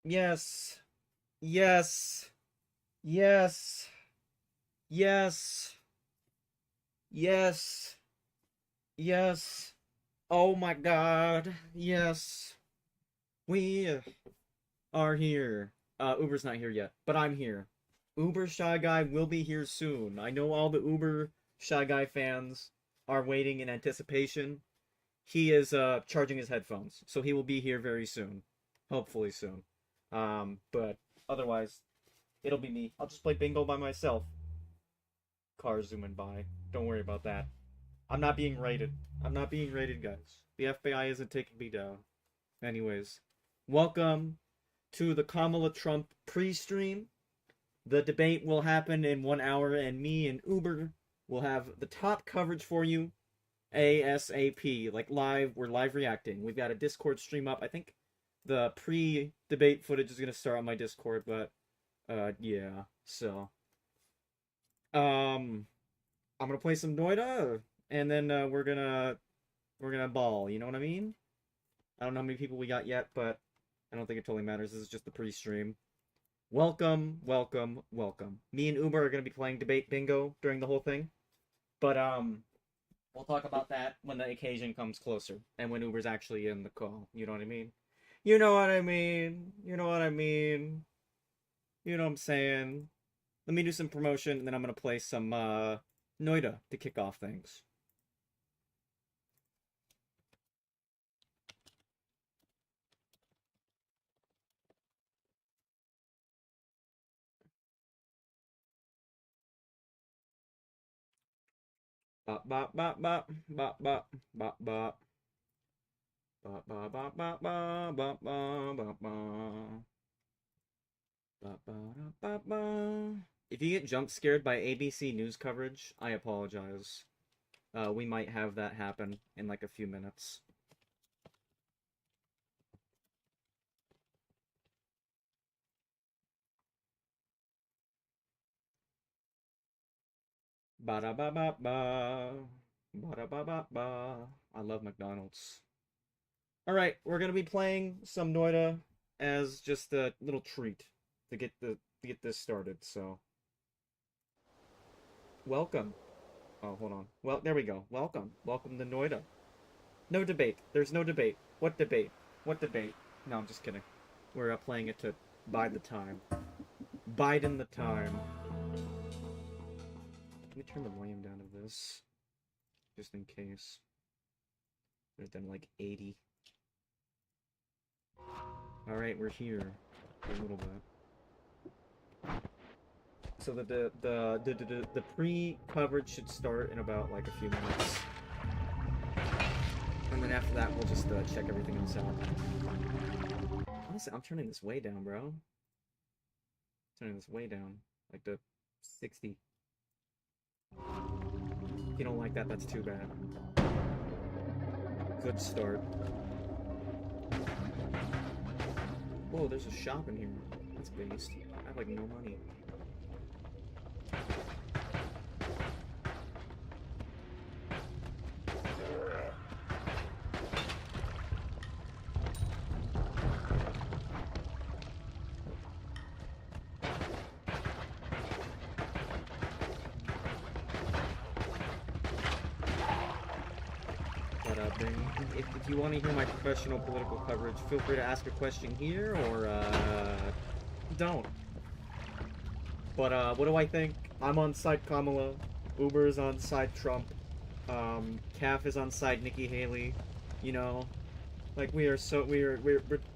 Yes. Yes. Yes. Yes. Yes. Yes. Oh my god. Yes. We are here. Uber's not here yet, but I'm here. Uber Shy Guy will be here soon. I know all the Uber Shy Guy fans are waiting in anticipation. He is charging his headphones, so he will be here very soon. Hopefully soon. But otherwise, it'll be me. I'll just play bingo by myself. Cars zooming by. Don't worry about that. I'm not being raided. I'm not being raided, guys. The FBI isn't taking me down. Anyways, welcome to the Kamala Trump pre-stream. The debate will happen in 1 hour, and me and Uber will have the top coverage for you ASAP. Like live, we're live reacting. We've got a Discord stream up. I think the pre-debate footage is gonna start on my Discord, but yeah. So I'm gonna play some Noida, and then we're gonna ball. You know what I mean? I don't know how many people we got yet, but I don't think it totally matters. This is just the pre-stream. Welcome, welcome, welcome. Me and Uber are gonna be playing debate bingo during the whole thing, but we'll talk about that when the occasion comes closer and when Uber's actually in the call. You know what I mean? You know what I mean? You know what I mean? You know what I'm saying? Let me do some promotion, and then I'm gonna play some Noida to kick off things. Bop bop bop bop bop bop bop bop bop bop bop bop bop bop bop bop. If you get jump scared by ABC News coverage, I apologize. We might have that happen in like a few minutes. Ba da ba ba ba. Ba da ba ba ba. I love McDonald's. Alright, we're gonna be playing some Noida as just a little treat to get this started, so welcome. Oh, hold on. Well, there we go. Welcome. Welcome to Noida. No debate. There's no debate. What debate? What debate? No, I'm just kidding. We're playing it to bide the time. Biden the time. Let me turn the volume down of this, just in case. Put it down to like 80. Alright, we're here for a little bit. So the pre-coverage should start in about like a few minutes. And then after that, we'll just check everything else out. Honestly, I'm turning this way down, bro. Turning this way down. Like to 60. If you don't like that, that's too bad. Good start. Whoa, there's a shop in here. That's based. I have like no money. If you want to hear my professional political coverage, feel free to ask a question here, or, don't. But, what do I think? I'm on side Kamala, Uber is on side Trump, Calf is on side Nikki Haley, you know? Like, we're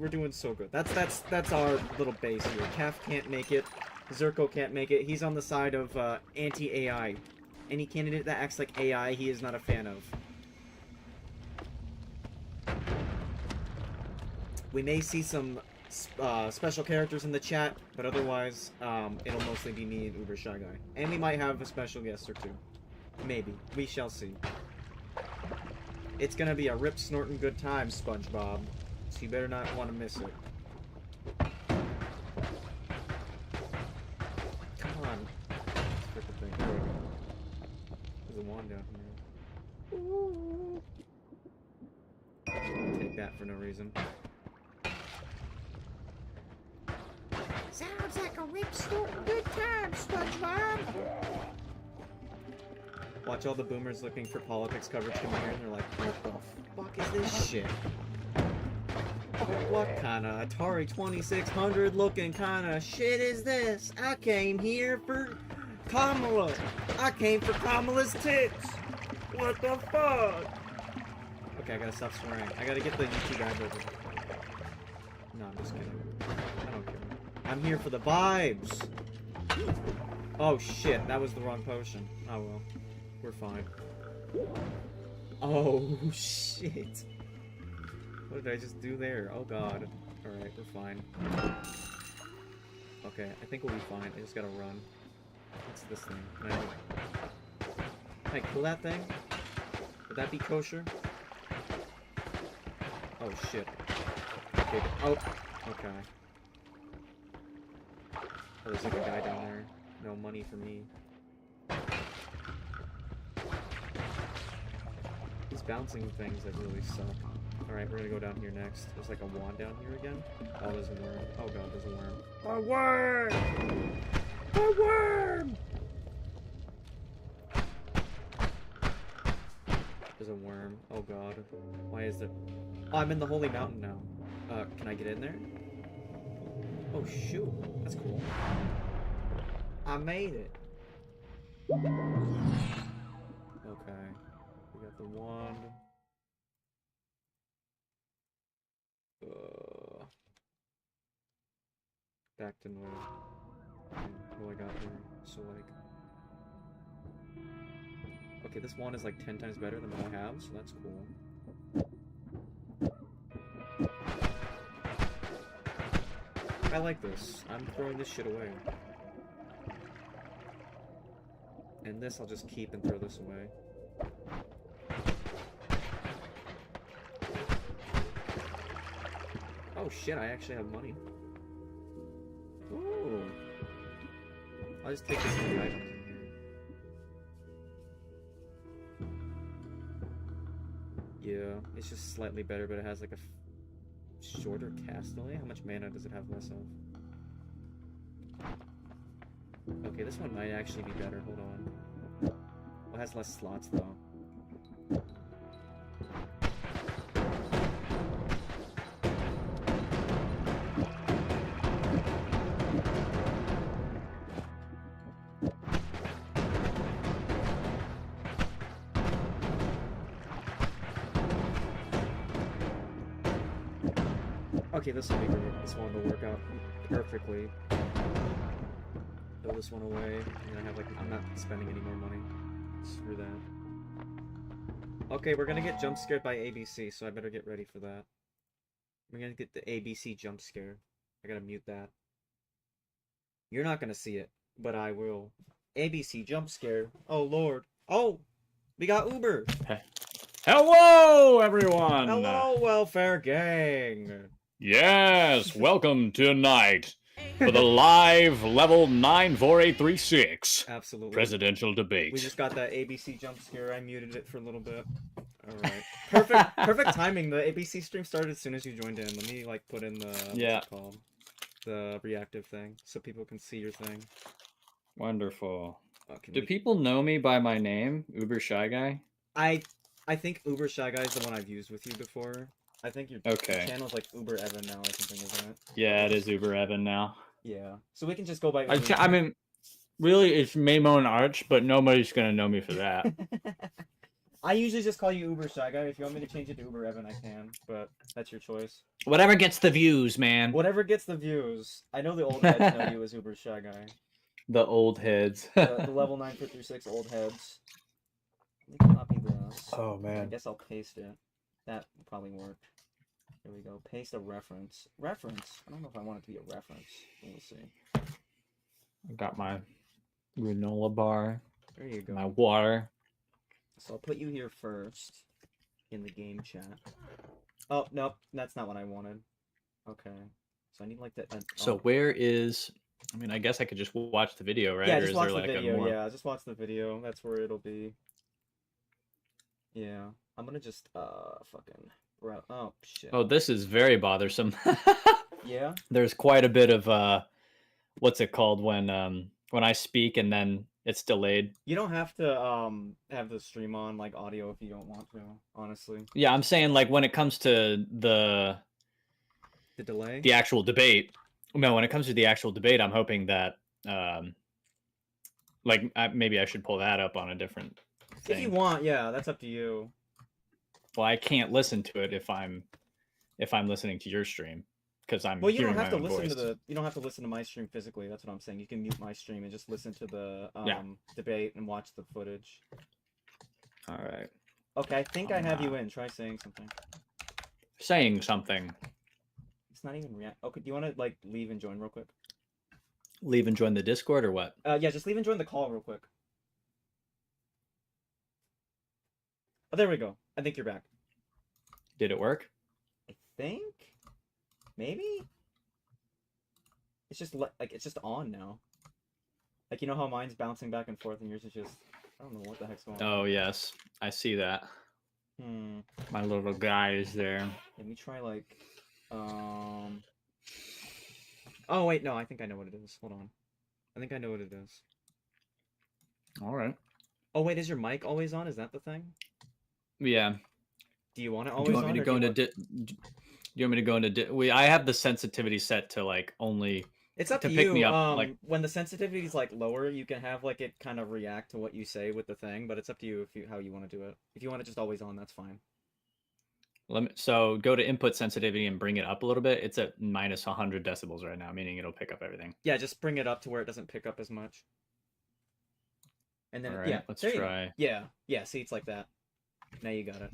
doing so good. That's our little base here. Calf can't make it, Zerko can't make it, he's on the side of, anti-AI. Any candidate that acts like AI, he is not a fan of. We may see some special characters in the chat, but otherwise, it'll mostly be me and Uber Shy Guy. And we might have a special guest or two. Maybe. We shall see. It's gonna be a rip snorting good time, SpongeBob. So you better not want to miss it. Come on. Frickin' thing. There we go. There's a wand down here. Ooh. Take that for no reason. Sounds like a rip store. Good time, SpongeBob. Watch all the boomers looking for politics coverage come here, and they're like, what the fuck is this shit? What kind of Atari 2600 looking kind of shit is this? I came here for Kamala. I came for Kamala's tits. What the fuck? Okay, I gotta stop swearing. I gotta get the YouTube ad over. No, I'm just kidding. I don't care. I'm here for the vibes. Oh shit, that was the wrong potion. Oh well. We're fine. Oh shit. What did I just do there? Oh god. Alright, we're fine. Okay, I think we'll be fine. I just gotta run. What's this thing? Can I kill that thing? Would that be kosher? Oh shit. Okay. Oh. Okay. Oh, there's like a guy down there. No money for me. These bouncing things that really suck. Alright, we're gonna go down here next. There's like a wand down here again. Oh, there's a worm. Oh god, there's a worm. A worm! A worm! There's a worm. Oh god. Why is there... Oh, I'm in the Holy Mountain now. Can I get in there? Oh shoot. That's cool. I made it. Okay. We got the wand. Back to north. What I got here. So like... Okay, this wand is like 10 times better than what I have, so that's cool. I like this. I'm throwing this shit away. And this I'll just keep and throw this away. Oh shit, I actually have money. Ooh. I'll just take this many items in here. Yeah, it's just slightly better, but it has like a shorter cast delay? How much mana does it have less of? Okay, this one might actually be better. Hold on. Well, it has less slots, though. Okay, this will be great. This one will work out perfectly. Throw this one away, and I have like, I'm not spending any more money. Screw that. Okay, we're gonna get jump scared by ABC, so I better get ready for that. We're gonna get the ABC jump scare. I gotta mute that. You're not gonna see it, but I will. ABC jump scare. Oh lord. Oh! We got Uber! Hello, everyone! Hello, welfare gang! Yes, welcome tonight for the live level 94836 Absolutely. presidential debate. We just got that ABC jump scare. I muted it for a little bit. Alright. Perfect timing. The ABC stream started as soon as you joined in. Let me like put in the what's it called? The reactive thing so people can see your thing. Wonderful. Oh, Do people know me by my name, Uber Shy Guy? I think Uber Shy Guy is the one I've used with you before. I think your channel's like Uber Evan now or something, isn't it? Yeah, it is Uber Evan now. Yeah. So we can just go by Uber. I mean, really, it's Maimon Arch, but nobody's gonna know me for that. I usually just call you Uber Shy Guy. If you want me to change it to Uber Evan, I can, but that's your choice. Whatever gets the views, man. Whatever gets the views. I know the old heads know you as Uber Shy Guy. The old heads. the level 9.36 old heads. Let me copy this. Oh, man. I guess I'll paste it. That will probably work. Here we go. Paste a reference. Reference? I don't know if I want it to be a reference. We'll see. I got my granola bar. There you go. My water. So I'll put you here first in the game chat. Oh, nope. That's not what I wanted. Okay. So I need like that. So where is... I mean, I guess I could just watch the video, right? Yeah, just watch the like video. Yeah, just watch the video. That's where it'll be. Yeah. I'm gonna just, fucking... Oh, shit. Oh, this is very bothersome. Yeah? There's quite a bit of what's it called when I speak and then it's delayed. You don't have to have the stream on like audio if you don't want to, honestly. Yeah, I'm saying like when it comes to The delay? the actual debate. No, when it comes to the actual debate, I'm hoping that like maybe I should pull that up on a different thing. If you want, yeah, that's up to you. Well, I can't listen to it if I'm listening to your stream because I'm Well, you don't hearing have my to own listen voice. to you don't have to listen to my stream physically. That's what I'm saying. You can mute my stream and just listen to the Yeah. debate and watch the footage. All right. Okay, I think I have you in. Try saying something. Saying something. It's not even react. Okay, do you want to like leave and join real quick? Leave and join the Discord or what? Yeah, just leave and join the call real quick. Oh, there we go. I think you're back. Did it work? I think maybe it's just like it's just on now. Like you know how mine's bouncing back and forth and yours is just I don't know what the heck's going on. Oh yes, I see that. Hmm. My little guy is there. Let me try like Oh wait, no, I think I know what it is. Hold on. I think I know what it is. All right. Oh wait, is your mic always on? Is that the thing? Yeah. Do you want it Do always you want on? me to or go do you into? want- Do you want me to go into? I have the sensitivity set to like only. It's up to pick you. me up, like- When the sensitivity is like lower, you can have like it kind of react to what you say with the thing, but it's up to you if how you want to do it. If you want it just always on, that's fine. So go to input sensitivity and bring it up a little bit. It's at minus 100 decibels right now, meaning it'll pick up everything. Yeah, just bring it up to where it doesn't pick up as much. And then All right, yeah, let's there you go. try. Yeah. See, it's like that. Now you got it.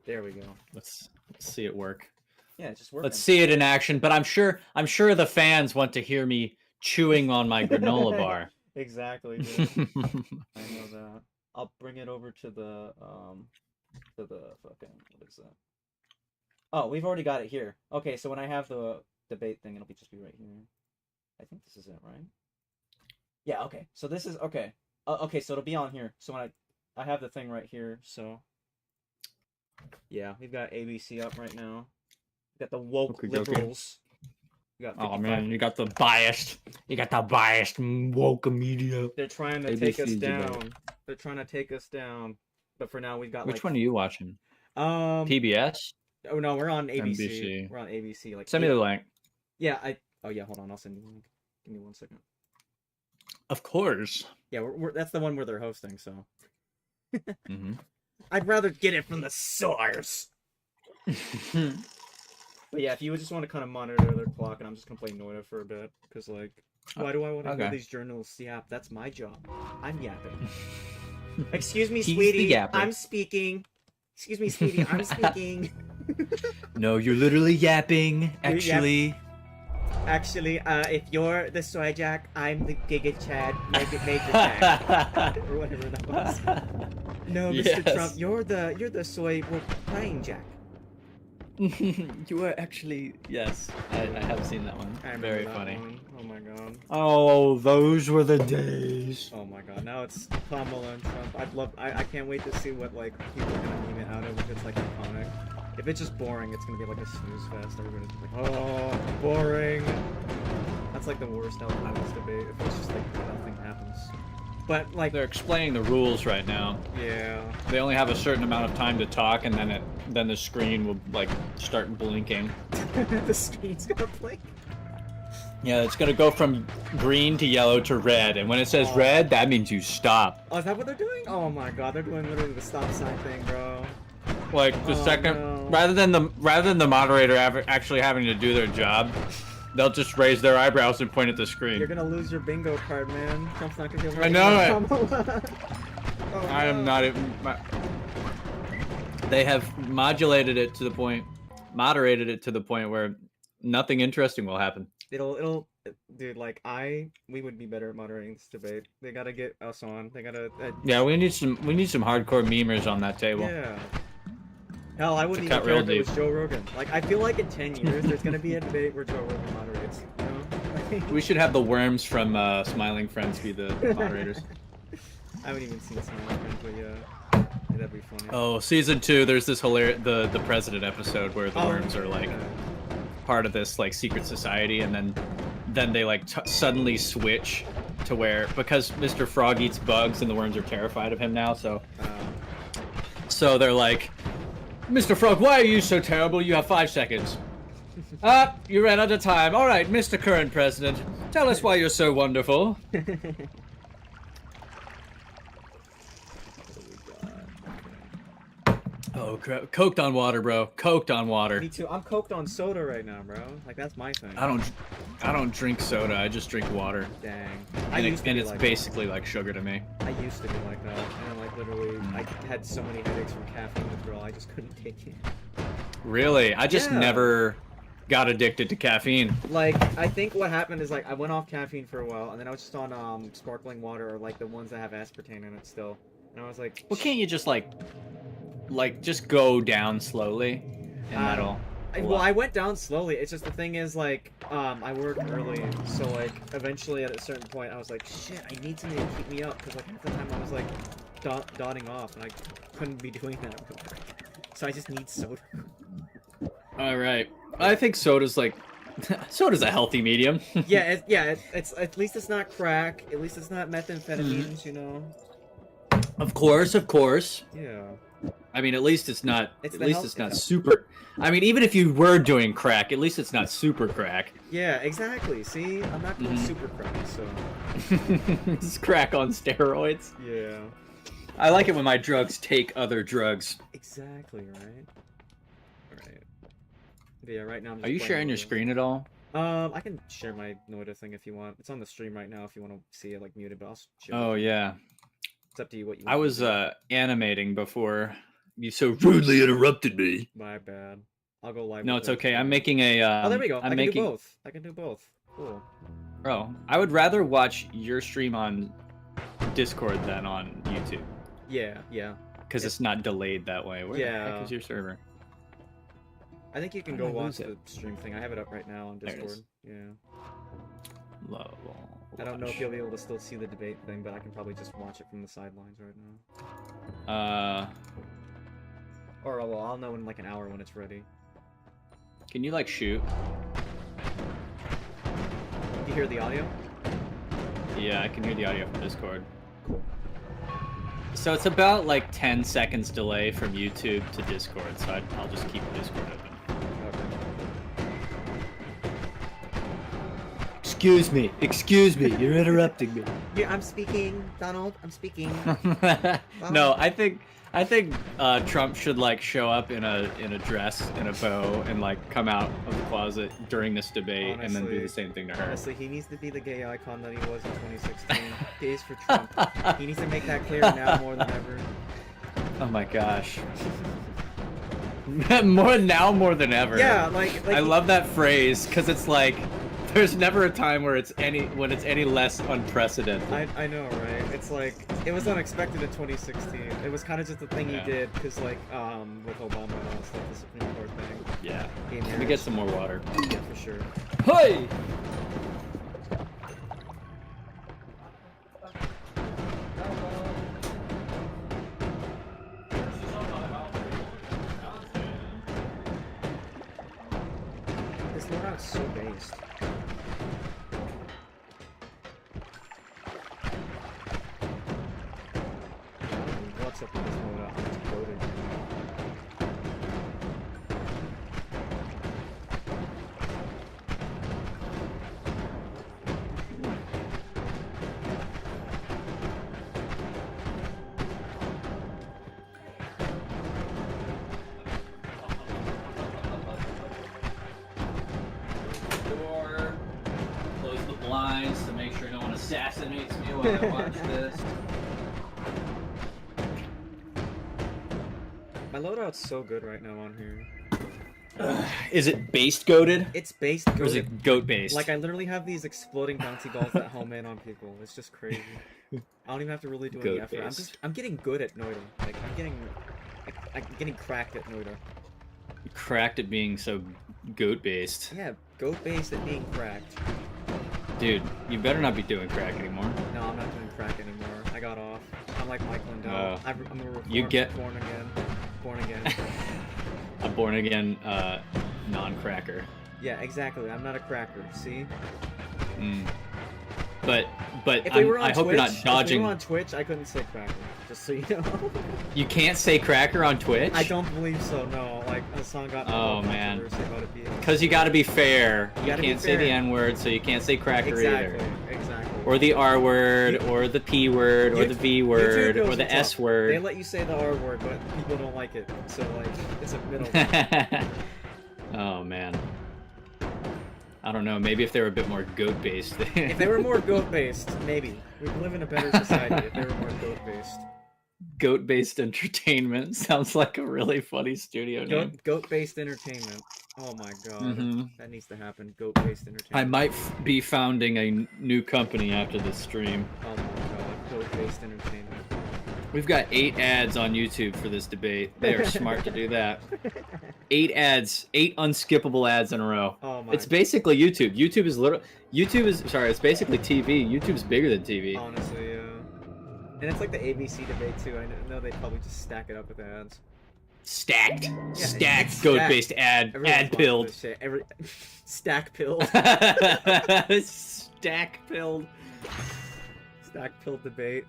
There we go. Let's see it work. Yeah, it's just working. Let's see it in action. But I'm sure the fans want to hear me chewing on my granola bar. Exactly, dude. I know that. I'll bring it over to the fucking what is that? Oh, we've already got it here. Okay, so when I have the debate thing, it'll just be right here. I think this is it, right? Yeah. Okay. So this is okay. Okay, so it'll be on here. So when I have the thing right here. So yeah, we've got ABC up right now. We got the woke Okay. liberals. We got Oh 55 man, you got the biased woke media. They're trying to take us ABC's about down. They're trying to take us down. But for now, we've got Which like one are you watching? PBS? Oh no, we're on ABC. NBC. We're on ABC. Like Send me the link. Yeah, Oh yeah, hold on. I'll send you the link. Give me 1 second. Of course. Yeah, that's the one where they're hosting. So Mm-hmm. I'd rather get it from the source. But yeah, if you just want to kind of monitor their clock, and I'm just gonna play Noida for a bit, because like, why do I want to hear Okay. these journalists yap? That's my job. I'm yapping. Excuse me, He's the sweetie. yapper. I'm speaking. Excuse me, sweetie. I'm speaking. No, you're literally yapping. Actually, Actually, if you're the soy jack, I'm the Giga Chad, Major Chad, or whatever that was. No, Mr. Yes. Trump, you're the soy playing jack. you are actually yes. I have seen that one. I remember Very that funny. one. Oh my god. Oh, those were the days. Oh my god. Now it's Kamala and Trump. I can't wait to see what like people are gonna meme it out of if it's like iconic. If it's just boring, it's gonna be like a snooze fest. Everybody's like, oh, boring. That's like the worst element of this debate. If it's just like nothing happens. But like, They're explaining the rules right now. yeah. They only have a certain amount of time to talk, and then the screen will like start blinking. The screen's gonna blink. Yeah, it's gonna go from green to yellow to red, and when it says Oh. red, that means you stop. Oh, is that what they're doing? Oh my god, they're doing literally the stop sign thing, bro. Like the Oh, second, no. rather than the moderator actually having to do their job, they'll just raise their eyebrows and point at the screen. You're gonna lose your bingo card, man. Trump's not gonna be able to I know it. Oh, I am no. not even. They have modulated it to the point, moderated it to the point where nothing interesting will happen. It'll, dude. Like we would be better at moderating this debate. They gotta get us on. They gotta. Yeah, we need some hardcore memers on that table. Yeah. Hell, I wouldn't To even cut care real if it was deep. Joe Rogan. Like, I feel like in 10 years, there's gonna be a debate where Joe Rogan moderates. You know? We should have the worms from Smiling Friends be the moderators. I haven't even seen Smiling Friends, but yeah, that'd be funny. Oh, season 2, there's this hilarious the president episode where the Oh, worms are like yeah. part of this like secret society, and then then they like suddenly switch to where, because Mr. Frog eats bugs and the worms are terrified of him now, so they're like, Mr. Frog, why are you so terrible? You have 5 seconds. You ran out of time. All right, Mr. Current President, tell us why you're so wonderful. Oh, crap. Coked on water, bro. Coked on water. Me too. I'm coked on soda right now, bro. Like, that's my thing. I don't drink soda. I just drink water. Dang. And it's basically like sugar to me. I used to be like that. And like literally, I had so many headaches from caffeine withdrawal. I just couldn't take it. Really? I just Yeah. never got addicted to caffeine. Like, I think what happened is like I went off caffeine for a while, and then I was just on sparkling water or like the ones that have aspartame in it still. And I was like, Well, can't you just like just go down slowly, and that'll. Well, I went down slowly. It's just the thing is like, I work early, so like eventually at a certain point I was like, shit, I need something to keep me up, because like half the time I was like dotting off, and I couldn't be doing that. So I just need soda. All right. I think soda's like, soda's a healthy medium. It's at least it's not crack. At least it's not methamphetamines, you know. Of course. Yeah. I mean, at least it's not. It's At the least health- it's not it's- super. I mean, even if you were doing crack, at least it's not super crack. Yeah, exactly. See, I'm not doing Mhm. super crack, so It's crack on steroids. yeah. I like it when my drugs take other drugs. Exactly right. Right. But yeah, right now I'm just Are you playing sharing your Noida. screen at all? I can share my Noida thing if you want. It's on the stream right now if you want to see it like muted, but I'll share Oh it. yeah. It's up to you what you I want. was animating before you so rudely interrupted me. My bad. I'll go live. No, with it's it. okay. I'm making a. Oh, there we go. I'm I can making. do both. I can do both. Cool. Bro, I would rather watch your stream on Discord than on YouTube Yeah, yeah. because it's not delayed that way. Where the Yeah. heck is your server? I think you can How go do I watch lose the it? stream thing. I have it up right now on There it is. Discord. Yeah. Low. I don't know if you'll be able to still see the debate thing, but I can probably just watch it from the sidelines right now. Or well, I'll know in like an hour when it's ready. Can you like shoot? Do you hear the audio? Yeah, I can hear the audio from Discord. Cool. So it's about like 10 seconds delay from YouTube to Discord, so I'll just keep Discord open. Okay. Excuse me, you're interrupting me. Yeah, I'm speaking, Donald. I'm speaking. No, I think Trump should like show up in a dress and a bow and like come out of the closet during this debate and then do Honestly- the same thing to her. Honestly, he needs to be the gay icon that he was in 2016. Gays for Trump. He needs to make that clear now more than ever. Oh my gosh. More than ever. Yeah, like I love that phrase because it's like there's never a time where it's any less unprecedented. I know, right? It's like it was unexpected in 2016. It was kind of just a thing Yeah. he did because like with Obama and all that stuff, the Supreme Court thing. Yeah. Gay Let me marriage. get some more water. Yeah, for sure. Hey! This loadout's so based. What's up with this loadout? It's loaded. Door. Close the blinds to make sure no one assassinates me while I watch this. My loadout's so good right now on here. Is it based goated? It's based Or is goated. it goat based? Like I literally have these exploding bouncy balls that home in on people. It's just crazy. I don't even have to really do any effort. Goat-based. I'm getting good at Noida. Like I'm getting cracked at Noida. cracked at being so goat based. Yeah, goat based at being cracked. Dude, you better not be doing crack anymore. No, I'm not doing crack anymore. I got off. I'm like Mike Lindell. Oh. I'm a reform, You get- born again. Born again. A born again non cracker. Yeah, exactly. I'm not a cracker. See? But If they were on I hope Twitch, you're not If dodging. they were on Twitch, I couldn't say cracker. Just so you know. You can't say cracker on Twitch? I don't believe so. No, like the song got Oh, man. controversy about it being. Because you gotta be fair. You gotta be can't say the fair. N-word, so you can't say cracker Exactly. either. Exactly. Or the R word, or the P word, or the V word, YouTube or goes the with S tough. word. They let you say the R word, but people don't like it. So like, it's a middle. Oh man. I don't know. Maybe if they were a bit more goat-based. If they were more goat-based, maybe we'd live in a better society. If they were more goat-based. Goat-based entertainment sounds like a really funny studio name. Goat-based entertainment. Oh my god, Mhm. that needs to happen. Goat-based entertainment. I might be founding a new company after this stream. Oh my god, goat-based entertainment. We've got 8 ads on YouTube for this debate. They are smart to do that. 8 ads, 8 unskippable ads in a row. Oh my. It's basically YouTube. It's basically TV. YouTube's bigger than TV. Honestly, yeah. And it's like the ABC debate too. I know they probably just stack it up with ads. Stacked. it's Stacked stacked. goat-based ad Everyone's watching pilled. this shit. Stack pilled. Stack pilled. Stack pilled debate.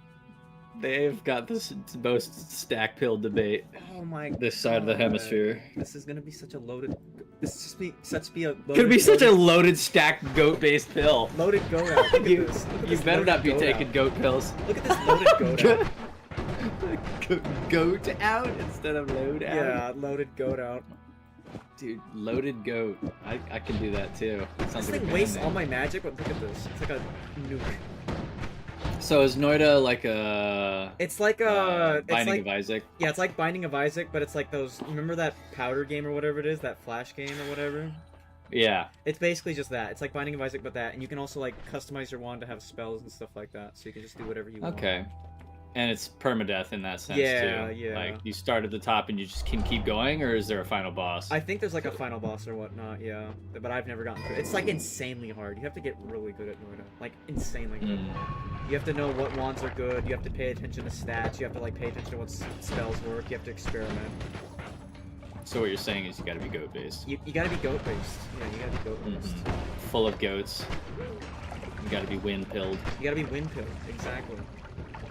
They've got this most stack pilled debate Oh my. this side of the God. hemisphere. This is gonna be such a loaded. This is such to be a. Could be such a loaded stacked goat-based pill. loaded goat out. Look at You, this. Look at you this better loaded not be goat taking out. goat pills. Look at this loaded goat out. Goat out instead of load out. Yeah, loaded goat out. Dude, loaded goat. I can do that too. That This sounds like a thing band wastes name. all my magic, but look at this. It's like a nuke. So is Noida like a It's like it's Binding like of Isaac? yeah, it's like Binding of Isaac, but it's like those. Remember that powder game or whatever it is, that flash game or whatever. Yeah. It's basically just that. It's like Binding of Isaac, but that, and you can also like customize your wand to have spells and stuff like that, so you can just do whatever you want. Okay. And it's permadeath in that sense Yeah, too. yeah. Like you start at the top and you just can keep going, or is there a final boss? I think there's like a final boss or whatnot, yeah. But I've never gotten through it. It's like insanely hard. You have to get really good at Noida. Like insanely good. Mm. You have to know what wands are good. You have to pay attention to stats. You have to like pay attention to what spells work. You have to experiment. So what you're saying is you gotta be goat based. You gotta be goat based. Yeah, you gotta be goat based. Full of goats. You gotta be wind pilled. You gotta be wind pilled. Exactly.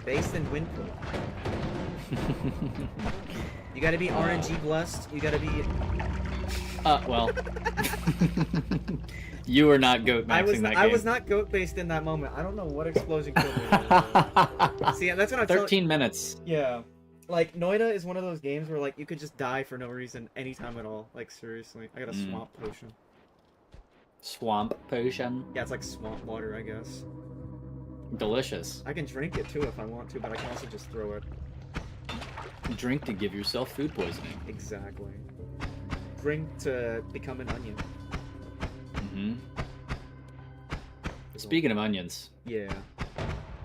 Based in wind pilled. You gotta be RNG blessed. You gotta be. Well. You were not goat maxing that game. I was not goat based in that moment. I don't know what explosion killed me. See, that's what I'm 13 minutes. Yeah. Like, Noida is one of those games where, like, you could just die for no reason anytime at all. Like, seriously. I got a swamp potion. Swamp potion. Yeah, it's like swamp water, I guess. Delicious. I can drink it, too, if I want to, but I can also just throw it. Drink to give yourself food poisoning. Exactly. Drink to become an onion. Mm-hmm. Speaking of onions, Yeah.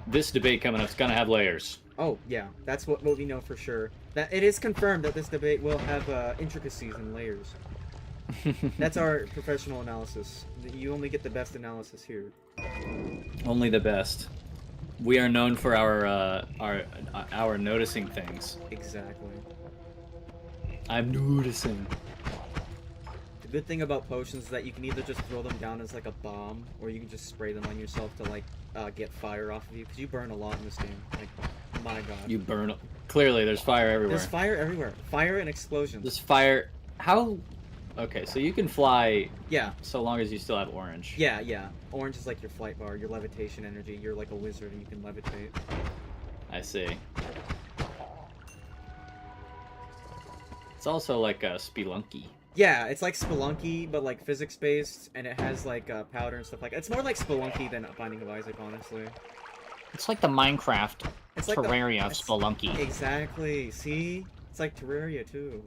this debate coming up is gonna have layers. Oh, yeah. That's what we know for sure. That it is confirmed that this debate will have intricacies and layers. That's our professional analysis. You only get the best analysis here. Only the best. We are known for our noticing things. Exactly. I'm noticing. The good thing about potions is that you can either just throw them down as like a bomb, or you can just spray them on yourself to like get fire off of you, because you burn a lot in this game. Like, my god. You burn. Clearly, there's fire everywhere. There's fire everywhere. Fire and explosions. There's fire. How? Okay, so you can fly Yeah. so long as you still have orange. Yeah, yeah. Orange is like your flight bar, your levitation energy. You're like a wizard and you can levitate. I see. It's also like a spelunky. Yeah, it's like Spelunky, but like physics-based, and it has like powder and stuff like that. It's more like Spelunky than Binding of Isaac, honestly. It's like the Minecraft It's like Terraria of it's- Spelunky. Exactly. See? It's like Terraria, too.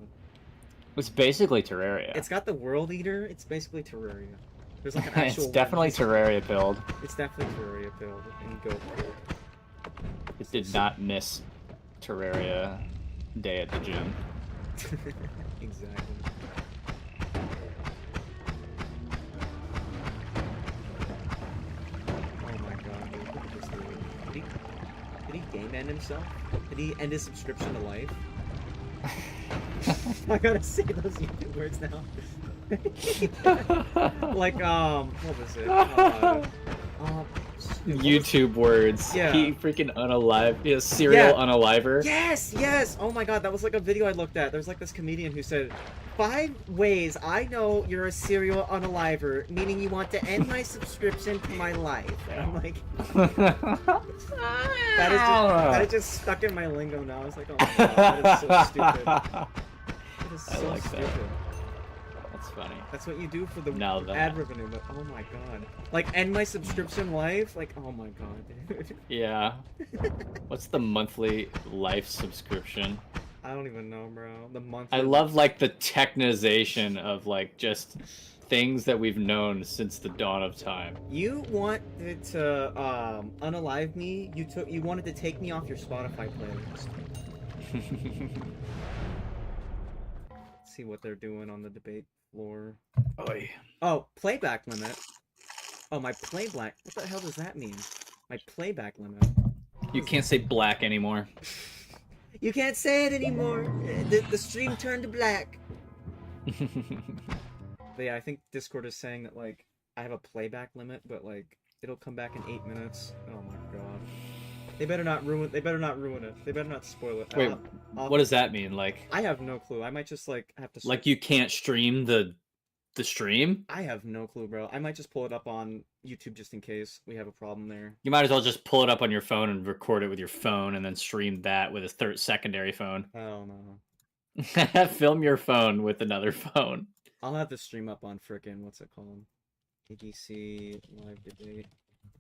It's basically Terraria. It's got the World Eater. It's basically Terraria. There's like an It's actual definitely one. Terraria build. It's definitely Terraria build and Goat build. It did not miss Terraria day at the gym. Exactly. Oh my god, dude. Look at this dude. Did he game end himself? Did he end his subscription to life? I gotta say those YouTube words now. Like, what was it? Oh YouTube words. Yeah. He freaking serial unaliver. Yes, yes. Oh my god, that was like a video I looked at. There's like this comedian who said, 5 ways I know you're a serial unaliver, meaning you want to end my subscription to my life. And I'm like, that is just stuck in my lingo now. I was like, oh my god, that is so stupid. That is so like that. stupid. That's funny. That's what you do for the Now that. ad revenue, but oh my god. Like, end my subscription life? Like, oh my god, dude. Yeah. What's the monthly life subscription? I don't even know, bro. The monthly... I love like the technization of like just things that we've known since the dawn of time. You wanted to unalive me. You wanted to take me off your Spotify playlist. Let's see what they're doing on the debate floor. Oy. Oh, playback limit. Oh, my playback. What the hell does that mean? My playback limit. You can't say black anymore. You can't say it anymore. The stream turned black. But yeah, I think Discord is saying that, like, I have a playback limit, but, like, it'll come back in 8 minutes. Oh my god. They better not ruin it. They better not spoil it. Wait, what does that mean? Like, I have no clue. I might just, like, have to... like you can't stream the stream? I have no clue, bro. I might just pull it up on YouTube just in case we have a problem there. You might as well just pull it up on your phone and record it with your phone and then stream that with a secondary phone. Oh, no. Film your phone with another phone. I'll have the stream up on frickin', what's it called? ADC live debate.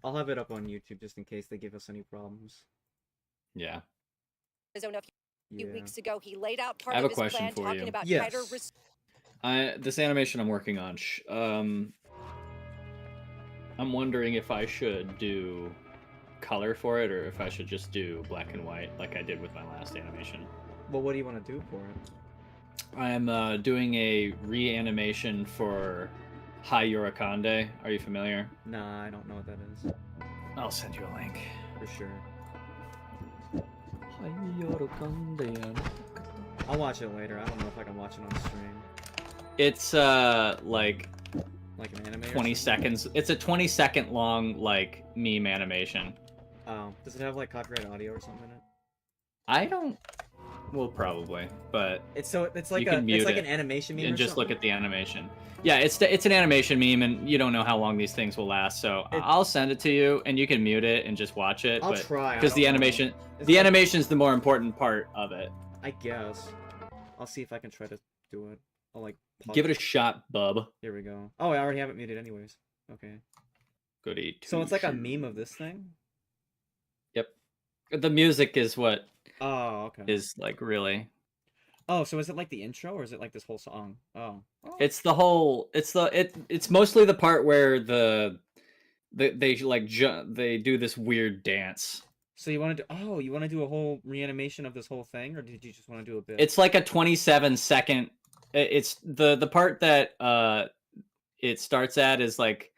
I'll have it up on YouTube just in case they give us any problems. Yeah. Arizona a few Yeah. weeks ago, he laid out part I have of a his question plan for talking you. about Yes. tighter This animation I'm working on, I'm wondering if I should do color for it or if I should just do black and white like I did with my last animation. Well, what do you want to do for it? I'm doing a reanimation for Hai Yurakonde. Are you familiar? Nah, I don't know what that is. I'll send you a link. For sure. Hai Yurakonde. I'll watch it later. I don't know if I can watch it on stream. It's like Like an anime or 20 something? seconds. It's a 20-second long like meme animation. Oh, does it have like copyright audio or something in it? I don't. Well, probably, but It's like You can mute it's like it an animation meme. and or just look something? at the animation. Yeah, it's an animation meme, and you don't know how long these things will last. So I'll send it to you, and you can mute it and just watch it. I'll try. I because the don't know. animation, It's the like- animation's the more important part of it. I guess. I'll see if I can try to do it. I'll like pause Give it a shot, bub. Here we go. Oh, I already have it muted anyways. Okay. Goody. So it's like a meme of this thing? Yep. The music is what Oh, okay. is like really. Oh, so is it like the intro or is it like this whole song? Oh. It's the whole. It's mostly the part where they they do this weird dance. So you want to do you want to do a whole reanimation of this whole thing, or did you just want to do a bit? It's like a 27-second. It's the part that it starts at is like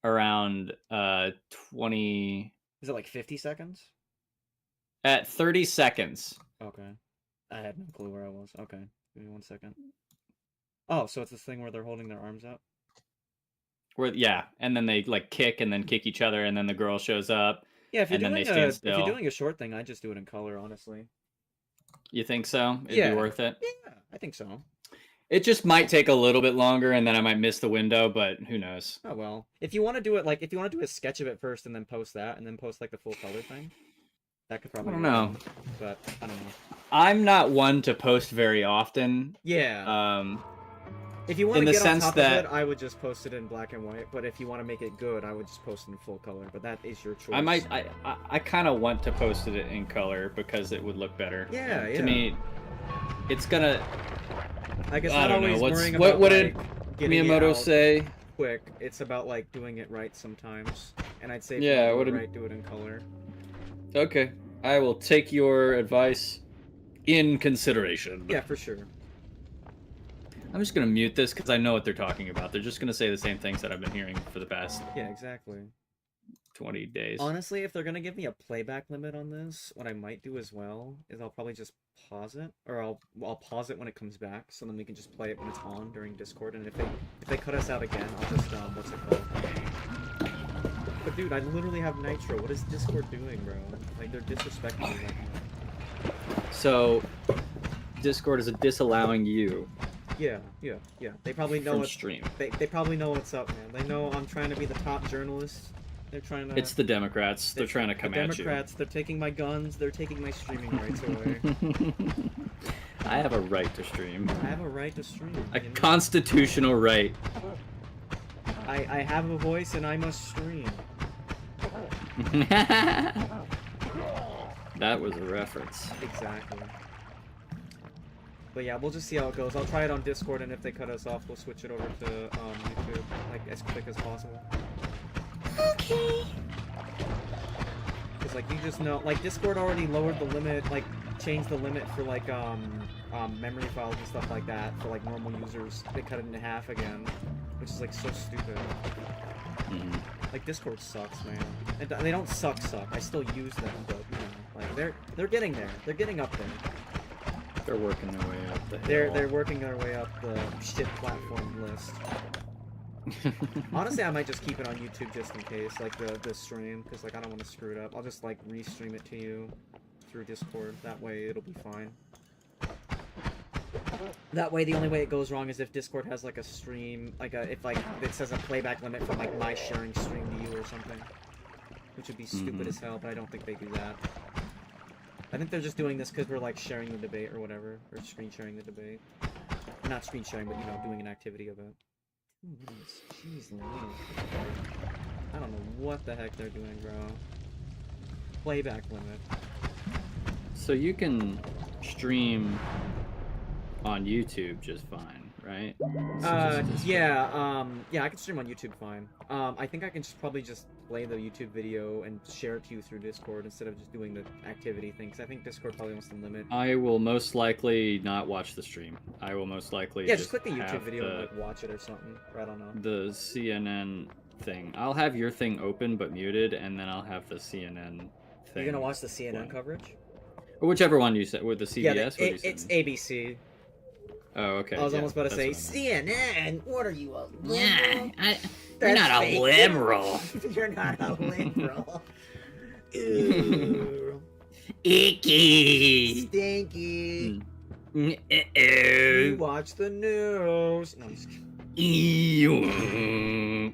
around 20 Is it like 50 seconds? at 30 seconds. Okay. I had no clue where I was. Okay. Give me 1 second. Oh, so it's this thing where they're holding their arms up? Where yeah, and then they like kick and then kick each other, and then the girl shows up. Yeah, if you're And then doing they stand if still. you're doing a short thing, I just do it in color, honestly. You think so? It'd Yeah. be worth it. Yeah, I think so. It just might take a little bit longer, and then I might miss the window, but who knows? Oh well. If you want to do it if you want to do a sketch of it first and then post that and then post like the full color thing, that could probably I don't work, know. but I don't know. I'm not one to post very often. Yeah. If you want in to the get on sense top that- of it, I would just post it in black and white. But if you want to make it good, I would just post it in full color. But that is your choice. I kind of want to post it in color because it would look better. Yeah, yeah. To me, it's gonna. I guess I not don't know. always worrying What about did like, getting it Miyamoto out say? quick. It's about like doing it right sometimes. And I'd say if Yeah, you what do it did- right, do it in color. Okay, I will take your advice in consideration. Yeah, for sure. I'm just gonna mute this because I know what they're talking about. They're just gonna say the same things that I've been hearing for the past Yeah, exactly. 20 days. Honestly, if they're gonna give me a playback limit on this, what I might do as well is I'll probably just pause it, or I'll pause it when it comes back, so then we can just play it when it's on during Discord. And if they cut us out again, I'll just what's it called? But dude, I literally have Nitro. What is Discord doing, bro? Like, they're disrespecting me right now. So, Discord is disallowing you Yeah. They probably know from what's stream. they probably know what's up, man. They know I'm trying to be the top journalist. They're trying to. It's the Democrats. They're trying to come the at you. Democrats. They're taking my guns. They're taking my streaming rights away. I have a right to stream. I have a right to stream. A you know? constitutional right. I have a voice and I must stream. That was a reference. Exactly. But yeah, we'll just see how it goes. I'll try it on Discord, and if they cut us off, we'll switch it over to YouTube, like, as quick as possible. Okay. Because, like, you just know, like, Discord already lowered the limit, like, changed the limit for, like, memory files and stuff like that for, like, normal users. They cut it in half again, which is, like, so stupid. Mhm. Like, Discord sucks, man. And they don't suck. I still use them, but, you know, like, they're getting there. They're getting up there. They're working their way up the They're hill. working their way up the shit platform list. Honestly, I might just keep it on YouTube just in case, like the stream, because like I don't want to screw it up. I'll just like restream it to you through Discord. That way, it'll be fine. That way, the only way it goes wrong is if Discord has like a stream, like if like it says a playback limit from like my sharing stream to you or something, which would be stupid as hell. But I don't think they do that. I think they're just doing this because we're like sharing the debate or whatever, or screen sharing the debate. Not screen sharing, but you know, doing an activity of it. 2 minutes. Jeez Louise. I don't know what the heck they're doing, bro. Playback limit. So you can stream on YouTube just fine, right? Yeah, I can stream on YouTube fine. I think I can probably just play the YouTube video and share it to you through Discord instead of just doing the activity thing, because I think Discord probably wants to limit. I will most likely not watch the stream. I will most likely Yeah, just click the YouTube have video and like watch it or something. Or I don't know. the CNN thing. I'll have your thing open but muted, and then I'll have the CNN thing. You're gonna watch the CNN playing. coverage? Or whichever one you said, with the CBS. Yeah, what did you say? it's ABC. Oh, okay. I was yeah, almost about to say that's what I meant. CNN. What are you, a liberal? Yeah, you're That's not a fake liberal. news. You're not a liberal. Ew. Icky. Stinky. You Uh-oh. watch the news. No, I'm just kidding. Ew.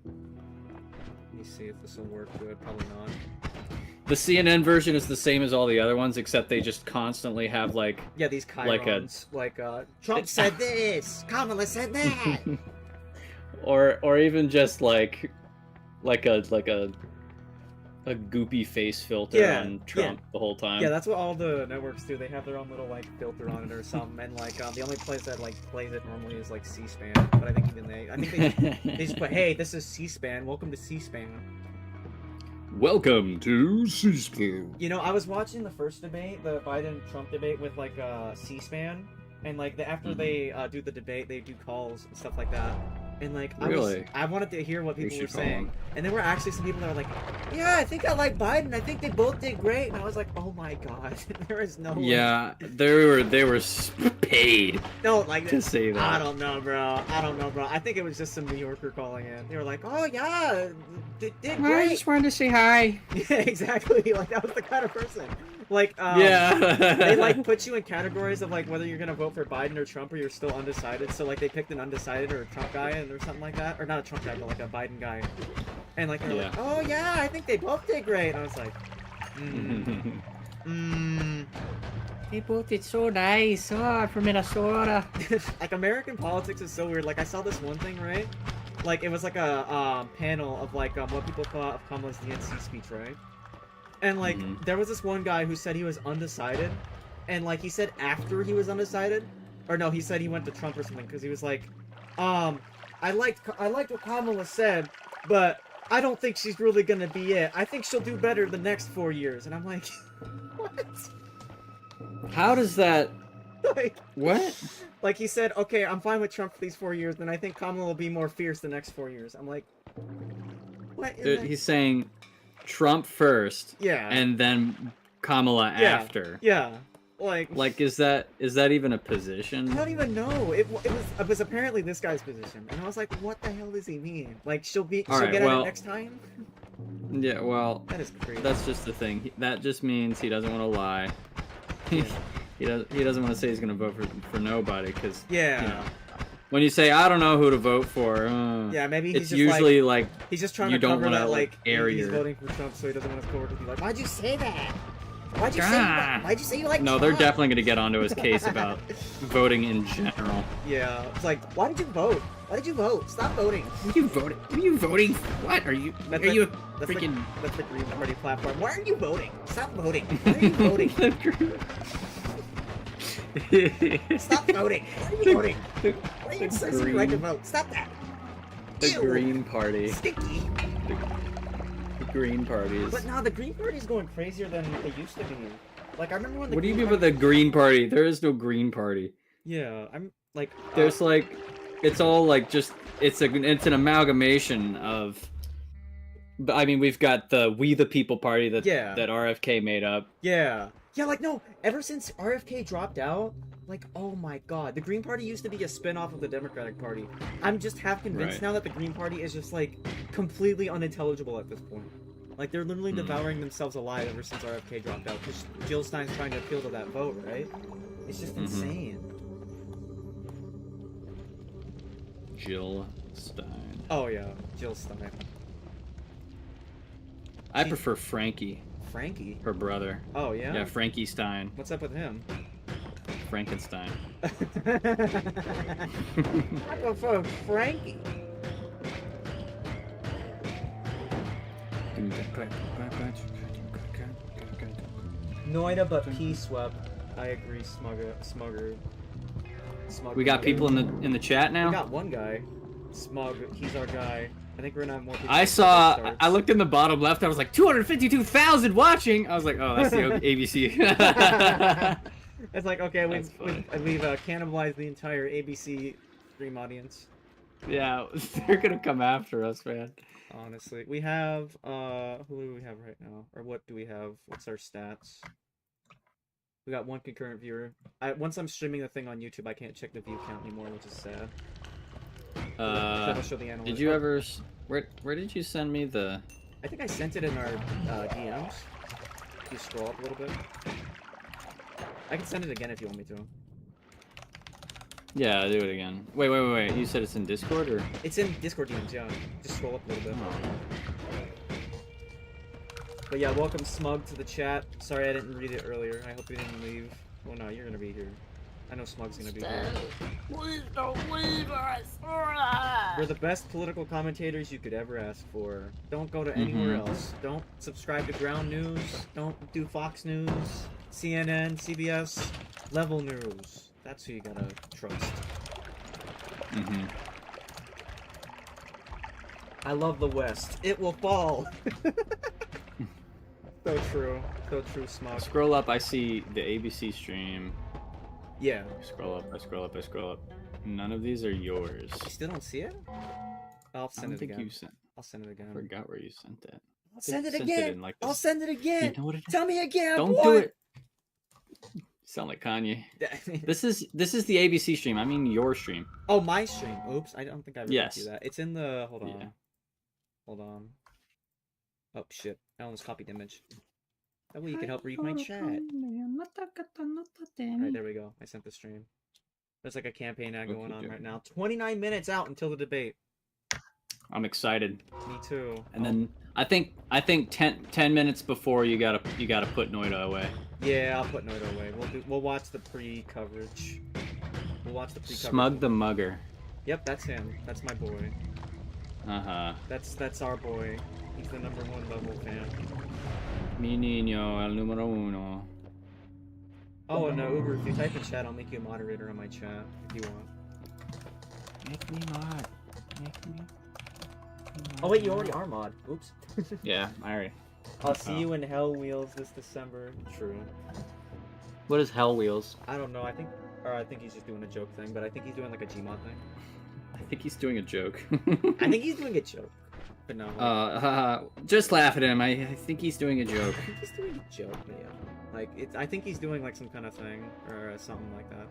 Let me see if this will work good. Probably not. The CNN version is the same as all the other ones, except they just constantly have like Yeah, these Like a- chyrons. Trump said this. Kamala said that. or even just like a goopy face filter Yeah, on Trump the whole time. Yeah, that's what all the networks do. They have their own little like filter on it or something, and like the only place that like plays it normally is like C-SPAN. But I think even they just put, hey, this is C-SPAN. Welcome to C-SPAN. Welcome to C-SPAN. You know, I was watching the first debate, the Biden-Trump debate with like C-SPAN, and like after they do the debate, they do calls and stuff like that. And like Really? I wanted to hear what We people were should call saying, them. and there were actually some people that were like, "Yeah, I think I like Biden. I think they both did great." And I was like, "Oh my god, there is no way." Yeah, they were paid No, like to say that. I don't know, bro. I think it was just some New Yorker calling in. They were like, "Oh yeah, did I great." just wanted to say hi. Yeah, exactly. Like that was the kind of person. Like, Yeah. they like put you in categories of like whether you're gonna vote for Biden or Trump or you're still undecided. So like they picked an undecided or a Trump guy or something like that, or not a Trump guy, but like a Biden guy. And like they're like, Yeah. "Oh yeah, I think they both did great." And I was like, They both did so nice. Oh, I'm from Minnesota. Like American politics is so weird. Like I saw this one thing, right? Like it was like a panel of like what people thought of Kamala's DNC speech, right? And like there was this one guy who said he was undecided, and like he said after he was undecided, or no, he said he went to Trump or something because he was like, I liked what Kamala said, but I don't think she's really gonna be it. I think she'll do better the next 4 years. And I'm like, what? How does that? Like, What? like he said, okay, I'm fine with Trump for these 4 years, then I think Kamala will be more fierce the next 4 years. I'm like, what? Dude, he's saying Trump first, Yeah. and then Kamala Yeah. after. Yeah. Like, is that even a position? I don't even know. It was apparently this guy's position, and I was like, what the hell does he mean? Like she'll get Alright, at well- it next time. Yeah, well, That is crazy. that's just the thing. That just means he doesn't want to lie. He doesn't want to say he's gonna vote for nobody, because yeah. you know, when you say I don't know who to vote for, Yeah, maybe he's it's just usually like he's just trying you to don't cover wanna, that like, air he's your- voting for Trump, so he doesn't want his coworkers to be like, why'd you say that? Why'd you say Ah. why'd you say you like no, they're Trump? definitely gonna get onto his case about voting in general. Yeah, it's like, why did you vote? Why did you vote? Stop voting. What are you voting? What are you? That's are you a That's freaking? that's the Green Party platform. Why are you voting? Stop voting. Why are you voting? Stop voting. Why are you voting? Why are you exercising your right to vote? Stop that. The Ew. Green Party. Stinky. The Green Party is. But no, the Green Party is going crazier than they used to be. Like I remember when the What do you Green mean by the Green Party? There is no Green Party. Yeah, I'm like There's like, it's all like just it's an amalgamation of. But I mean, we've got the We the People Party that Yeah. that RFK made up. yeah. Yeah, like no, ever since RFK dropped out, like oh my god, the Green Party used to be a spin-off of the Democratic Party. I'm just half convinced Right. now that the Green Party is just like completely unintelligible at this point. Like they're literally Hmm. devouring themselves alive ever since RFK dropped out because Jill Stein's trying to appeal to that vote, right? It's just Mhm. insane. Jill Stein. Oh yeah, Jill Stein. I prefer Frankie, Frankie. her brother. Oh yeah. Yeah, Frankie Stein. What's up with him? Frankenstein. I prefer Frankie. Noida but P-Swep. I agree, Smugger. We got people in the chat now. We got one guy. Smug, he's our guy. I think we're gonna have more people. I before saw. this starts. I looked in the bottom left. I was like 252,000 watching. I was like, oh, that's the ABC. It's like okay, That's funny. we've cannibalized the entire ABC stream audience. Yeah, they're gonna come after us, man. Honestly, we have who do we have right now, or what do we have? What's our stats? We got one concurrent viewer. Once I'm streaming the thing on YouTube, I can't check the view count anymore, which is sad. That'll show the Did analytics. you ever? Where did you send me the? I think I sent it in our DMs. If you scroll up a little bit. I can send it again if you want me to. Yeah, do it again. Wait. You said it's in Discord or? It's in Discord DMs, yeah. Just scroll up a little bit. Oh. But yeah, welcome Smug to the chat. Sorry I didn't read it earlier. I hope you didn't leave. Well, no, you're gonna be here. I know Smug's gonna be here. Please don't leave us. We're the best political commentators you could ever ask for. Don't go to anywhere Mhm. else. Don't subscribe to Ground News. Don't do Fox News, CNN, CBS, Level News. That's who you gotta trust. Mm-hmm. I love the West. It will fall. So true. So true, Smug. Scroll up. I see the ABC stream. Yeah. Scroll up. I scroll up. None of these are yours. You still don't see it? I'll I send don't it think again. you sent. I'll send it again. I forgot where you sent it. I'll send it Sent again. in, like, I'll this- send it again. You know what it is? Tell me again. Don't boy. do it. You sound like Kanye. This is the ABC stream. I mean your stream. Oh, my stream. Oops, I don't think I ever Yes. do that. It's in the. Hold on. Yeah. Hold on. Oh shit! I almost copied the image. That way you can help read my chat. Alright, there we go. I sent the stream. There's like a campaign ad going on right now. 29 minutes out until the debate. I'm excited. Me too. And then I think 10 minutes before you gotta put Noida away. Yeah, I'll put Noida away. We'll watch the pre-coverage. We'll watch the pre-coverage. Smug the Mugger. Yep, that's him. That's my boy. Uh-huh. That's our boy. He's the #1 level fan. Mi niño, el número uno. Oh, and Uber, if you type in chat, I'll make you a moderator on my chat if you want. Make me mod. Make me. Oh wait, you already are mod. Oops. Yeah, I already. I'll see you in Hell Wheels this December. True. What is Hell Wheels? I don't know. I think he's just doing a joke thing, but I think he's doing like a Gmod thing. I think he's doing a joke. I think he's doing a joke. But no. Just laugh at him. I think he's doing a joke. I think he's doing a joke, man. Like I think he's doing like some kind of thing or something like that.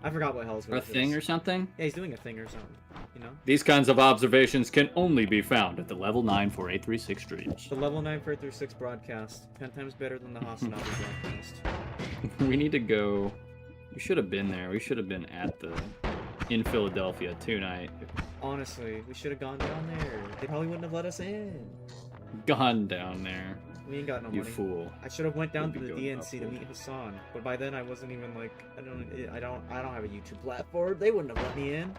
I forgot what hell's Or a thing or something? Yeah, he's doing a thing or something. You know. These kinds of observations can only be found at the level 94836 streams. The level 9436 broadcast, 10 times better than the Hasanabe broadcast. We need to go. We should have been there. We should have been at the in Philadelphia tonight. Honestly, we should have gone down there. They probably wouldn't have let us in. Gone down there. We ain't got no You money. fool. I should have went down to We'll the be going DNC up to meet Hassan, but by then I wasn't even like I don't have a YouTube platform. They wouldn't have let me in.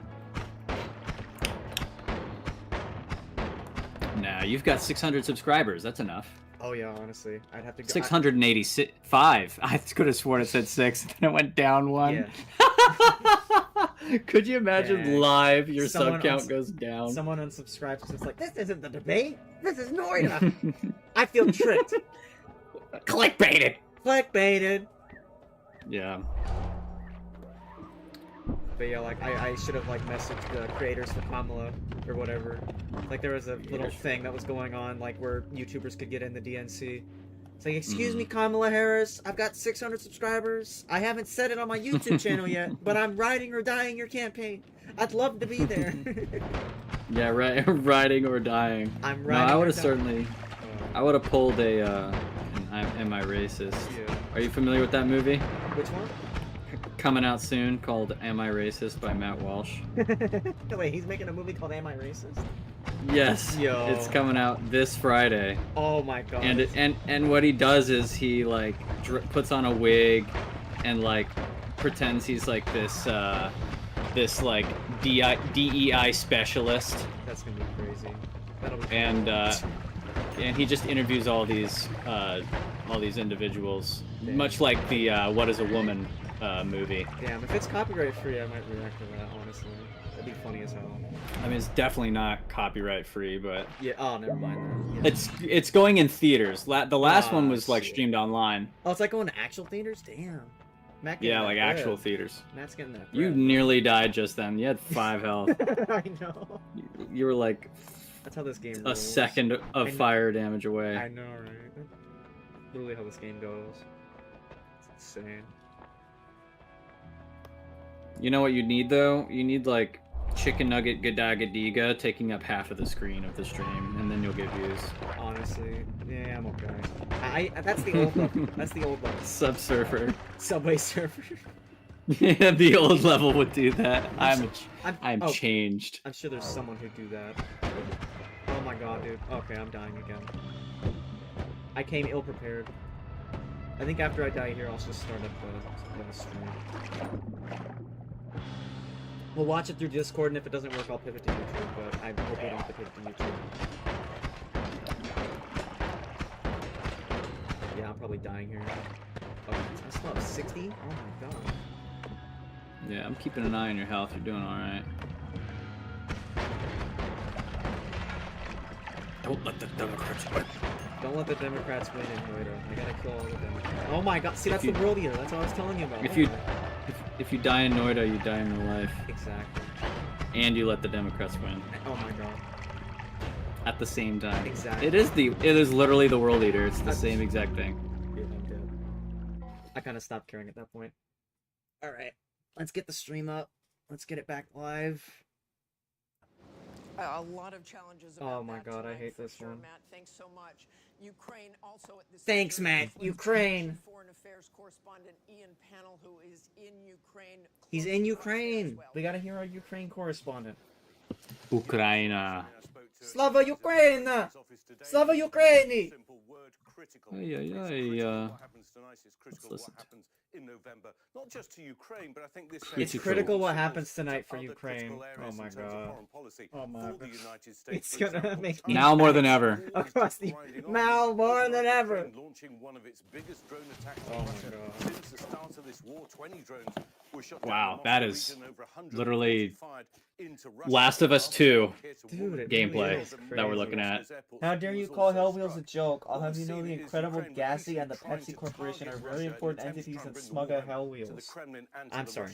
Nah, you've got 600 subscribers. That's enough. Oh yeah, honestly, I'd have to go. 685. I could have sworn it said 6, and then it went down 1. Yeah. Could you imagine Dang. live your Someone sub count goes down? Someone unsubscribes because it's like, this isn't the debate. This is Noida. I feel tricked. Clickbaited. Clickbaited. Yeah. But yeah, like I should have like messaged the creators for Kamala or whatever. Like there was a little thing that was going on, like where YouTubers could get in the DNC. It's like, excuse me, Kamala Harris, I've got 600 subscribers. I haven't said it on my YouTube channel yet, but I'm riding or dying your campaign. I'd love to be there. Yeah, right. Riding or dying. I'm No, riding. I or would have dying. certainly. I would have pulled a. Am I racist? Yeah. Are you familiar with that movie? Which one? Coming out soon, called "Am I Racist" by Matt Walsh. Wait, he's making a movie called Am I Racist? Yes, Yo. it's coming out this Friday. Oh my god. And what he does is he like puts on a wig, and like pretends he's like this like DEI specialist, That's gonna be crazy. That'll be and he just interviews all these individuals, much like the "What Is a Woman" movie. Damn, if it's copyright free, I might react to that, honestly. That'd be funny as hell. I mean, it's definitely not copyright free, but Yeah, oh, never mind then. Yeah. it's going in theaters. The last one was like shit. streamed online. Oh, it's like going to actual theaters? Damn. Matt getting Yeah, that like bread. actual theaters. Matt's getting that You bread. nearly died just then. You had 5 health. I know. You were like That's how this game a rolls. second I of know. fire damage away. I know, right? Literally how this game goes. It's insane. You know what you need though? You need like Chicken Nugget Gadagadiga taking up half of the screen of the stream, and then you'll get views. Honestly, yeah, I'm okay. I that's the old level. That's the old level. Subsurfer. Subway Surfer. Yeah, the old level would do that. I'm oh, changed. I'm sure there's someone who'd do that. Oh my god, dude. Okay, I'm dying again. I came ill prepared. I think after I die here, I'll just start up the stream. We'll watch it through Discord, and if it doesn't work, I'll pivot to YouTube, but I hope we don't have to pivot to YouTube. Yeah, I'm probably dying here. Oh, I still have 60? Oh my god. Yeah, I'm keeping an eye on your health. You're doing all right. Don't let the Democrats win. Don't let the Democrats win in Noida. I gotta kill all the Democrats. Oh my god, see, that's the world eater. That's what I was telling you about. If Oh you my- if you die in Noida, you die in real life, Exactly. and you let the Democrats win Oh my god. at the same time. Exactly. It is literally the world eater. It's the That's- same exact thing. Yeah, I'm dead. I kind of stopped caring at that point. Alright, let's get the stream up. Let's get it back live. A lot of challenges. Oh about my that god, I tonight, hate for this sure, one. Matt, thanks so much. Ukraine also at this. Thanks, Matt. Ukraine. Foreign Affairs correspondent Ian Pannell, who is in Ukraine. He's close in to us there as Ukraine. well. We gotta hear our Ukraine correspondent. Ukraina. Slava Ukraina! Slava Ukraini! Ay, ay, ay, let's listen to- in November, not just to Ukraine, but I think this It's It's critical what signals happens to tonight for other Ukraine. critical areas Oh in my terms of god. foreign policy Oh my for the god. United States, It's for gonna example. make me Now more than ever. Across the Grinding on. now more than Ukraine ever. launching one of its biggest drone attacks Oh on my Russia god. since the start of this war. 20 drones were shut down Wow, in the that Moscow is region, over 100 literally rockets fired into Russia. Last of Us 2 Dude, it gameplay really is that we're crazy. looking at. How dare you call Hell Wheels a joke? I'll have you know the Incredible Gassy and the Pepsi Corporation are very important entities in Smugga Hell Wheels. I'm sorry.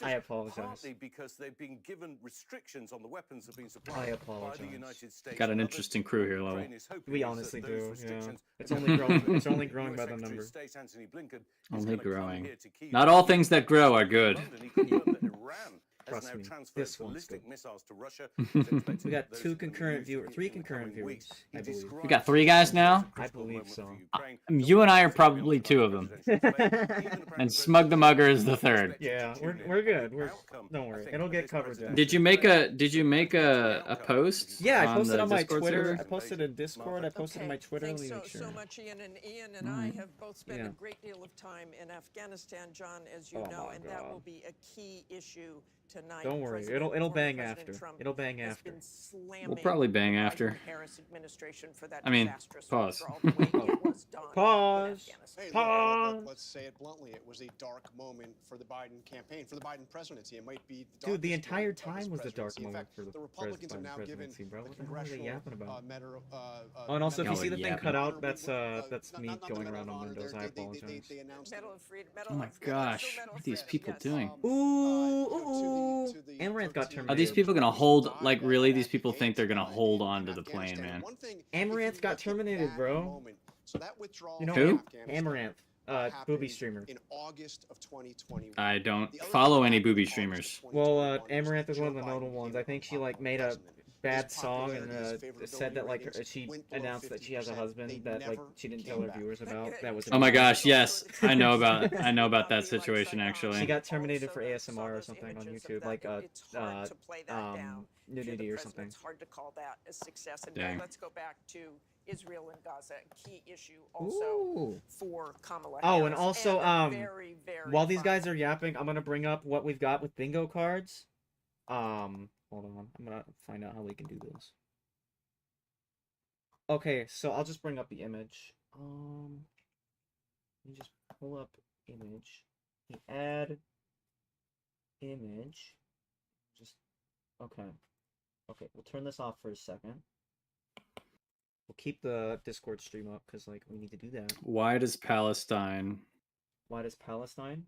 I apologize. Partly because they've been given restrictions on the weapons that have been supplied I by apologize. the United States. Got an and others. interesting crew here, Level. Ukraine is hoping We is that honestly those do, yeah. restrictions It's will only be growing. lifted. It's only The growing US by the Secretary of number. State Anthony Blinken is Only gonna come growing. here to Kyiv Not all things that grow are good. London. He confirmed that Iran has Trust now me, transferred this one's ballistic good. missiles to Russia. It's expected We got that those two are gonna be concurrent used viewers, in 3 the concurrent coming weeks. viewers, He I believe. described We got 3 guys it now? as a critical I believe moment so. for Ukraine. You and I are Zelensky probably announced 2 by of them. presidential debate, even And Smug the Mugger is the third. expected Yeah, to we're tune in. we're good. The We're outcome, don't I worry, think, it'll of get this covered. presidential Did you make a post? Yeah, I on posted the on my Discord Twitter. server? I posted in Discord. I posted in my Twitter. Thanks Let me so, make sure. so much, Ian. And Ian and I have both spent Yeah. a great deal of time in Afghanistan, John, as you Oh know, my and that God. will be a key issue tonight. Don't worry, President- it'll former bang President after. Trump It'll bang has after. been slamming We'll probably bang the after. Biden-Harris administration for that I mean, disastrous pause. withdrawal, the way it was done in Pause. Afghanistan. Hey, Pause. let's say it bluntly. It was a dark moment for the Biden campaign, for the Biden presidency. It might be Dude, the darkest entire moment of his time was the dark presidency. In moment fact, for the the Republicans have Biden now given presidency, bro. the What the hell are they congressional yapping about? Oh, and also, if you Oh, see the thing yeah. cut out, honor, that's not me the going Medal around of on Honor. Windows. I They apologize. announced Medal of Freedom. Medal Oh my of Freedom, gosh, also Medal what are of these Freedom, people yes. doing? Ooh, to the Amaranth got to- terminated. Are these people gonna hold, like, really, these people think they're gonna hold on to the plane, man? One thing, Amaranth if you got look at terminated, that bro. moment, so that withdrawal You know Who? from Afghanistan Amaranth, happened booby streamer. in August of 2021. I don't The other follow thing any happened in booby August of streamers. Well, 2021 was Amaranth is one of Joe the Biden notable ones. became I think she unpopular like made a president. bad His song and popularity, his said that like favorability she went below announced that she has a 50%. husband They that like never she didn't tell came her back. viewers about. That was Oh my amazing. gosh, yes, I know about that situation She actually. got terminated for Also, ASMR or those something on images of YouTube, that, like it's hard to play that down. If you're the nudity or president, something. It's hard to call that a success. And Dang. now let's go back to Israel and Gaza, a key issue also Ooh. for Kamala Oh, Harris. and also, a very, very while these fun- guys are yapping, I'm gonna bring up what we've got with bingo cards. Hold on, I'm gonna find out how we can do this. Okay, so I'll just bring up the image. Let me just pull up image. The add image. Just okay. Okay, we'll turn this off for a second. We'll keep the Discord stream up because like we need to do that. Why does Palestine? Why does Palestine?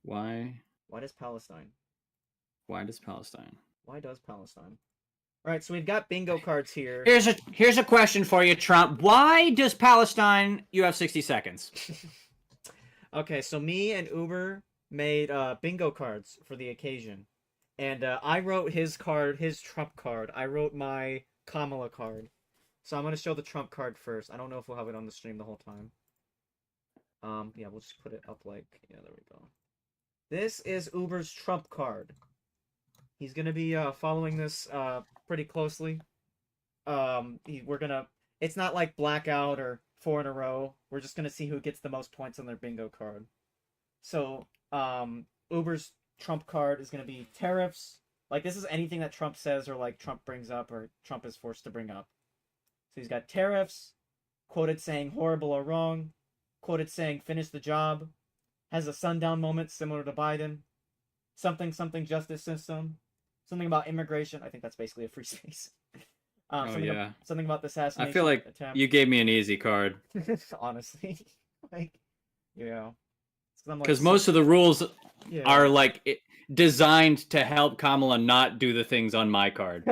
Why? Why does Palestine? Why does Palestine? Why does Palestine? All right, so we've got bingo cards here. Here's a question for you, Trump. Why does Palestine? You have 60 seconds. Okay, so me and Uber made bingo cards for the occasion, and I wrote his card, his Trump card. I wrote my Kamala card. So I'm gonna show the Trump card first. I don't know if we'll have it on the stream the whole time. Yeah, we'll just put it up like there we go. This is Uber's Trump card. He's gonna be following this pretty closely. It's not like blackout or 4 in a row. We're just gonna see who gets the most points on their bingo card. So Uber's Trump card is gonna be tariffs. Like this is anything that Trump says or like Trump brings up or Trump is forced to bring up. So he's got tariffs, quoted saying horrible or wrong, quoted saying finish the job, has a sundown moment similar to Biden, something justice system, something about immigration. I think that's basically a free space. Something about the assassination. I feel like attempt. you gave me an easy card Honestly, like because most of the rules yeah. are like designed to help Kamala not do the things on my card.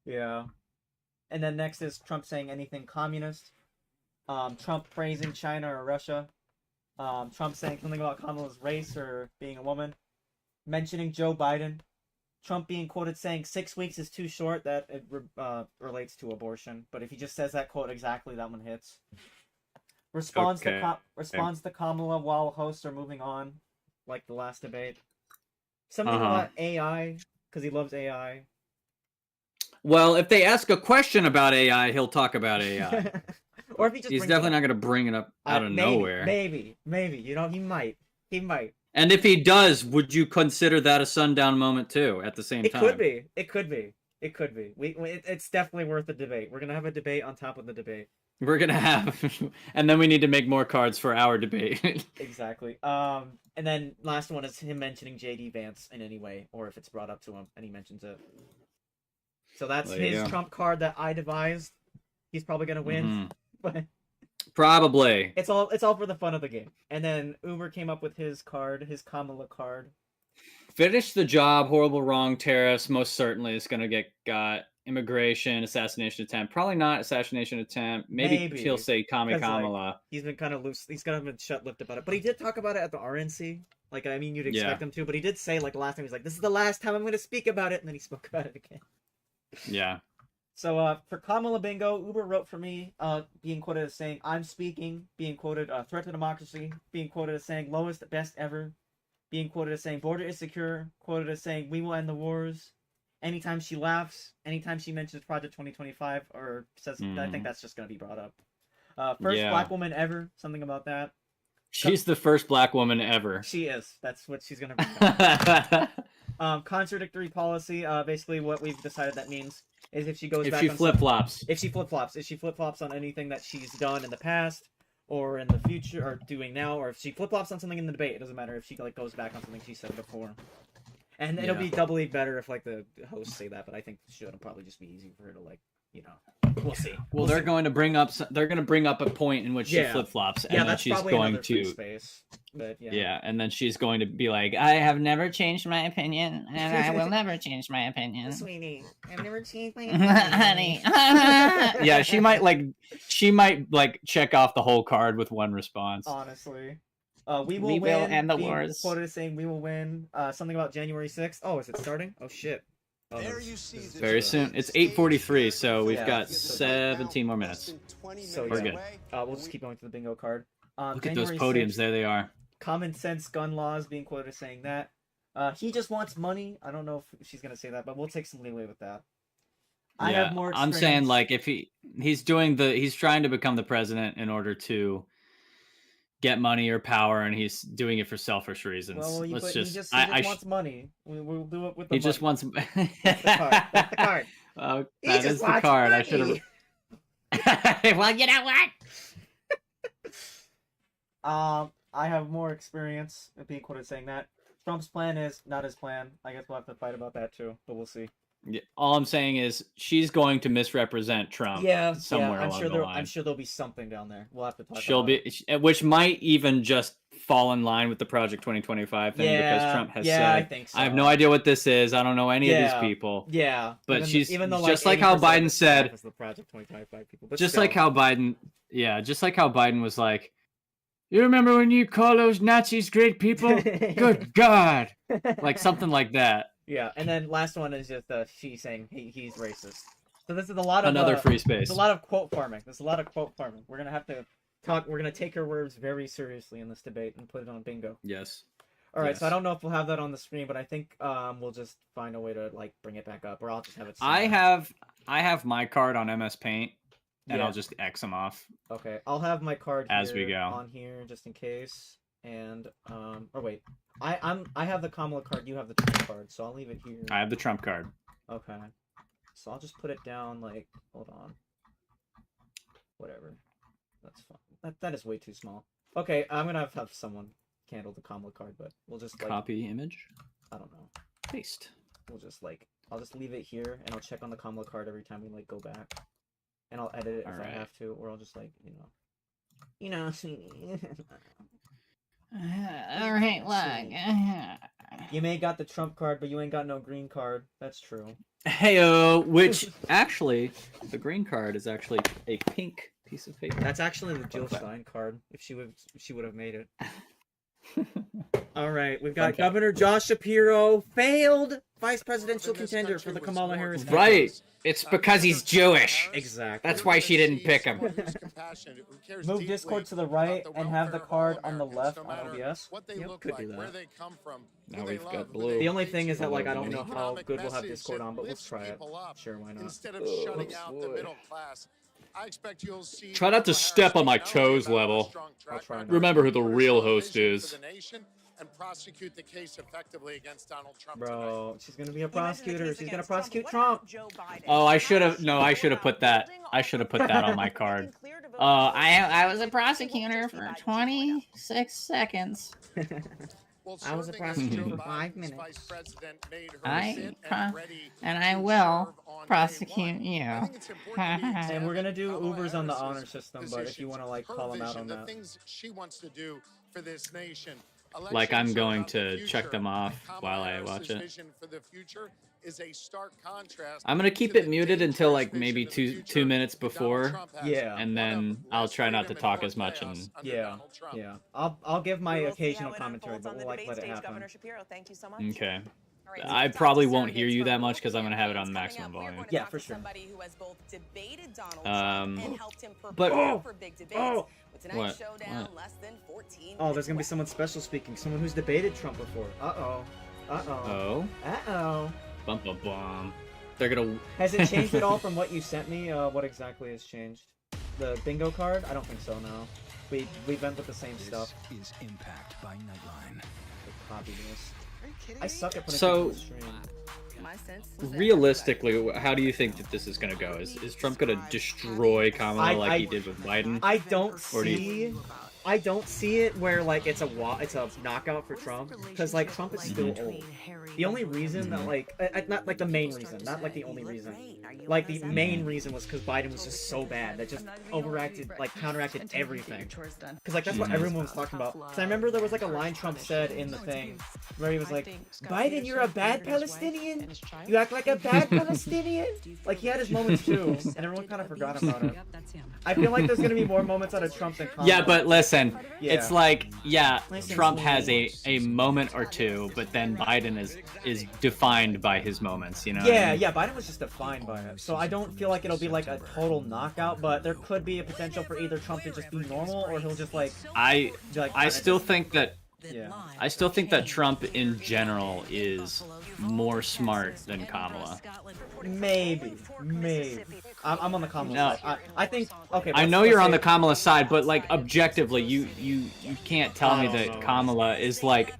Yeah. And then next is Trump saying anything communist. Trump praising China or Russia. Trump saying something about Kamala's race or being a woman. Mentioning Joe Biden. Trump being quoted saying 6 weeks is too short. That it relates to abortion. But if he just says that quote exactly, that one hits. Responds to Kamala while hosts are moving on, like the last debate. Something about AI, because he loves AI. Well, if they ask a question about AI, he'll talk about AI. Or if he just He's definitely not going to bring it up out of nowhere. Maybe. You know, he might. And if he does, would you consider that a sundown moment too? At the same time, It could be. It's definitely worth a debate. We're gonna have a debate on top of the debate. We're gonna have, and then we need to make more cards for our debate. Exactly. And then last one is him mentioning JD Vance in any way, or if it's brought up to him and he mentions it. So that's There you his go. trump card that I devised. He's probably gonna win, Mhm. but Probably. it's all for the fun of the game. And then Uber came up with his card, his Kamala card. Finish the job. Horrible wrong tariffs. Most certainly is gonna get got. Immigration assassination attempt. Probably not assassination attempt. Maybe, Maybe. he'll say Kami 'Cause, like, Kamala. He's been kind of loose. He's kind of been shut-lipped about it, but he did talk about it at the RNC. Like, I mean, you'd expect Yeah. him to, but he did say, like, last time, he's like, "This is the last time I'm going to speak about it," and then he spoke about it again. Yeah. So, for Kamala Bingo, Uber wrote for me, being quoted as saying, "I'm speaking," being quoted, "threat to democracy," being quoted as saying, "lowest, best ever," being quoted as saying, "border is secure," quoted as saying, "we will end the wars." Anytime she laughs, anytime she mentions Project 2025, or says, I think that's just going to be brought up. First Yeah. black woman ever, something about that. She's the first black woman ever. She is. That's what she's going to become. Contradictory policy, basically what we've decided that means is if she goes If back she on flip flops. if she flip-flops on anything that she's done in the past or in the future or doing now, or if she flip-flops on something in the debate, it doesn't matter if she like goes back on something she said before. And it'll be doubly better if like the hosts say that, but I think it'll probably just be easy for her to like, you know, we'll see. Well, they're going to bring up. They're going to bring up a point in which she Yeah. flip flops, and Yeah, then that's she's probably going another free to. space. But yeah. Yeah, and then she's going to be like, "I have never changed my opinion, and I will never change my opinion." Sweetie, I've never changed my Honey. Yeah, she might like check off the whole card with one response. Honestly. We will We win. will end the being wars. Quoted as saying we will win. Something about January 6th. Oh, is it starting? Oh shit. Oh, no, There this- you see this is the Very soon. It's 8:43, so we've Yeah. got So 17 more minutes. So We're good. We'll just keep going to the bingo card. Look at those January podiums. 6th, There they are. Common sense gun laws being quoted as saying that. He just wants money. I don't know if she's gonna say that, but we'll take some leeway with that. I Yeah, have more. I'm saying experience- like if he's trying to become the president in order to get money or power, and he's doing it for selfish reasons. Well, Let's he just. just I wants money. We'll do it with the. he just money. wants. That's the card. That's the card. Oh, He that just is the wants card. I money. should have. Well, you know what? I have more experience at being quoted saying that. Trump's plan is not his plan. I guess we'll have to fight about that too, but we'll see. Yeah, all I'm saying is she's going to misrepresent Trump. somewhere I'm along sure the line. I'm sure there'll be something down there. We'll have to talk. She'll about be, which might even just fall in line with the Project 2025 thing because Trump has said, I think so. I have no idea what this is. I don't know any of Yeah. these people. Yeah, But she's even though just like how 80% of Biden the staff said- is the Project 2025 people, but Just still. like how Biden, just like how Biden was like, you remember when you call those Nazis great people? Good God. Like something like that. Yeah, and then last one is just she saying he's racist. So this is a lot of Another free space. There's a lot of quote farming. There's a lot of quote farming. We're gonna have to talk. We're gonna take her words very seriously in this debate and put it on bingo. Yes. All right, so I Yes. don't know if we'll have that on the screen, but I think we'll just find a way to like bring it back up, or I'll just have it. I somewhere. have my card on MS Paint, and Yeah. I'll just X them off. Okay, I'll have my card As we here go. on here just in case. And or wait, I have the Kamala card. You have the Trump card, so I'll leave it here. I have the Trump card. Okay, so I'll just put it down. Like, hold on. Whatever. That's fine. That is way too small. Okay, I'm gonna have someone handle the Kamala card, but we'll just like Copy image. I don't know. Paste. We'll just like I'll just leave it here, and I'll check on the Kamala card every time we like go back, and I'll edit it if I Alright. have to, or I'll just like All right, look. You may got the Trump card, but you ain't got no green card. That's true. Heyo, which actually, the green card is actually a pink piece of paper. That's actually the Jill Fun fact. Stein card. If she would have made it. All right, we've Fun got fact. Governor Josh Shapiro, failed vice presidential contender for the Kamala Harris. campaign. Right. It's because he's Jewish. Exactly. That's why she didn't pick him. Move Discord to the right and have the card on the left on OBS. What they Yep, look could like, do that. where they come from. Now who they we've got love, who blue. they The only hate, thing is that like I don't an know how economic good we'll have message Discord that on, but let's lifts try it. people up Sure, why not? Instead of shutting out the middle class. I expect you'll see Try not to Kamala step on my Harris not only toes develop a level. strong I'll track try record, not. Remember who the but a real strong host vision is. for the nation and prosecute the case effectively against Donald Trump Bro, she's gonna be a You mentioned the prosecutor. case She's gonna against prosecute What Trump. about Joe Biden? Oh, I should How have. is No, she I going should have about put that. building I should have put that on my making card. clear to I was a prosecutor for 26 seconds. I was a prosecutor for 5 minutes. And I will prosecute you. And we're gonna do Ubers on the honor system, but if you want to like call them out on that. things she wants to do for this nation. Like, I'm going to check them off while I watch it. Vision for the future is a stark contrast. I'm gonna keep it muted until like maybe two minutes before, Yeah. and then I'll try not to talk as much. And Yeah, yeah. I'll give my occasional commentary, but we'll like let it happen. Governor Shapiro, thank you so much. okay, All right, I so probably Dr. won't Sarah hear you Hicks that from much because I'm gonna have it on Coming maximum up, we're volume. going to Yeah, talk for to sure. Somebody who has both debated Donald Um, Trump and helped him but- prepare for big debates. oh, With tonight's what? showdown, What? less than 14 Oh, there's gonna be minutes someone special speaking, someone who's debated Trump before. Uh-oh. Uh-oh. Oh, Uh-oh. bum bum bum. They're gonna. Has it changed at all from what you sent me? What exactly has changed? The bingo card? I don't think so, no. We went with the same stuff. This is Impact by Nightline. Copy this. I suck at putting So- things on the stream. My sense was that Realistically, how do you think that this is gonna go? Is Trump gonna destroy Kamala like he did with Biden? I don't Or do see. I don't see it where like it's a knockout for Trump because like Trump is still old. The only reason that like not like the main reason, not like the only reason. Like the main reason was because Biden was just so bad that just counteracted everything. Because like that's what everyone was talking about. Because I remember there was like a line Trump said in the thing where he was like, "Biden, you're a bad Palestinian. You act like a bad Palestinian." Like he had his moments too, and everyone kind of forgot about it. I feel like there's gonna be more moments out of Trump than Kamala. Yeah, but listen, Yeah. it's like, yeah, Listen Trump to has me. a moment or two, but then Biden is defined by his moments, you know? what I Yeah, mean? yeah, Biden was just defined by it. So I don't feel like it'll be like a total knockout, but there could be a potential for either Trump to just be normal or he'll just like I kinda still think that yeah. I still think that Trump in general is more smart than Kamala. Maybe. I'm on the Kamala No. side. I think okay. I let's- know let's you're on say- the Kamala side, but like objectively, you can't tell I me don't that know. Kamala is like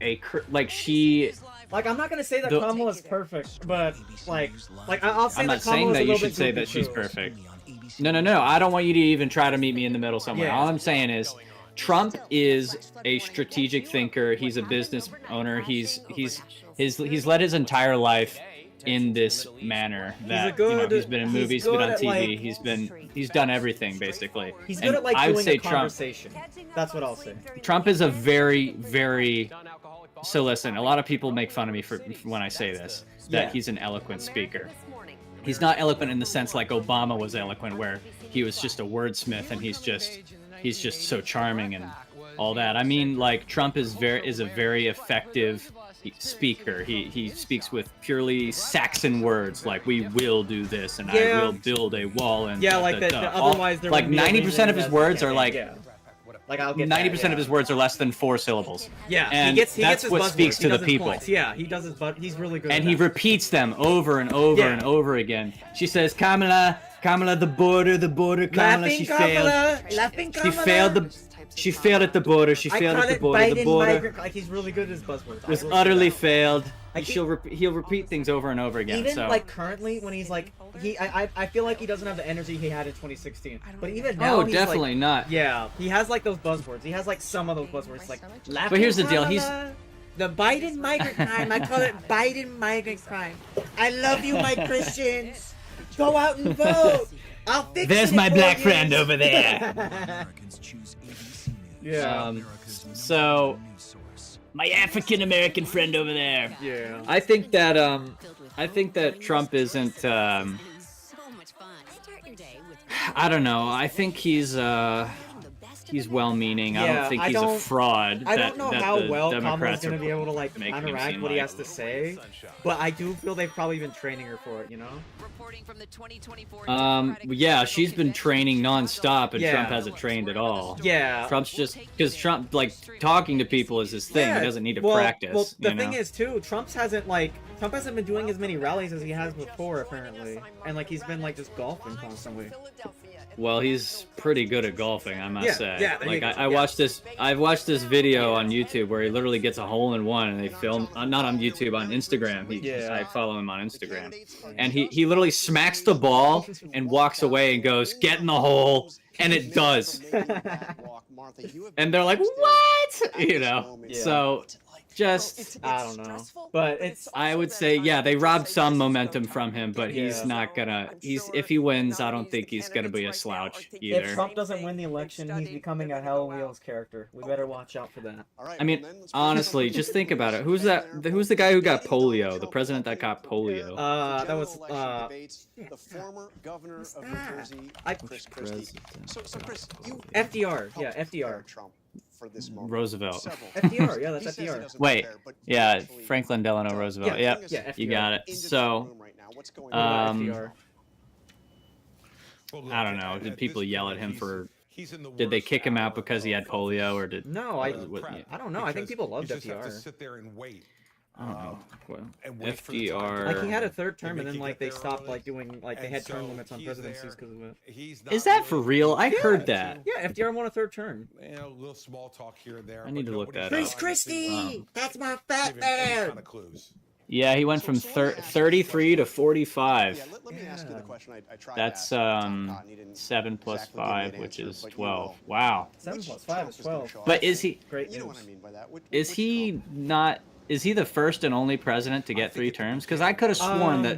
like she. Like I'm not gonna say that The- Kamala's perfect, but like I'll say I'm that not saying Kamala's that a you little should bit say goofy, that she's too. perfect. No. I don't want you to even try to meet me in the middle somewhere. Yeah. All I'm saying is, Trump is a strategic thinker. He's a business owner. He's led his entire life in this manner. That he's been in he's movies, been good on at, TV. like- He's done everything basically. He's good And at like I would doing say a conversation. That's what I'll say. Trump is a very, very. So listen, a lot of people make fun of me for when I say this, that Yeah. he's an eloquent speaker. He's not eloquent in the sense like Obama was eloquent, where he was just a wordsmith and he's just so charming and all that. I mean, like Trump is a very effective speaker. He speaks with purely Saxon words, like "we will do this" and Yeah. "I will build a wall." And Yeah, like otherwise there like wouldn't be a 90% of reason his that- words are like. yeah. Like I'll get 90% of his words are less than 4 syllables. Yeah, and he gets that's his what buzzwords. speaks He to the does his people. points. Yeah, he does his he's really good. And at he that. repeats them over and over Yeah. and over again. She says, Kamala, the border, Kamala, Laughing she Kamala, failed. laughing She Kamala. failed she failed at the border. She I failed call at the it border. Biden The border migrant. Like he's really good at his buzzwords. was I will say utterly that. failed. I He'll repeat things over and over again. Even so. like currently when he's like I feel like he doesn't have the energy he had in 2016. But even now Oh, he's definitely like, not. Yeah, he has like those buzzwords. He has like some of those buzzwords like laughing But here's the deal, Kamala, the Biden migrant crime. I call it Biden migrant crime. I love you, my Christians. Go out and vote. I'll fix There's it my in black 4 friend years. over there. Americans choose ABC News. Yeah. So News source. my African American friend over there. Yeah. I think that Trump isn't So much fun. Start your day with I don't know. I think he's well-meaning. I Yeah, don't think I he's a don't- fraud. I don't know that how the well Kamala's Democrats gonna are be able to like making him counteract seem what he like. has to say, but I do feel they've probably been training her for it, you know? reporting from the 2024 Yeah, she's been training nonstop, and Yeah. Trump hasn't trained at all. Yeah. Trump's just because Trump like talking to people is his thing. Yeah, He doesn't need to well, practice. Well, the you thing know? is too, Trump hasn't been doing as many rallies as he has before apparently, and like he's been like just golfing constantly. Philadelphia Well, he's pretty good at golfing, I must say. yeah, there you Like go. I watched this. I've watched this video on YouTube where he literally gets a hole in one, and they film. Not on YouTube, on Instagram. I follow him on Instagram, and he literally smacks the ball and walks away and goes, "Get in the hole," and it does. And they're like, "What?" You know. Yeah. So just I don't know, but it's I would say, yeah, they robbed some momentum from him, but he's not gonna. If he wins, I don't think he's gonna be a slouch if either. Trump doesn't win the election, he's becoming a Hell Wheels character. We better watch out for that. I mean, honestly, just think about it. Who's that? Who's the guy who got polio? The president that got polio. That was the former governor of New Jersey, Chris Christie. So Chris, you FDR. Yeah, FDR. Trump for this moment. Roosevelt. FDR. Yeah, that's FDR. Wait, yeah, Franklin Delano Roosevelt. Yeah, Yep, yeah, you FDR. got it. So, FDR. I don't know. Did people yell at him for? Did they kick him out because he had polio, or did? No, I don't know. I think people loved FDR. I don't know. Well, FDR. Like he had a third term, and then like they stopped like doing like they had term limits on presidencies because of it. Is that for real? I heard that. Yeah, FDR won a third term. A little small talk here and there. I need to look that Chris up. Christie, that's my fat man. Yeah, he went from 33 to 45. Yeah, let me ask you the question I tried That's to ask Tom Cotton. He didn't 7 plus exactly give me an 5, which answer, is but 12. Wow. 7 plus 5 is 12. But is he? Great You know news. what I mean by that. Is he not? Is he the first and only president to get 3 terms? Because I could have sworn that.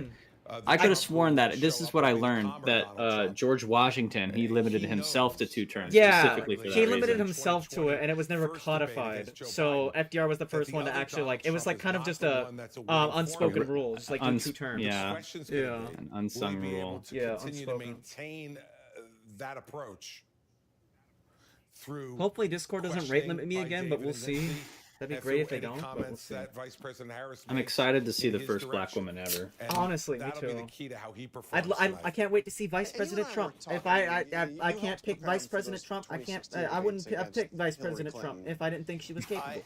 I could have sworn that this is what I learned, that George Washington, he limited himself to 2 terms Yeah, specifically for that he limited reason. himself to it, and it was never codified. So FDR was the first one to actually like. It was like kind of just a unspoken rule, just like do 2 terms. Yeah, Yeah. an unsung rule. Yeah, Continue to unspoken. maintain that approach through. Hopefully Discord doesn't rate limit me again, but we'll see. That'd be great if they don't. But we'll see. I'm excited to see the first black woman ever. Honestly, me too. I can't wait to see Vice President Trump. If I can't pick Vice President Trump, I can't. I wouldn't pick Vice President Trump if I didn't think she was capable.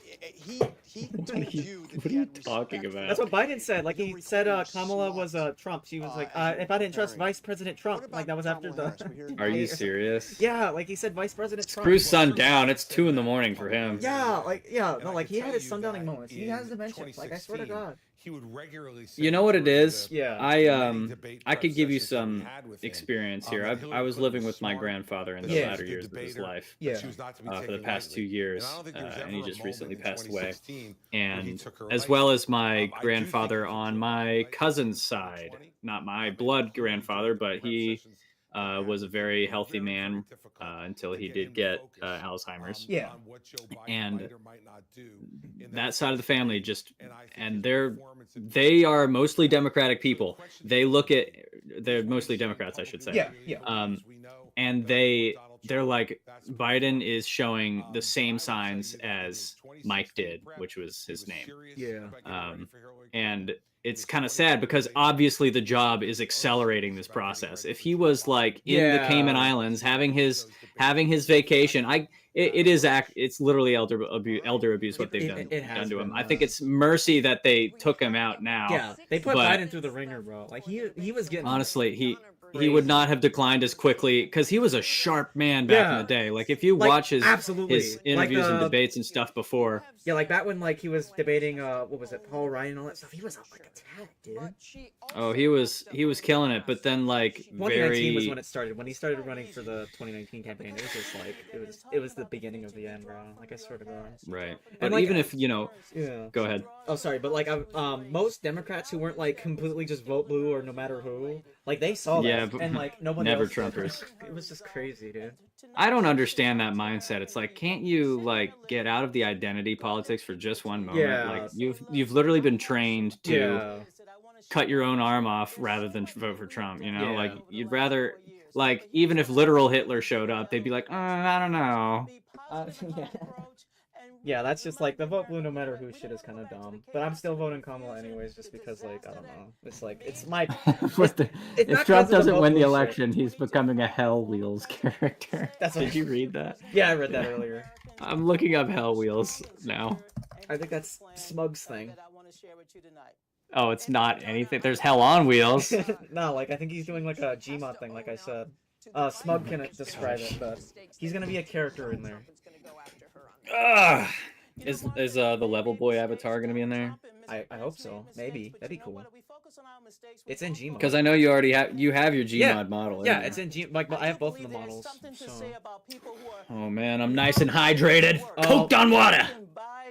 He told you that What he are you had talking respect about? That's what Biden said. Like he said, Kamala was Trump. She was like, if I didn't trust Vice President Trump, like that was after the. Are you serious? Yeah, like he said, Vice President Trump. Screw sundown. It's 2 in the morning for him. Yeah, like he had his sundowning moments. He has dementia. Like I swear to God. He would regularly You know what it is? Yeah. I could give you some experience here. I was living with my grandfather in the Yeah. latter years of his life. Yeah. For the past 2 years, and he just recently passed away. And as well as my grandfather on my cousin's side, not my blood grandfather, but he was a very healthy man until he did get Alzheimer's. Yeah. And that side of the family they are mostly Democratic people. They're mostly Democrats, I should say. Yeah, yeah. And they're like, Biden is showing the same signs as Mike did, which was his name. Yeah. And it's kind of sad because obviously the job is accelerating this process. If he was like in the Cayman Islands having his vacation, it's literally elder abuse what they've done to him. I think it's mercy that they took him out now. Yeah, they put but Biden through the ringer, bro. Like he was getting. honestly, he would not have declined as quickly because he was a sharp man back in the day. Like if you watch his interviews and debates and stuff before. Yeah, like back when like he was debating what was it, Paul Ryan and all that stuff. He was on like a tank, dude. Oh, he was killing it, but then like 2019 was when it started. When he started running for the 2019 campaign, it was just like it was the beginning of the end, bro. Like I swear to God. Right. But And, like, even if yeah. go ahead. Oh, sorry, but like most Democrats who weren't like completely just vote blue or no matter who, like they saw that, Yeah, but and like nobody never else. Trumpers. It was just crazy, dude. I don't understand that mindset. It's like, can't you like get out of the identity politics for just one moment? Yeah. Like you've literally been trained to Yeah. cut your own arm off rather than vote for Trump. You know, Yeah. like you'd rather like even if literal Hitler showed up, they'd be like, I don't know. Yeah. Yeah, that's just like the vote blue no matter who shit is kind of dumb. But I'm still voting Kamala anyways, just because like I don't know. It's like it's my. If not Trump 'cause of the doesn't vote win the blue shit. election, he's becoming a Hell Wheels character. That's what- Did you read that? Yeah, I read that earlier. I'm looking up Hell Wheels now. I think that's Smug's thing. Oh, it's not anything. There's Hell on Wheels. No, like I think he's doing like a Gmod thing, like I said. Smug can describe it, but he's gonna be a character in there. Ugh. Is the level boy avatar gonna be in there? I hope so. Maybe that'd be cool. It's in Gmod. Because I know you already have your Gmod model. Yeah, isn't it? it's in G. Like I have both of the models. So. Oh man, I'm nice and hydrated. Oh. Coked on water.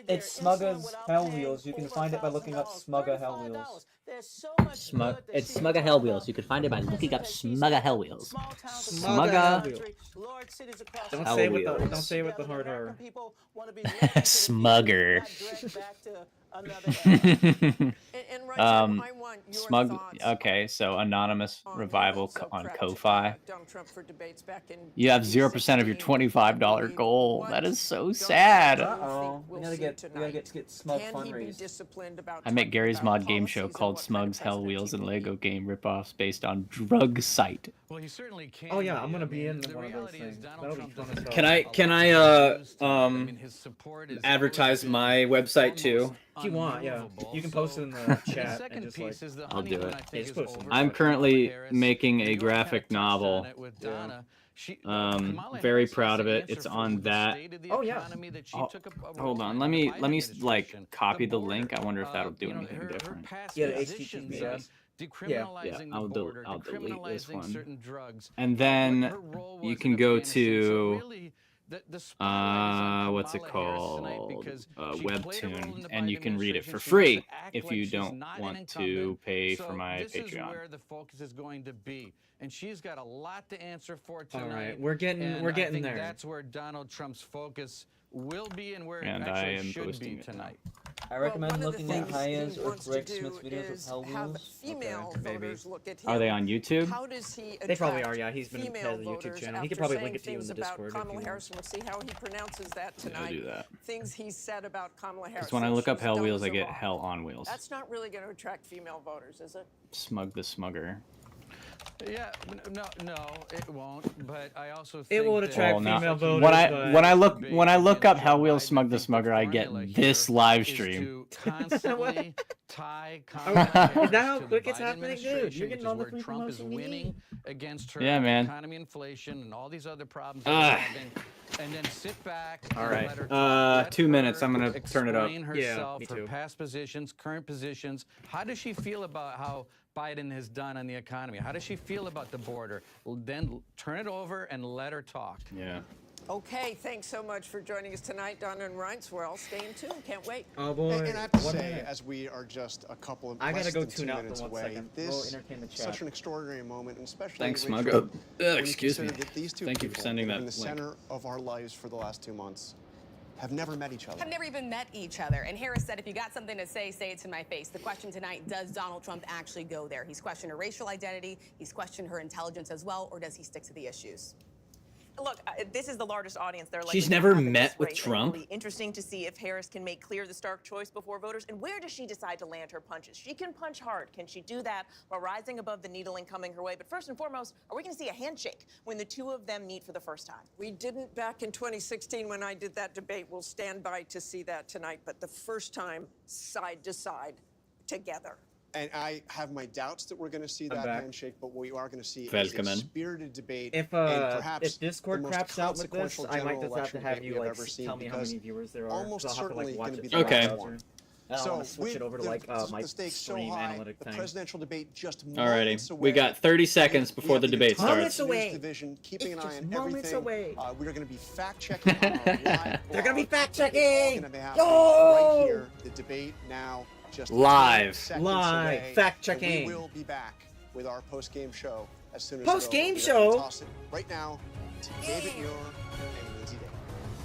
It's Smugga's Hell Wheels. You can find it by looking up Smugga Hell Wheels. It's Smugga Hell Wheels. You can find it by looking up Smugga Hell Wheels. Smugga. Don't say it with the hard R. Smugger. Smug. Okay, so anonymous revival on Ko-fi. You have 0% of your $25 goal. That is so sad. Uh-oh. We gotta get Smug fundraised. I make Gary's Mod game show called Smug's Hell Wheels and Lego game ripoffs based on Drug Site. Well, he certainly can. Oh yeah, I'm gonna be in one of those things. That'll be fun as hell. Can I advertise my website too? If you want, yeah. You can post it in the chat and just like I'll do it. Yeah, just post it. I'm currently making a graphic novel. Very proud of it. It's on that. Oh yeah. Oh, hold on. Let me like copy the link. I wonder if that'll do anything different. Yeah, the HTTPS. Yeah, I'll delete this one. And then you can go to what's it called? Webtoon, and you can read it for free if you don't want to pay for my Patreon. Where the focus is going to be, and she's got a lot to answer for tonight. All right, we're getting there. That's where Donald Trump's focus will be, and where and it I actually am should posting be it tonight. I recommend looking at Kaya's or Greg Smith's videos of Hell Wheels. Maybe. Are they on YouTube? How does he They probably are, yeah. He's been head of the YouTube channel. He could probably link it to you in the Discord if you Kamala want. Harris. We'll see how he pronounces that tonight. I'll do that. Things he said about Kamala Harris. Because when I look up She's Hell dumb Wheels, as I a get rock. Hell on Wheels. That's not really going to attract female voters, is it? Smug the Smugger. Yeah, no, it won't. But I also think It won't attract female voters. When I look up Hell Wheels Smug the Smugger, I get this live stream. Constantly tie Is that how quick it's happening, dude? You're getting all the free Trump is promotion you winning need. against her Yeah, man. economy, inflation, and all these other problems. that we're having, and then sit back. All and right. let her talk. Let 2 minutes. her I'm gonna turn it up. explain Yeah, herself, me her too. past positions, current positions. How does she feel about how Biden has done on the economy? How does she feel about the border? Well, then turn it over and let her talk. Yeah. Okay, thanks so much for joining us tonight, Donna and Reince. We're all staying tuned. Can't wait. Oh boy. And I have to One say, minute. as we are just a couple of I gotta less go than tune 2 out for minutes 1 away, second. We'll this entertain the is chat. such an extraordinary moment, and especially Thanks, Rachel, Smug. when you Excuse me. consider that these two Thank you for people sending who that have been the link. center of our lives for the last 2 months have never met each other. Have never even met each other. And Harris said, if you got something to say it to my face. The question tonight, does Donald Trump actually go there? He's questioned her racial identity. He's questioned her intelligence as well. Or does he stick to the issues? Look, this is the largest audience they're likely She's to never have in met this with race. Trump? It'll be interesting to see if Harris can make clear the stark choice before voters, and where does she decide to land her punches? She can punch hard. Can she do that while rising above the needling coming her way? But first and foremost, are we going to see a handshake when the two of them meet for the first time? We didn't back in 2016 when I did that debate. We'll stand by to see that tonight. But the first time, side to side, together. And I have my doubts that we're going to see that back. handshake, but what we are going to see is a Welcome. spirited debate. If and perhaps if Discord the most craps out with this, consequential I might general just have to election have debate you we have like ever seen, tell me how because many viewers there are. almost So I'll have to like certainly watch gonna it. be through the my last browser. one. And I'll switch with it over to the- like my the stakes so stream high, analytic the thing. presidential debate just Alrighty. moments away. We got 30 seconds We before have the debate entire starts. Moments away. news division keeping It's an eye just on moments everything. away. We're going to be fact checking on our live They're gonna be blog. fact It's checking. gonna be happening Yo! right here. The debate now just Live. seconds Live. away, Fact and checking. We will be back with our post game show as soon as Post game it's over. We're gonna show? toss it right now to David Muir and Lindsay Day.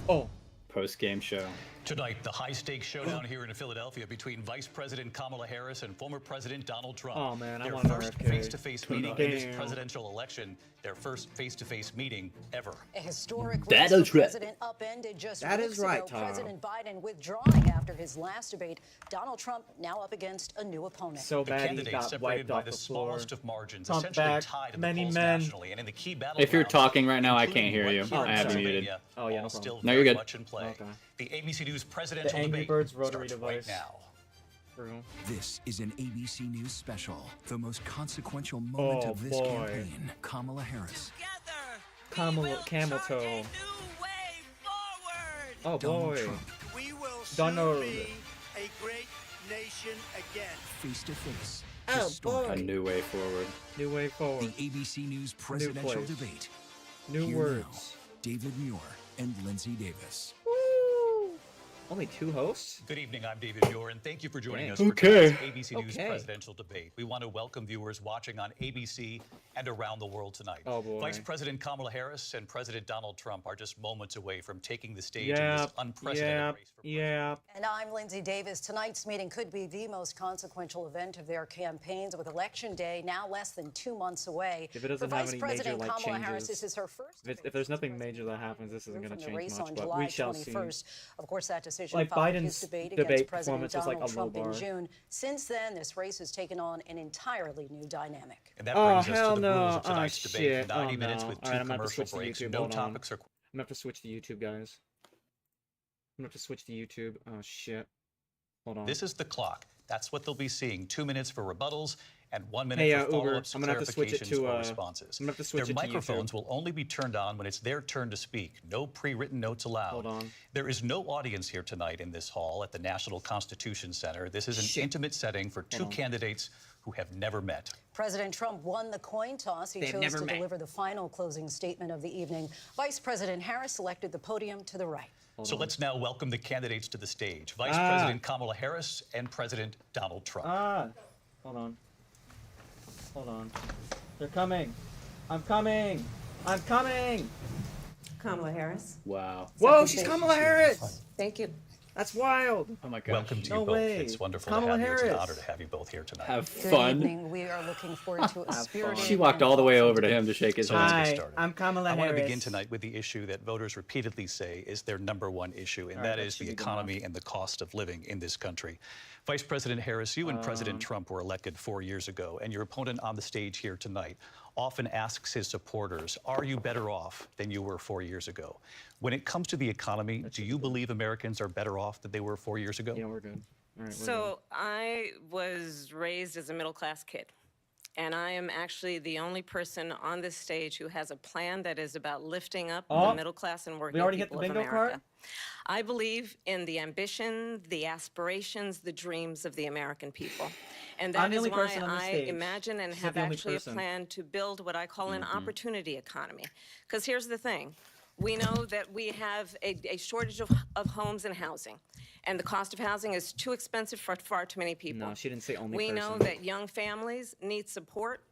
Oh. Post game show. Tonight, the high-stakes showdown here in Philadelphia between Vice President Kamala Harris and former President Donald Trump. Oh, man, I their want an first RFK. face-to-face meeting in this Damn. presidential election. Their first face-to-face meeting ever. A historic That race is for right. president upended just That weeks is right, ago. Tom. President Biden withdrawing after his last debate. Donald Trump now up against a new opponent. So The bad he candidates got separated wiped by off the the floor. smallest of margins, Trump essentially back, tied at many the polls men. nationally. And in the key battle If you're grounds, talking right now, I can't including hear right you. here in I have you Pennsylvania, muted. Oh, yeah, no all problem. still No, you're very good. much in play. Okay. The ABC News presidential Angry debate Birds rotary starts right device. now. True. This is an ABC News special. The most consequential moment Oh, of this boy. campaign. Kamala Harris Camel toe. Oh Donald boy. Trump. We will Donald. soon be a great nation again. Face to face. Oh A new way forward. New way forward. The ABC News presidential place. debate. New Here words. now, David Muir and Lindsay Davis. Only 2 hosts? Good evening, I'm David Muir, and thank you for joining Dang. us for Okay. tonight's ABC News Okay. presidential debate. We want to welcome viewers watching on ABC and around the world tonight. Oh, boy. Vice President Kamala Harris and President Donald Trump are just moments away from taking the stage in this unprecedented race for president. And I'm Lindsay Davis. Tonight's meeting could be the most consequential event of their campaigns, with Election Day now less than 2 months away. If it doesn't For have Vice any President major Kamala Harris, changes, this is her first. if there's nothing major that happens, this isn't going to from the change race much. on But July we shall see. 21st. Of course, that decision Like followed Biden's his debate debate against President performance was like Donald a Trump low in bar. June. Since then, this race has taken on an entirely new dynamic. And that Oh, brings us hell to the rules no. of tonight's Oh, debate. shit. 90 Oh, minutes no. with All 2 right, I'm gonna have to commercial switch to breaks. YouTube. No Hold on. topics are I'm gonna have to switch to YouTube, guys. I'm gonna have to switch to YouTube. Oh shit. Hold on. This is the clock. That's what they'll be seeing. 2 minutes for rebuttals and 1 minute Hey, for Uber, follow-ups, I'm gonna have to switch it clarifications, to, or I'm responses. gonna have to switch Their it to microphones YouTube. will only be turned on when it's their turn to speak. No pre-written notes allowed. Hold on. There is no audience here tonight in this hall at the National Constitution Center. This is an intimate setting for 2 candidates who have never met. President Trump won the coin toss. He They've chose never to met. deliver the final closing statement of the evening. Vice President Harris selected the podium to the right. So let's now welcome the candidates to the stage. Vice President Kamala Harris and President Donald Trump. Hold on. Hold on. They're coming. I'm coming. I'm coming. Kamala Harris. Wow. Whoa, she's Kamala Harris. Thank you. That's wild. Oh my gosh. Welcome to No you both. way. It's wonderful Kamala to have you. It's an Harris. honor to have you both here tonight. Have Good fun. evening. We are looking forward to a spirited. She walked all the way over to him to shake his So let's hand. get Hi, started. I'm Kamala I want to Harris. begin tonight with the issue that voters repeatedly say is their #1 issue, and All right, that that is should the be good economy and the cost of living in this country. Vice President Harris, you and President Trump were elected 4 years ago, and your opponent on the stage here tonight often asks his supporters, are you better off than you were 4 years ago? When it comes to the economy, do you believe Americans are better off than they were 4 years ago? Yeah, we're good. All right, we're So I was raised as a middle-class kid, and I am actually the only person on this stage who has a plan that is about lifting up the middle class and working already hit people the of bingo America. card? I believe in the ambition, the aspirations, the dreams of the American people. And I'm that the is only why person on this I stage. imagine and She's have the only actually a person. plan to build what I call an opportunity economy. Because here's the thing. We know that we have a shortage of homes and housing. And the cost of housing is too expensive for far too many people. No, she didn't say only We person. know that young families need support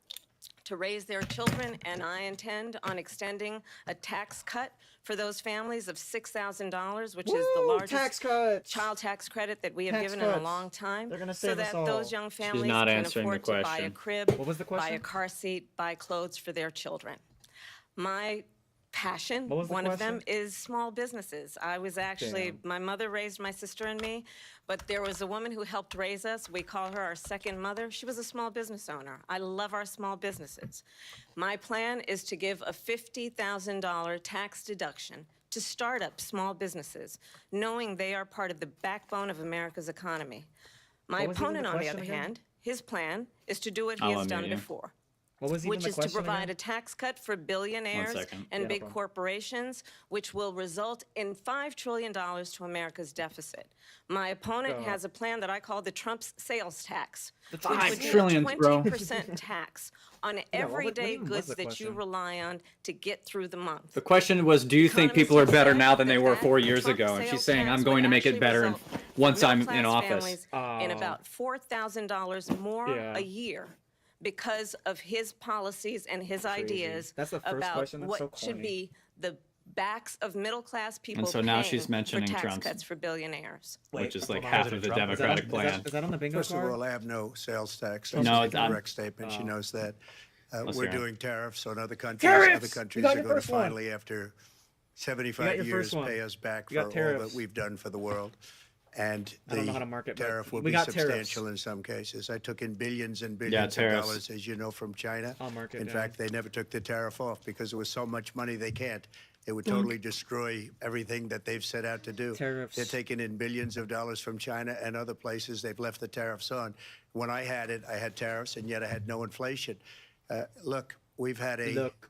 to raise their children, and I intend on extending a tax cut for those families of $6,000, which is the Woo, largest tax cuts. child tax credit that we have Tax given in a cuts. long time. They're gonna so save that us all. those young families not can answering the afford to buy a question. crib, What was the buy a question? car seat, buy clothes for their children. My passion, What was the one of them question? is small businesses. I was actually, Damn. my mother raised my sister and me, but there was a woman who helped raise us. We call her our second mother. She was a small business owner. I love our small businesses. My plan is to give a $50,000 tax deduction to startup small businesses, knowing they are part of the backbone of America's economy. My What was even the opponent, on the question other again? hand, his plan is to do what he I'll has done unmute you. before, What was even which the is to question provide again? a tax cut for billionaires second. and Yeah, no big problem. corporations, which will result in $5 trillion to America's deficit. My opponent has a plan that I call the Trump's sales tax, which $5 would be trillion, a bro. 20% tax on what everyday even was goods the that you question? rely on to get through the month. The question was, do you think Economists people are have better said now than they that were that 4 years Trump ago? And she's sales saying, tax I'm going to would make it actually better result for once I'm in middle-class office. families in about $4,000 more Yeah. a year because of his policies and his Crazy. ideas That's the first about question. That's what so should corny. be the backs of middle-class people so now paying she's mentioning for tax Trump's- cuts for billionaires. which is like hold on. half of the President Trump, Is that on- Democratic plan. Is that on the bingo First of card? all, I have no sales tax. No, That's it's a on- direct statement. She knows that. Let's We're hear it. doing tariffs on other countries. Tariffs! Other You countries got are your going to first one. finally, after You got 75 your years, first one. pay us back You for got all tariffs. that we've done for the world. And I don't know the how to market, but tariff will we be got tariffs. substantial in some cases. I took in billions and billions of tariffs. dollars, as you know, from China. I'll mark it In down. fact, they never took the tariff off because it was so much money they can't. It would totally destroy everything that they've set out to do. Tariffs. They're taking in billions of dollars from China and other places. They've left the tariffs on. When I had it, I had tariffs, and yet I had no inflation. Look, we've had a Look.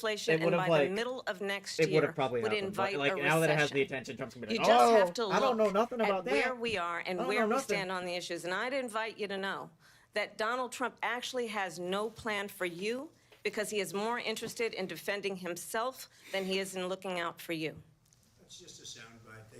deflation, it and would've, by the like, middle of next it would year have probably would happened. But, invite like, a now that it has recession. the attention, Trump's gonna be You like, just oh, have to look I don't know nothing about at that. where we are and I don't where know we nothing. stand on the issues. And I'd invite you to know that Donald Trump actually has no plan for you because he is more interested in defending himself than he is in looking out for you. That's just a soundbite.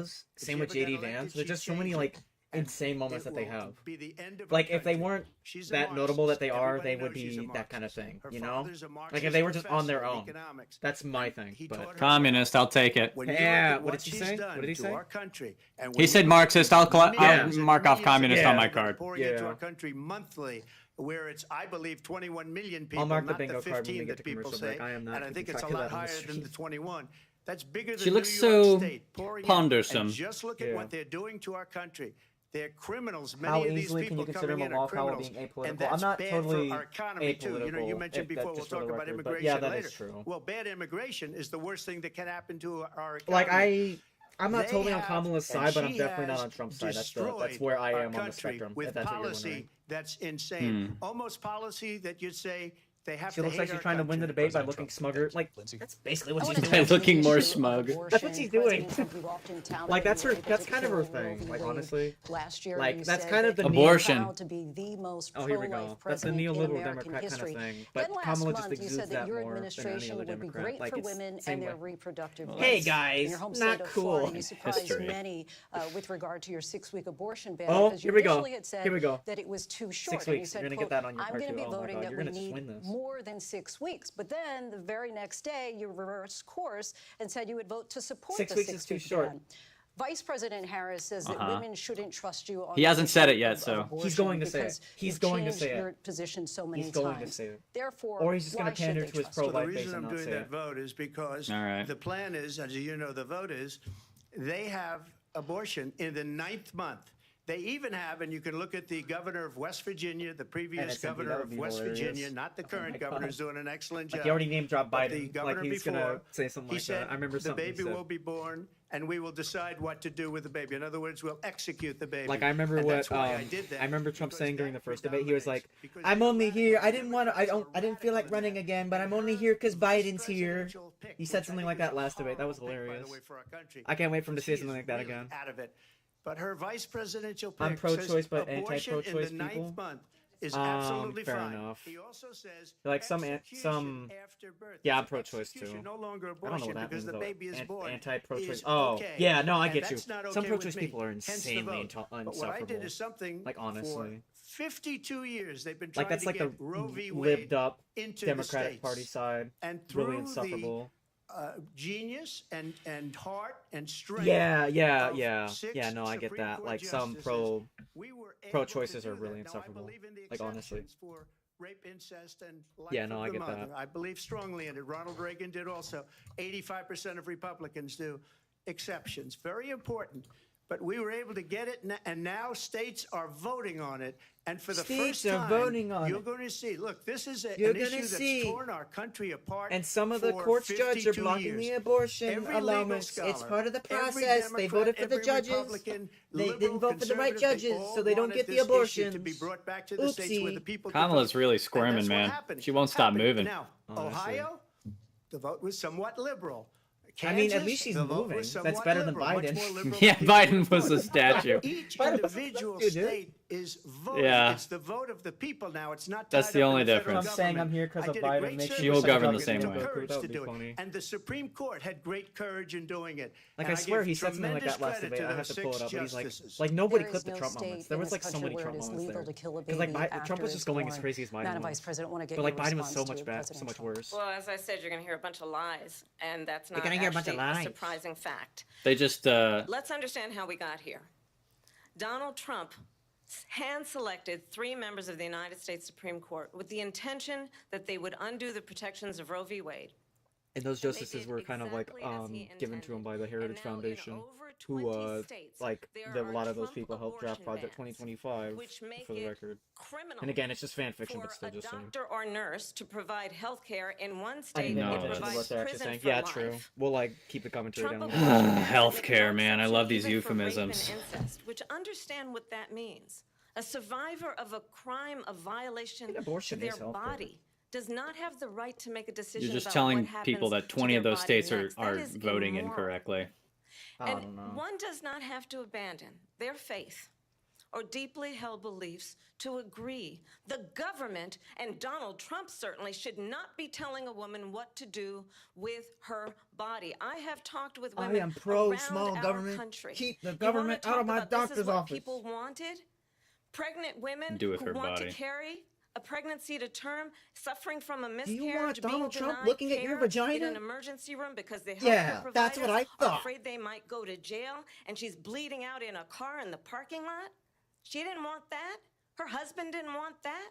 does. Same you with ever got JD elected, Vance. There's she'd just so many change like it, and insane moments it that they will have. be the end of Like our if they country. weren't She's a that notable that they are, Marxist. they would Everybody knows she's a be that kind of Marxist. thing, Her you know? father's a Like Marxist if they were just on their professor of own. economics. That's my thing. He But taught her Communist, I'll take it. when you Yeah, look at what did he she's say? done What did he to say? our country, and He when said you Marxist. look I'll at the millions and mark off millions of communist on my people that are card. pouring into Yeah. our country monthly, where it's, I believe, 21 million people, I'll mark the not bingo the card when we 15 get that to people commercial say. break. I am not And I think keeping it's a track of lot that on the higher than stream. the 21. That's bigger than She looks New York so State pouring in. pondersome. And just look at Yeah. what they're doing to our country. They're criminals. Many How of these easily can people you consider coming in are Mamal Cowell criminals. being And apolitical? that's I'm not bad totally for our economy too. You know, you apolitical, mentioned if before, that's we'll just for talk the about record, but immigration yeah, that later. is true. Well, bad immigration is the worst thing that can happen to our economy. Like I'm not They totally on have, Kamala's and side, but I'm she definitely not has on Trump's side. That's destroyed where I our am on the country spectrum. with If that's what you're policy wondering. that's insane. Almost policy that you'd say they have She to looks like hate she's our trying to win the country. debate by looking smugger. Like, that's basically what she's By doing. looking more smug. That's what she's doing. Like, that's her. That's kind of her thing. Like, honestly. Last year, Like, you that's said kind of that the you were Abortion. proud to be the most Oh, here we pro-life go. That's the president in neoliberal American Democrat history. kind of thing. But Then last Kamala just month, you exudes said that that your more than any administration other would be Democrat. great Like, for it's women same and their way. reproductive rights. Hey In guys, your home not state of cool. Florida, you surprised History. many with regard to your 6-week abortion ban Oh, because here you we go. initially had said Here we go. that it was too short. 6 And you weeks. said, You're gonna quote, get that on your I'm part going to too. be Oh my voting God, that you're we gonna just need win this. more than 6 weeks. But then the very next day, you reversed course and said you would vote to support 6 the weeks is too 6-week short. ban. Vice President Harris says that women shouldn't trust you on He the hasn't issue said it yet, of so- abortion He's going to say it. because He's you've going to changed say it. your position so many He's times. going to say it. Therefore, Or he's just gonna why should pander they to his trust you? So the pro-life base reason and I'm not doing say that it. vote is because All right. the plan is, as you know, the vote is they have abortion in the 9th month. They even have, and you can look at the governor of West Virginia, the previous SNP, governor that would of be West hilarious. Virginia, not the current governor, is doing an excellent job. Like, he already name dropped But the Biden. governor Like, he's before, gonna say something he like said, that. I remember the something he baby said. will be born, and we will decide what to do with the baby. In other words, we'll execute the baby. Like, I remember And what that's why I did that, I remember Trump because saying during the that first debate. He was like, predominates, because "I'm they only lack here. I a didn't want to. I didn't feel like running again, but I'm only here because Biden's here." presidential pick, He said which I something think like is that a last debate. That was horrible pick, by hilarious. the way, for our country. I can't wait for him to say She is something like that really again. Out of it. But her vice presidential pick I'm pro-choice, says but abortion anti-pro-choice in the 9th people? month is absolutely fair fine. enough. He also says Like some execution after birth. yeah, I'm It's pro-choice too. execution, no longer I don't know abortion what that because means the though. baby is born. Anti-pro-choice. is Oh, okay. yeah, no, I And get you. that's not Some okay pro-choice with me. people are Hence the insanely vote. But what I insufferable. did is something Like, honestly. for 52 years they've been trying Like, that's to like the get Roe v. Wade lived up into Democratic the States. Party side. And through Really insufferable. the genius and heart and strength. Yeah, of yeah. 6 Yeah, no, I get Supreme that. Court Like, some justices, we were able pro-choices to are do really that. Now, I insufferable. believe in the Like, honestly. exceptions for rape, incest, and life Yeah, no, of I the get mother. that. I believe strongly in it. Ronald Reagan did also. 85% of Republicans do. Exceptions, very important. But we were able to get it, and now states are voting on it. And for the States first are time, voting on you're it. going to see. Look, this is You're an gonna issue see. that's torn our country apart. And some of the for courts judges are 52 blocking years. the abortion Every legal allowance. It's scholar, part of the every process. They Democrat, voted for the every judges. Republican, They liberal, didn't vote for the right conservative, they judges, all so they don't wanted get the this issue abortions. to be brought back to the states where the Oopsie. people Kamala's really And squirming, that's what man. happened. She won't stop Happened. moving. Now, Ohio, the vote was somewhat liberal. I mean, at Kansas, least she's the vote moving. was That's somewhat better than liberal, much Biden. more liberal Yeah, than people Biden was thought. a statue. Each Biden was a individual statue, dude. state is voting. Yeah. It's the vote of the people now. It's not That's tied the up in only federal difference. I'm saying government. I'm here 'cause I of did a Biden. great Make service sure She will in govern the Congress. same It took way. courage That would to be do it. funny. And the Supreme Court had great courage in doing it. Like, And I swear give he said something like that last tremendous credit debate. I have those to pull it 6 up, but he's justices. like nobody There is clipped the no Trump state moments. There in was this like so country many where Trump it is moments legal there. to kill a Because like baby Trump after was it's just going as born. crazy as Biden Madam was. Vice President, I want to get But like your Biden was so response much to bad, so President much Trump. worse. Well, as I said, you're going to hear a bunch of lies, and that's not gonna hear a bunch of actually lies. a surprising fact. They just Let's understand how we got here. Donald Trump hand-selected 3 members of the United States Supreme Court with the intention that they would undo the protections of Roe v. Wade. And those And they justices did were kind of like exactly as he given to him by the Heritage And now in Foundation, over who 20 states, like there a lot are of those Trump people helped draft abortion Project bans, 2025 which make for the it record. criminal And again, it's just fan fiction, for but still a just saying. doctor or nurse to provide health care in one I state didn't No, know that what provides they're actually prison saying. for Yeah, life. true. We'll like keep the commentary Trump down. abortion Healthcare, make no man. I love these exception even for rape euphemisms. and incest, which understand what that means. A survivor of a crime of violation And to abortion their is healthcare. body does not have the right to make a decision You're just about telling what happens people that to 20 of their those body states are, next. That are is voting immoral. incorrectly. I don't And know. one does not have to abandon their faith or deeply held beliefs to agree. The government, and Donald Trump certainly, should not be telling a woman what to do with her body. I have talked with I women am pro around small our government. country. Keep the You wanna government out talk of my about this is doctor's what office. people wanted? Pregnant women Do with who her want body. to carry a pregnancy to term, suffering from a you miscarriage, want being Donald Trump denied looking at your care vagina? in an emergency room because the healthcare Yeah, providers that's what I are thought. afraid they might go to jail, and she's bleeding out in a car in the parking lot? She didn't want that. Her husband didn't want that.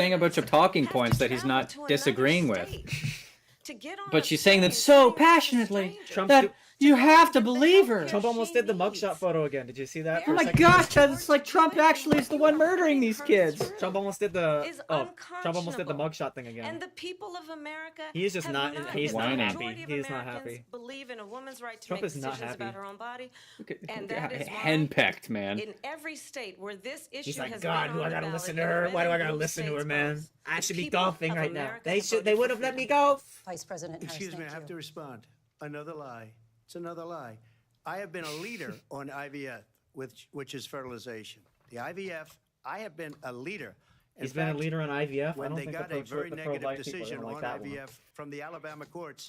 saying a bunch of talking points that he's not disagreeing with. To get on But a she's saying plane that so with a passionately stranger. that you have to believe her. Trump almost did the mugshot photo again. Did you see that? Oh my gosh, it's like Trump actually is the one murdering these kids. Trump almost did the Is Trump almost did the unconscionable. mugshot thing again. And the people of America He is just have not- he's not the happy. majority of He is not Americans happy. believe in a woman's right to Trump make is not decisions happy. about her own body. And Yeah, that is why henpecked, man. in every state where this issue He's like, has God, been do on I the gotta ballot listen to in her? Why do I red gotta blue listen to her, states man? votes, I the should be people golfing of right now. America They have should. voted They for would have let me freedom. golf. Vice President Harris, Excuse me, I thank have you. to respond. Another lie. It's another lie. I have been a leader on IVF, which is fertilization. The IVF, I have been a leader. In He's been a fact, leader on IVF. I when don't they think got the a very pro-life negative people decision don't like on that one. IVF from the Alabama courts,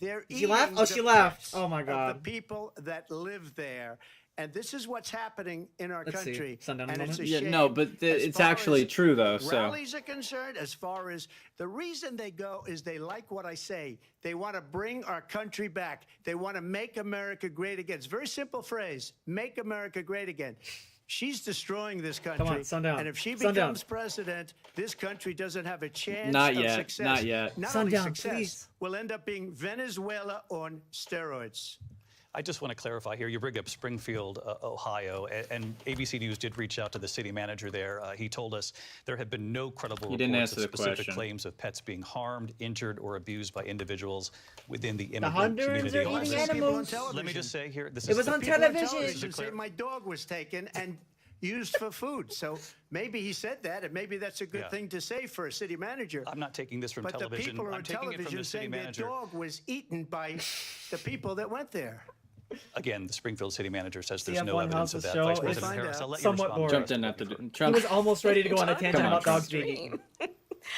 They're Did she laugh? eating Oh, the she laughed. piss Oh my of God. the people that live there. And this is what's happening in our Let's see. country. Sundown And it's a moment? Yeah, shame. no, but As it's far actually as true though. So rallies are concerned, as far as the reason they go is they like what I say. They want to bring our country back. They want to make America great again. It's a very simple phrase: make America great again. She's destroying this country. Come on, sundown. And if she Sundown. becomes president, this country doesn't have a chance Not of yet, success. not yet. Not Sundown, only success, please. will end up being Venezuela on steroids. I just want to clarify here. You bring up Springfield, Ohio, and ABC News did reach out to the city manager there. He told us there have been no credible He didn't reports answer of the specific question. claims of pets being harmed, injured, or abused by individuals within the immigrant Hondurans community. are eating animals. Let me just say here, this It is was the on people- television. Say my dog was taken and used for food. So maybe he said that, and maybe that's a good Yeah. thing to say for a city manager. I'm not taking this from But the television. people are I'm on taking it from television the city saying their manager. dog was eaten by the people that went there. Again, the Springfield city manager says there's CF no evidence of House's that. show Vice is President Harris, I'll let you somewhat respond. boring. Jumped in at the He Trump. was almost ready to go on a tangent Come on, about dogs Trump. being eaten.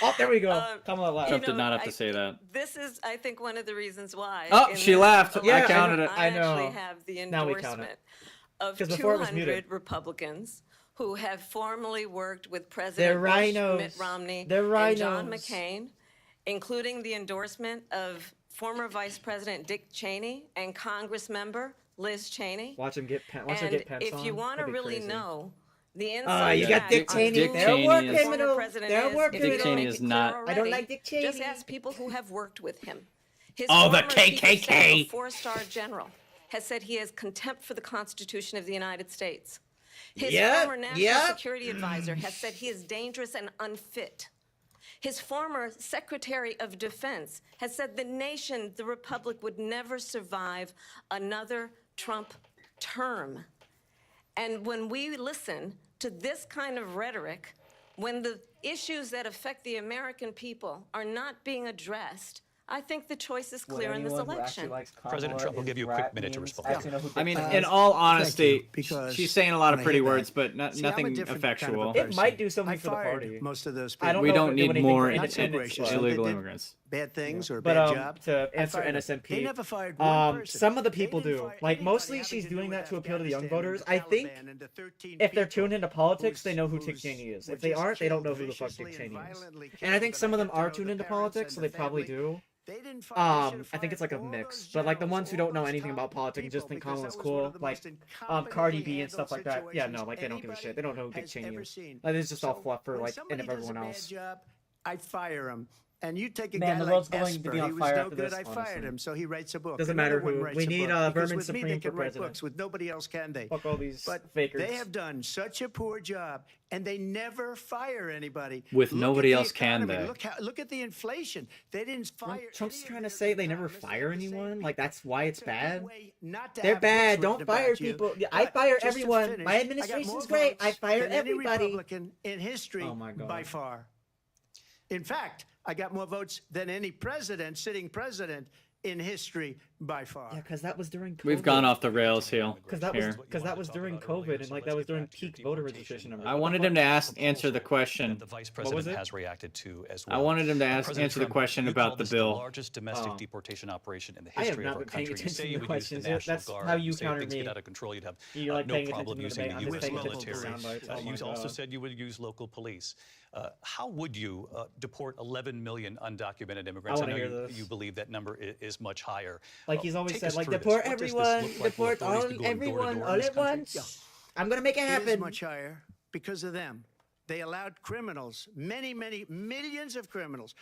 Oh, there we go. Kamala laughed. Trump did not have to say that. This is, I think, one of the reasons why. Oh, in she this laughed. I election, counted it. I I know. actually have the Now we count it. endorsement of 'Cause before it was 200 muted. Republicans who have formerly worked with They're President Bush, rhinos. Mitt Romney, They're and John rhinos. McCain, including the endorsement of former Vice President Dick Cheney and Congress member Liz Cheney. Watch him get watch her And get pence if on. you want to That'd be really crazy. know the Ah, inside you got track Dick on Cheney. who They're a the war former criminal. president They're a is, war if you criminal. don't Cheney make is it not- clear I don't already, like Dick Cheney. Just ask people who have worked with him. His Oh, the former chief of staff, KKK. a four-star general, has said he has contempt for the Constitution of the United States. His Yep, former national yep. security advisor has said he is dangerous and unfit. His former Secretary of Defense has said the nation, the Republic, would never survive another Trump term. And when we listen to this kind of rhetoric, when the issues that affect the American people are not being addressed, I think the choice is clear in this election. President Trump will give you a quick minute to respond. I mean, in all honesty, because she's saying a lot of when I pretty hear that- words, but See, I'm a nothing different kind of a effectual. person. It might do something I for the fired party. most of those I people. don't We know don't if it'll do need anything more for Not so independence, gracious. but- They illegal did immigrants. Bad things or a But bad job. to I answer fired them. NSNP, They never fired one person. some of the They people didn't do. fire Like anybody mostly having she's to do doing with that to appeal to the young Afghanistan and voters. the I think Taliban and the 13 if they're people tuned into politics, whose- they know who Dick whose Cheney is. were If they just aren't, they don't know killed who the fuck viciously Dick and Cheney is. violently And I killed, think but some of them can't are tell tuned the into parents politics, so and they the probably family. do. They didn't fire, they should have I think it's like a fired all mix, those but like the generals, ones who all don't know those anything top about politics and just think people, Kamala's because that was one cool, of the like most Cardi incompetently B and stuff like handled that. Yeah, no, like they don't give a shit. They don't know who Dick Cheney is. Like it's just all fluff for when like somebody end of does a everyone bad else. job, I fire him. And you take a Man, guy the like world's going to Esper, be on he was fire no after good, this, I fired honestly. him, so he writes a book. Doesn't Another matter one who. writes We a need, book, because Vermin with me, Supreme they for can write president. books. With nobody else can they? Fuck all these But fakers. they have done such a poor job, and they never fire anybody. With Look nobody at the else can economy. they? Look at the inflation. They didn't fire. Trump's trying to say they never fire anyone. Like that's why it's bad. Not to They're have bad. books Don't written fire about you. people. I But fire just to everyone. finish, My I got administration's more great. I votes fire than any everybody. Republican in history Oh my God. by far. In fact, I got more votes than any president, sitting president in history by far. Yeah, because that was during COVID. We've gone off the rails here. Because that was during COVID and like that was during peak voter registration. I wanted him to answer the question. The vice What was president it? has reacted to as I well. wanted him to President answer the Trump, question you about called the this bill. The largest domestic Oh. deportation operation in the I have history not of our been paying country. You say attention you to would use the questions. National That's Guard. how You you say if counter things me. get out of control, you'd have You're like no paying problem attention to the using debate. the I'm U.S. just paying attention to the military. sound bites. Oh You my also God. said you would use local police. How would you deport 11 million undocumented immigrants? I I know wanna hear this. you believe that number is much higher. Like he's always Take said, us like through this. deport What does this everyone, look like for deport authorities all to go door to everyone door all in this at country? once. I'm gonna make it It is happen. much higher because of them. They allowed criminals, many millions of criminals.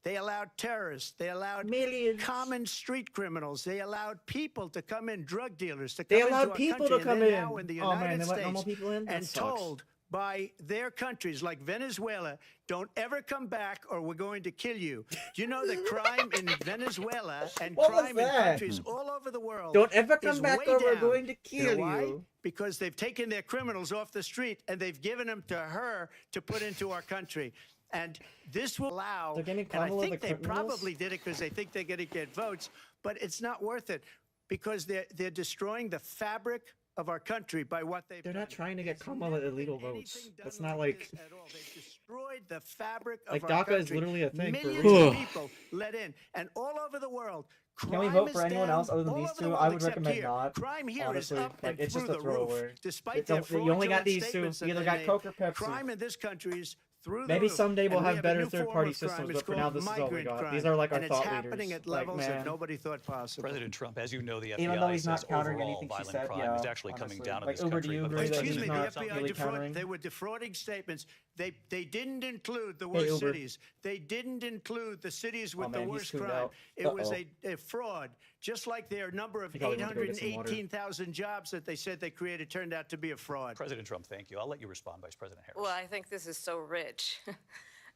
They allowed terrorists. They allowed Millions. common street criminals. They allowed people to come in, drug dealers to come They into allowed our people country, to come and they're in. now in the Oh, United man, they let States normal people in? That and sucks. told by their countries like Venezuela, don't ever come back or we're going to kill you. Do you know that crime in Venezuela and What was crime in that? countries all over the world Don't ever is come back way or we're down. going to You know kill why? you. Because they've taken their criminals off the street and they've given them to her to put into our country. And this will allow, They're getting and I Kamala think the they criminals? probably did it because they think they're going to get votes, but it's not worth it because they're destroying the fabric of our country by what they've They're done. not trying to get Kamala illegal votes. That's not like. At all. They've destroyed the fabric of Like, our DACA country. is literally a thing for a Millions reason. of people let in, and all over the world. Can we crime vote is for anyone down else other than all these over the two? world I would except recommend here. not. Crime here Honestly, is up like and it's through just a the roof, throwaway. despite It's their you only got fraudulent these two. statements You that either they got made. Coke or Pepsi. Crime in this country is through the Maybe roof, someday we'll and we have a better new form third-party of crime. systems, It's but for now, called this is all we migrant got. crime, These are like our and thought it's happening leaders. at Like, levels that man. nobody thought possible. President Trump, as you know, the FBI Even though he's says not countering overall anything she violent said, crime yeah, is actually coming honestly. down in Like, this Uber, do country. you but agree that Excuse he's me, not the FBI really countering? they were defrauding statements. They didn't include the Hey, worst Uber. cities. They didn't include the cities with Oh, the man, he's worst tuned crime. out. It was Uh-oh. a fraud. Just like their number of He probably went to go get some water. 818,000 jobs that they said they created turned out to be a fraud. President Trump, thank you. I'll let you respond, Vice President Harris. Well, I think this is so rich,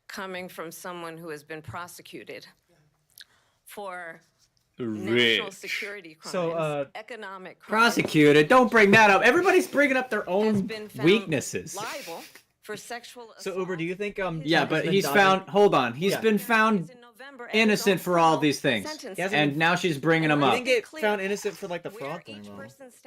coming from someone who has been prosecuted for national Rich. security crimes, So, economic crimes, Prosecuted. Don't bring that up. Everybody's bringing up their has own been found weaknesses. liable for sexual assault. So, Uber, do you think Yeah, Trump has but been he's dodging- found. Hold on. He's Yeah. been found innocent for all these things, and now she's bringing him He up. didn't get found innocent for like the fraud thing, though.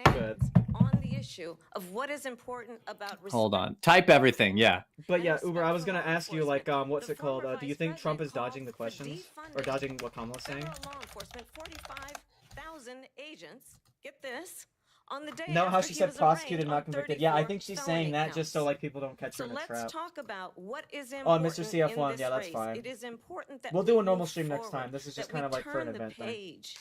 But on the issue of what is important about Hold on. Type everything. Yeah. But yeah, Uber, I was gonna ask you, like, what's it called? Do you think Trump is dodging the questions? Or dodging what Kamala's saying? law enforcement 45,000 agents. Get this. On the day No, how after she he said was prosecuted, arraigned not on convicted. Yeah, I 34 think she's felony saying that just so counts. like people don't catch her So in a let's trap. talk about what is Oh, important Mr. CF1, in this yeah, that's race. fine. It is important that We'll do we a normal move stream next forward, time. This is just that we kind of like for an turn the event thing. page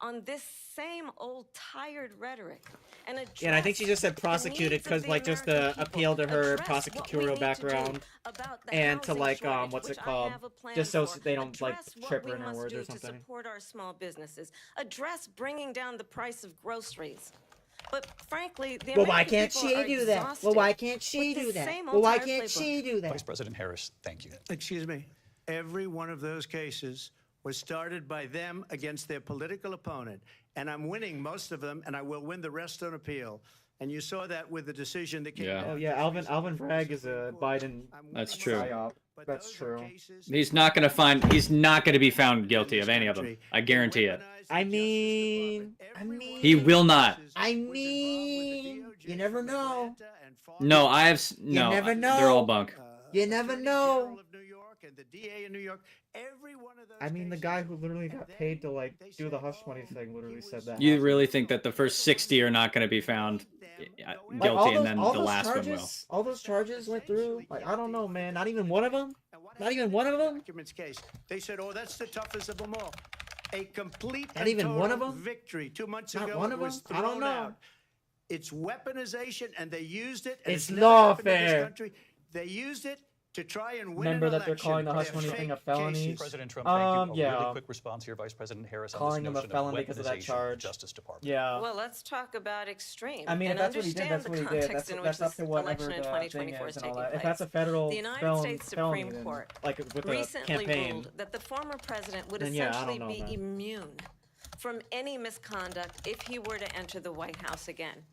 on this same old tired rhetoric and Yeah, and I think she just said address prosecuted the needs of because the like just American to appeal to her address what we prosecutorial need to background do about the and to housing like shortage, what's which it I called? have a plan Just so for. they don't like Address what trip we her in her must words do or to something. support our small businesses. Address bringing down the price of groceries. But frankly, the Well, why American can't people she are do that? Well, exhausted why can't she with do this that? same Well, old why tired can't playbook. she do that? Vice President Harris, thank you. Excuse me. Every one of those cases was started by them against their political opponent. And I'm winning most of them, and I will win the rest on appeal. And you saw that with the decision that came Yeah. down. Oh yeah, Alvin Bragg is a Biden That's true. psyop. That's true. He's not gonna find. He's not gonna be found guilty of any of them. I guarantee it. I mean, He will not. you never know. No, I have. No, You never know. they're all bunk. You never know. Of New York and the DA in New York, every one of those I mean, the guy who literally got paid to like do the hush money thing literally said that. You really think that the first 60 are not going to be found Like, guilty, and then all the those last one will? charges, all those charges went through. Like, I don't know, man. Not even one of them. Not even one of them. documents case. They said, "Oh, that's the toughest of them all." A complete Not and even one of total them? victory 2 months Not ago. one it of was them? I don't thrown know. out. It's weaponization, and they used it. And It's never happened in this lawfare. country. They used it to try and win Remember an that they're election. calling the hush They're money thing a fake felony? cases. President Trump, thank you. A yeah. really quick response here, Vice President Harris, on Calling this him a notion felon of because of that weaponization charge. of the Justice Department. Yeah. Well, let's talk about extreme. I mean, if and that's what he did, understand that's what he the did. context in which That's up this to whatever election in the thing 2024 is is and all taking that. If place. that's a federal The United felon, States felony, Supreme then, Court like with the recently campaign, ruled that the former president would then yeah, I essentially don't know, be man. immune from any misconduct if he were to enter the White House again.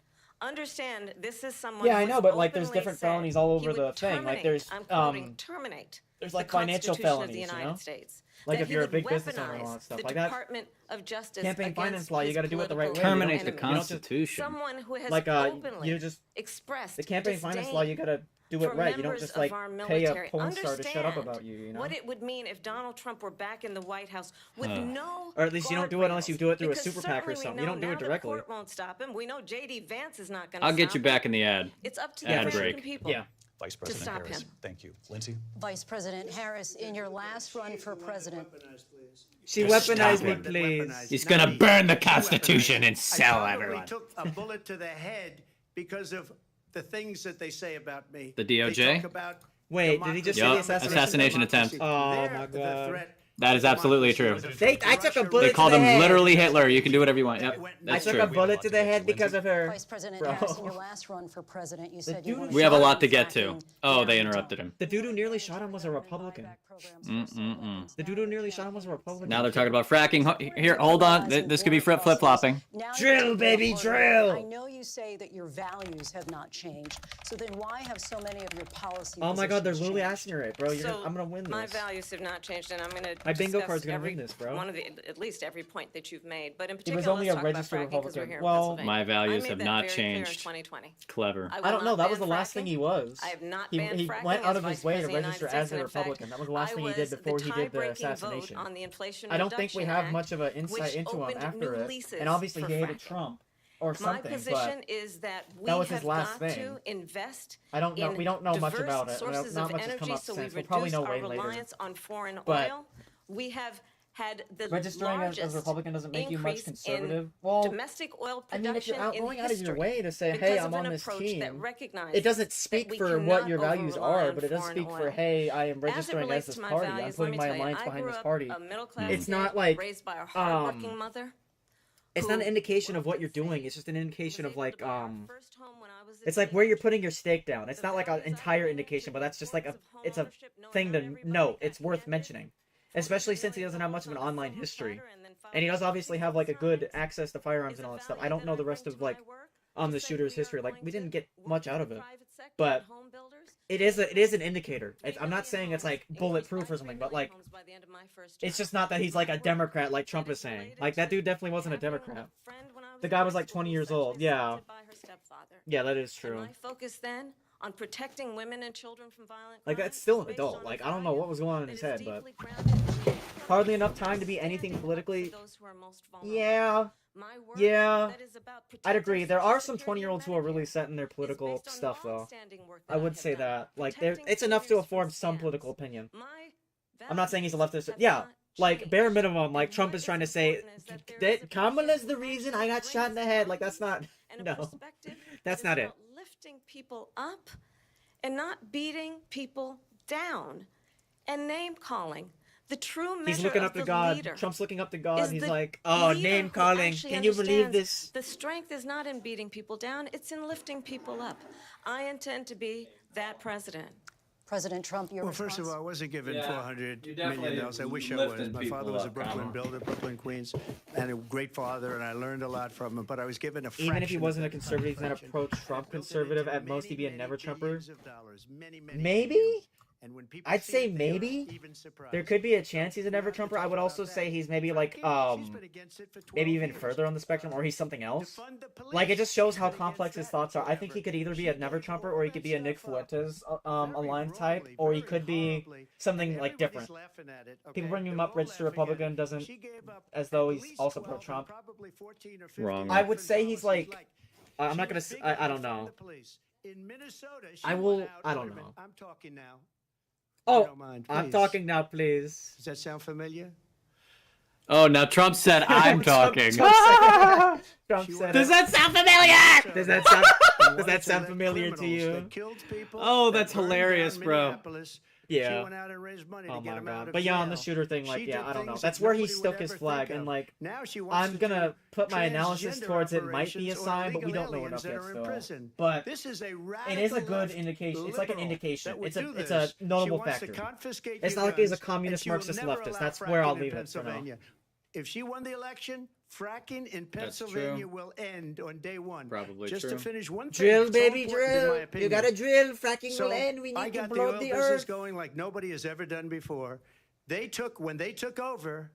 Understand, this is someone Yeah, I who know, has but like there's openly different said felonies all he over would the thing. Like terminate, there's I'm quoting, terminate there's the like financial Constitution of the felonies, you United know? States. Like That if he you're a would big business owner and all weaponize that stuff. the Like that Department of Justice campaign against finance law, you his got to do it the right way. political You don't Terminate the just- you don't just- Constitution. Someone who has Like openly you just expressed the campaign finance law, you got to do it for right. You don't members just of like our pay a military. porn star to shut up Understand about you. You know. what it would mean if Donald Trump were back in the White House with Huh. no Or at least you don't do it unless you do it through a Because super PAC or certainly we something. You don't do know it now the directly. court won't stop him. We know J.D. Vance is not going to I'll get stop you him. back in the ad. It's up to the Ad American break. people. Yeah. Vice President stop Harris, him. thank you. Lindsay? Vice President Harris, in your last run for president, She Just weaponized stop me, it. please. He's gonna Not burn the me. Constitution and I sell probably everyone. took a bullet to the head because of the things that they say about me. The They DOJ? talk about Wait, did he just say Yup, the assassination attempt. Oh They're my the god. threat. That is absolutely true. I took a bullet They called to him the head. literally Hitler. You can do whatever you want. Yep, I that's took true. a bullet to the head because of her. Vice President Bro. Harris, in your last run for president, you said you dude- wanted We have a to lot to stop get to. attacking Oh, they American interrupted him. The dude who nearly shot him was a Republican. Mm-mm-mm. The dude who nearly shot him was a Republican. Now they're talking about fracking. Here, hold on. This could be flip-flopping. Now Drill, you're baby, I drill. know you say that your values have not changed. So then why have so many of your policy Oh my god, they're positions literally changed? asking her it, bro. So I'm gonna win this. My values have not changed, and I'm going to My bingo card's gonna win this, bro. One of the, at least every point that you've made, but in He particular, was only let's a talk about registered fracking because we're Republican. here in Well, Pennsylvania. My values I made have that not very clear in changed. 2020. Clever. I I will don't know. not That was ban the last fracking. thing he was. I have not He, banned he fracking went out as of his Vice way to President of the register United as a States, and in fact, Republican. That was the last thing he did I was before he did the tie-breaking vote assassination. on the Inflation I don't think we Reduction have Act, much of an insight which into him opened after new it. leases And obviously for he hated fracking. Trump. or My something. position but is that we that was his have last got thing. to invest I don't know. in We don't know much diverse about it. sources Not of much has come energy, up so since. we We'll probably reduce know our way later. reliance on foreign But- oil. We have had the Registering as largest a Republican doesn't make you much increase in conservative. Well, domestic oil I production mean, if you're out in going out of your history way to say, because "Hey, of I'm an on this approach team," that recognizes it doesn't that speak we for what cannot your values over-rely are, on but it does foreign speak for, oil. "Hey, I am As it registering as relates this to my party. values, I'm let putting me my tell you, alliance I behind grew this up party." a middle-class It's kid, not like raised by a hardworking mother. It's not an indication of what you're doing. It's just an indication of like it's like where you're putting your stake down. It's not like an entire indication, but that's just like it's a thing to note. It's worth mentioning, especially since he doesn't have much of an online history, and he does obviously have like a good access to firearms and all that stuff. I don't know the rest of like the shooter's history. Like we didn't get much out of it, but it is an indicator. I'm not saying it's like bulletproof or something, but like it's just not that he's like a Democrat like Trump is saying. Like that dude definitely wasn't a Democrat. The guy was like 20 years old. Yeah. Yeah, that is true. My focus then on protecting women and children from violent Like that's still an adult. Like I don't know what was going on in his head, but hardly enough time to be anything politically. Yeah. Yeah. I'd agree. There are some 20-year-olds who are really set in their political stuff, though. I would say that. Like, it's enough to form some political opinion. I'm not saying he's a leftist. Yeah. Like, bare minimum, like, Trump is trying to say that Kamala's the reason I got shot in the head. Like, that's not. No. That's not it. lifting people up and not beating people down and name calling. The true measure He's looking of up to the God. leader Trump's looking up to God. is He's the like, oh, leader name who calling. actually Can you believe understands this? The strength is not in beating people down, it's in lifting people up. I intend to be that president. President Trump, your First of all, I wasn't given $400 you million. definitely I wish I lifting was. My people father was a up, Brooklyn Kamala. builder, Brooklyn, Queens, and a great father, and I learned a lot from him. But I was given a fraction. Even if he wasn't a of that conservative, he's not fraction. approach Trump conservative. At most, he'd be a never Trumper. Many Maybe? billions. And when people I'd see say it, they are maybe. even surprised. There could be a chance he's a never Trumper. I would also say he's maybe like maybe even further on the spectrum, or he's something else. Like it just shows how complex his thoughts are. I think he could either be a never Trumper, or he could be a Nick Fuentes aligned type, or he could be something like different. People bring him up registered Republican, doesn't as though he's also pro Trump. Wrong. I would say he's like I'm not gonna. I don't know. In Minnesota, she I will. went out- I don't know. I'm talking now. Oh, don't mind, I'm please. talking now, please. Does that sound familiar? Oh, now Trump said I'm talking. Trump said Does it. that sound familiar? Does that sound? Does that sound familiar to you? Oh, that's hilarious, bro. Yeah. She went out and raised money Oh to get my him out god. of But yeah, on the jail. shooter thing, like, She yeah, did I don't know. things That's that where he nobody stuck would his ever flag, think and of. like, Now she wants I'm to gonna do put my analysis transgender towards it might be a operations or sign, but we illegal don't know aliens enough that yet are in still. prison. But This is a it is a radical good left indication. It's like an liberal indication. that would It's a do it's this. a notable She wants factor. to confiscate It's your not like he's a guns, and communist she will Marxist never leftist. allow That's where I'll fracking in leave it for now. Pennsylvania. If she won the election, fracking in That's Pennsylvania true. will end on day one. Probably Just true. to finish one thing, Drill, so baby, important in my drill. You opinion. gotta drill. Fracking So will end. We I need to got blow the oil the business earth. going like nobody has ever done before. When they took over,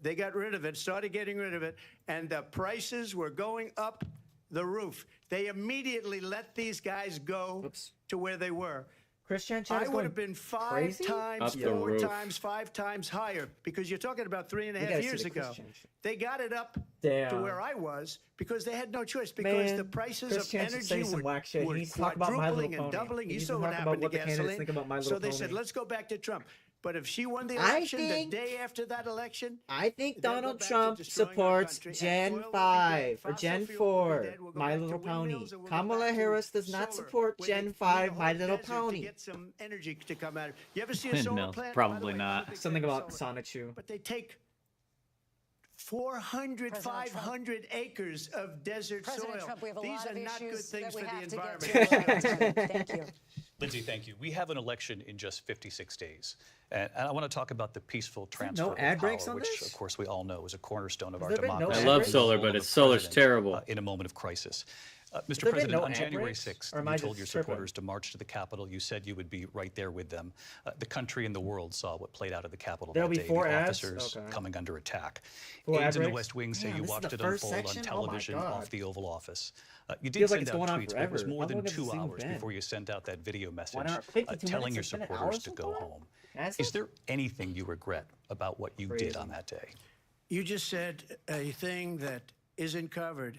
they got rid of it, started getting rid of it, and the prices were going up the roof. They immediately let these guys go to where they were. Christian I Chan would have been five crazy? times, Up the four roof. times, 5 times higher because you're talking about 3.5 gotta see years the ago. Christian shit. They got it up to Damn. where I was because they had no choice because Man, the prices Chris of Chan should say energy some were, whack shit. He were needs to talk about My Little quadrupling and Pony. doubling. He You needs saw to what talk happened about what to the candidates gasoline. think about My So Little they said, Pony. let's go back to Trump. But if she won the I election think- the day after that election, I think they'll go Donald back to Trump destroying our supports country, and Gen oil will be 5 dead, or fossil Gen fuel will be 4, dead, we'll go My back Little to Pony. windmills, and we'll go Kamala back to Harris does not solar, support where Gen they need a 5, whole My Little desert to Pony. get some energy to come out of. You ever see a solar Windmills, plant? probably By the way, I'm a not. big Something fan of about solar. Sonichu. But they take 400, President Trump. 500 acres of desert President soil. Trump, we have a These lot are of not good issues things that we for the have to get environment. to. Thank you. Lindsay, thank you. We have an election in just 56 days. And I want to talk about the peaceful transfer no of ad power, breaks on which, this? of course, we all know is a cornerstone of Has our there been no democracy. ad I love breaks? solar, but it's solar's terrible. In a moment of crisis. Mr. there been President, no on ad January breaks? 6th, Or am you I told just your tripping? supporters to march to the Capitol. You said you would be right there with them. The country and the world saw what played out at the Capitol There'll that be day. 4 the ads? officers Okay. coming under attack. 4 ad Aides in the breaks? West Wing say Man, you this is watched the it first unfold section? on Oh my television God. off the Oval Office. You did Feels like send it's out going on tweets, but it was forever. more How than long has 2 this thing hours been? before you sent out that video message not 52 telling your minutes? It's been an hour supporters to so go far? home. Has Is it? there anything you regret about what you did Crazy. on that day? You just said a thing that isn't covered.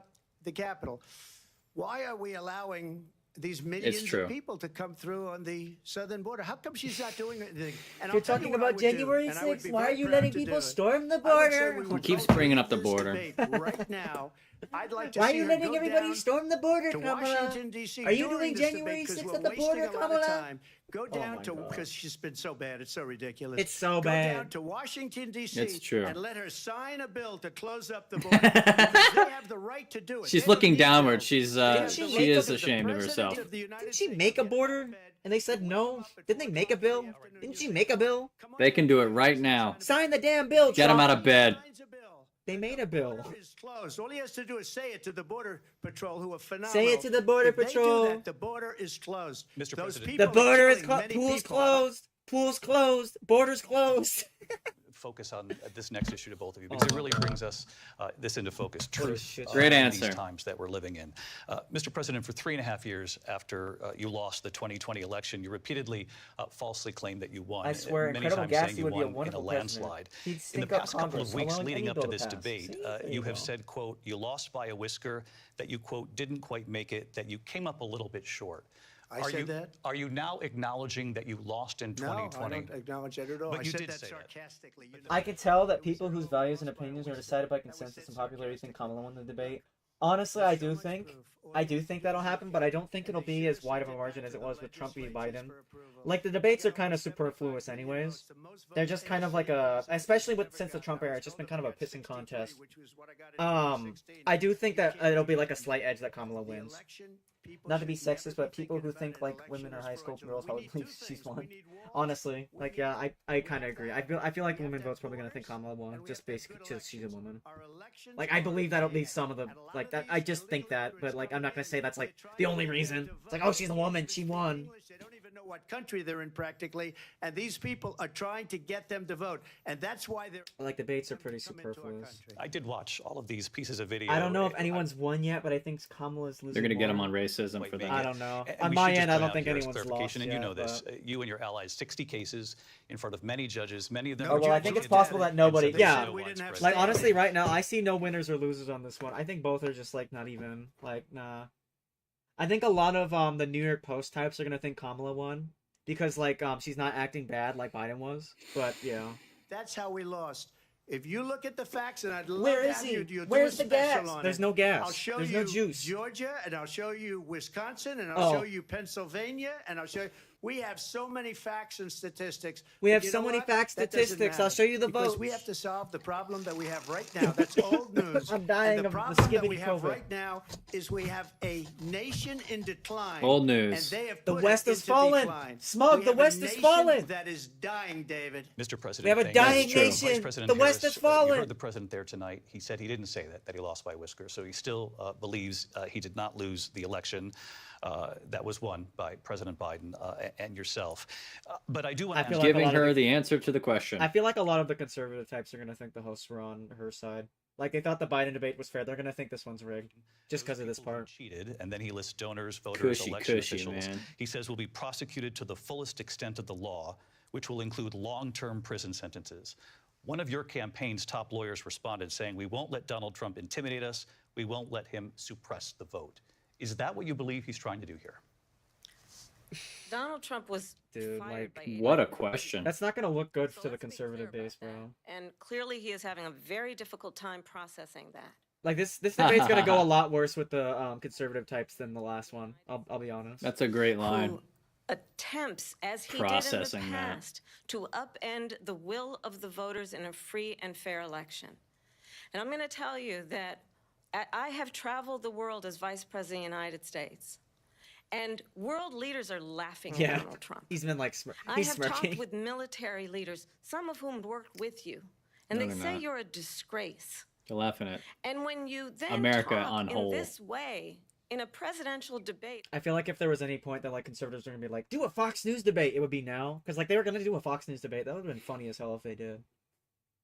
the Capitol. Why are we allowing these millions true. of people to come through on the southern border? How come she's not doing anything? And You're I'll tell you talking what I about would do, January and I would 6th. be Why are very you proud letting to do people it. storm the I would say border? we He would keeps vote bringing to up the end this border. debate right now. I'd like to Why are see you her letting go everybody down storm the border, to Kamala? Washington, D.C. Are you during doing this debate, January 'cause 6th we're at the wasting border, a lot of Kamala? time. Go Oh down my to, God. because she's been so bad, it's so ridiculous. It's so Go bad. down to Washington, D.C. It's true. and let her sign a bill to close up the border. Because they have the right to do it. She's They don't looking need downward. to. She's They have she the make she right is to- the ashamed of President herself. of the United Didn't she States make a will get border? out of bed And they said no. Didn't they make a bill? Didn't she make a bill? They can do it right now. Sign the damn bill. Get him Trump. out of bed. They made a bill. Is closed. All he has to do is say it to the Border Patrol, who are phenomenal. Say it to the Border If they do Patrol. that, the border is closed. Mr. Those President. people The border are is killing closed. many Pool's people. closed. Pool's closed. Border's closed. Focus on this next issue to both of you, because it really brings us this into focus. Truth. shit. Great in answer. These times that we're living in. Mr. President, for 3.5 years after you lost the 2020 election, you repeatedly falsely claimed that you won. I swear, many Incredible times Gatsby saying you would be a won in a wonderful president. landslide. He'd In the stink up past couple Congress, of weeks allowing leading any up to bill to this pass. debate, See? There you you have go. said, quote, you lost by a whisker, that you, quote, didn't quite make it, that you came up a little bit short. I said that? Are you now acknowledging that you lost in No, I 2020? don't acknowledge that at all. But I you said did that say that. sarcastically. You know. I can tell that people whose values and opinions are decided by consensus and popularity think Kamala won the debate. Honestly, I do think that'll happen, but I don't think it'll be as wide of a margin as it was with Trump v. Biden. Like, the debates are kind of superfluous anyways. They're just kind of like especially since the Trump era, it's just been kind of a pissing contest. I do think that it'll be like a slight edge that Kamala wins. Not to be sexist, but people who think like women are high school girls probably believe she's won. Honestly, like yeah, I kind of agree. I feel like the women vote's probably gonna think Kamala won, just basically because she's a woman. Like I believe that at least some of the like that. I just think that, but like I'm not gonna say that's like the only reason. It's like oh she's a woman, she won. They don't even know what country they're in practically, and these people are trying to get them to vote, and that's why they're. Like debates are pretty superfluous. I did watch all of these pieces of video. I don't know if anyone's won yet, but I think Kamala's losing. They're gonna get him more. on racism for that. I don't know. And On we my should just end, I point don't out think here as anyone's clarification, lost and you yet, know this. but- You and your allies, 60 cases in front of many judges, many of them. Oh, well, I think it's possible that nobody. Yeah, like honestly, right now I see no winners or losers on this one. I think both are just like not even like nah. I think a lot of the New York Post types are gonna think Kamala won because like she's not acting bad like Biden was. But yeah, That's how we lost. If you look at the facts, and I'd love Where to is have he? you do Where's a the special gas? on There's it. no gas. I'll show There's you no juice. Georgia, and I'll show you Wisconsin, and I'll Oh. show you Pennsylvania, and I'll show you. We have so many facts and statistics. We but have you so know many what? facts, That doesn't statistics. I'll matter, show you the because votes. we have to solve the problem that we have right now. That's old news. I'm dying and the of the problem that we skibbity have COVID. right now is we have a nation in decline. Old news. And they have The put West it has into fallen. decline. Smug, We the have a West has nation fallen. That is dying, David. Mr. President, We have a thank you. dying Vice nation. President The West Harris, has fallen. You heard the president there tonight. He said he didn't say that he lost by whisker. So he still believes he did not lose the election that was won by President Biden and yourself. But I do want to feel ask like a Giving lot of her the- the answer to the question. I feel like a lot of the conservative types are gonna think the hosts were on her side. Like they thought the Biden debate was fair. They're gonna think this one's rigged just because of this part. cheated, and then he lists donors, voters, Cushy, election cushy, officials. man. He says will be prosecuted to the fullest extent of the law, which will include long-term prison sentences. One of your campaign's top lawyers responded saying, "We won't let Donald Trump intimidate us. We won't let him suppress the vote." Is that what you believe he's trying to do here? Donald Trump was Dude, fired by What a question. That's not gonna look good to the conservative base, bro. and clearly he is having a very difficult time processing that. Like this debate's gonna go a lot worse with the conservative types than the last one. I'll be honest. That's a great line. Who attempts, as he Processing did in the that. past, to upend the will of the voters in a free and fair election. And I'm going to tell you that I have traveled the world as Vice President of the United States, and world leaders are laughing Yeah, at Donald Trump. he's been like I he's have smirking. talked with military leaders, some of whom worked with you, and No, they they're say not. you're a disgrace. They're laughing at. And when you then America talk on in whole. this way in a presidential debate, I feel like if there was any point that like conservatives are gonna be like, do a Fox News debate, it would be now. Because like they were gonna do a Fox News debate. That would have been funny as hell if they did.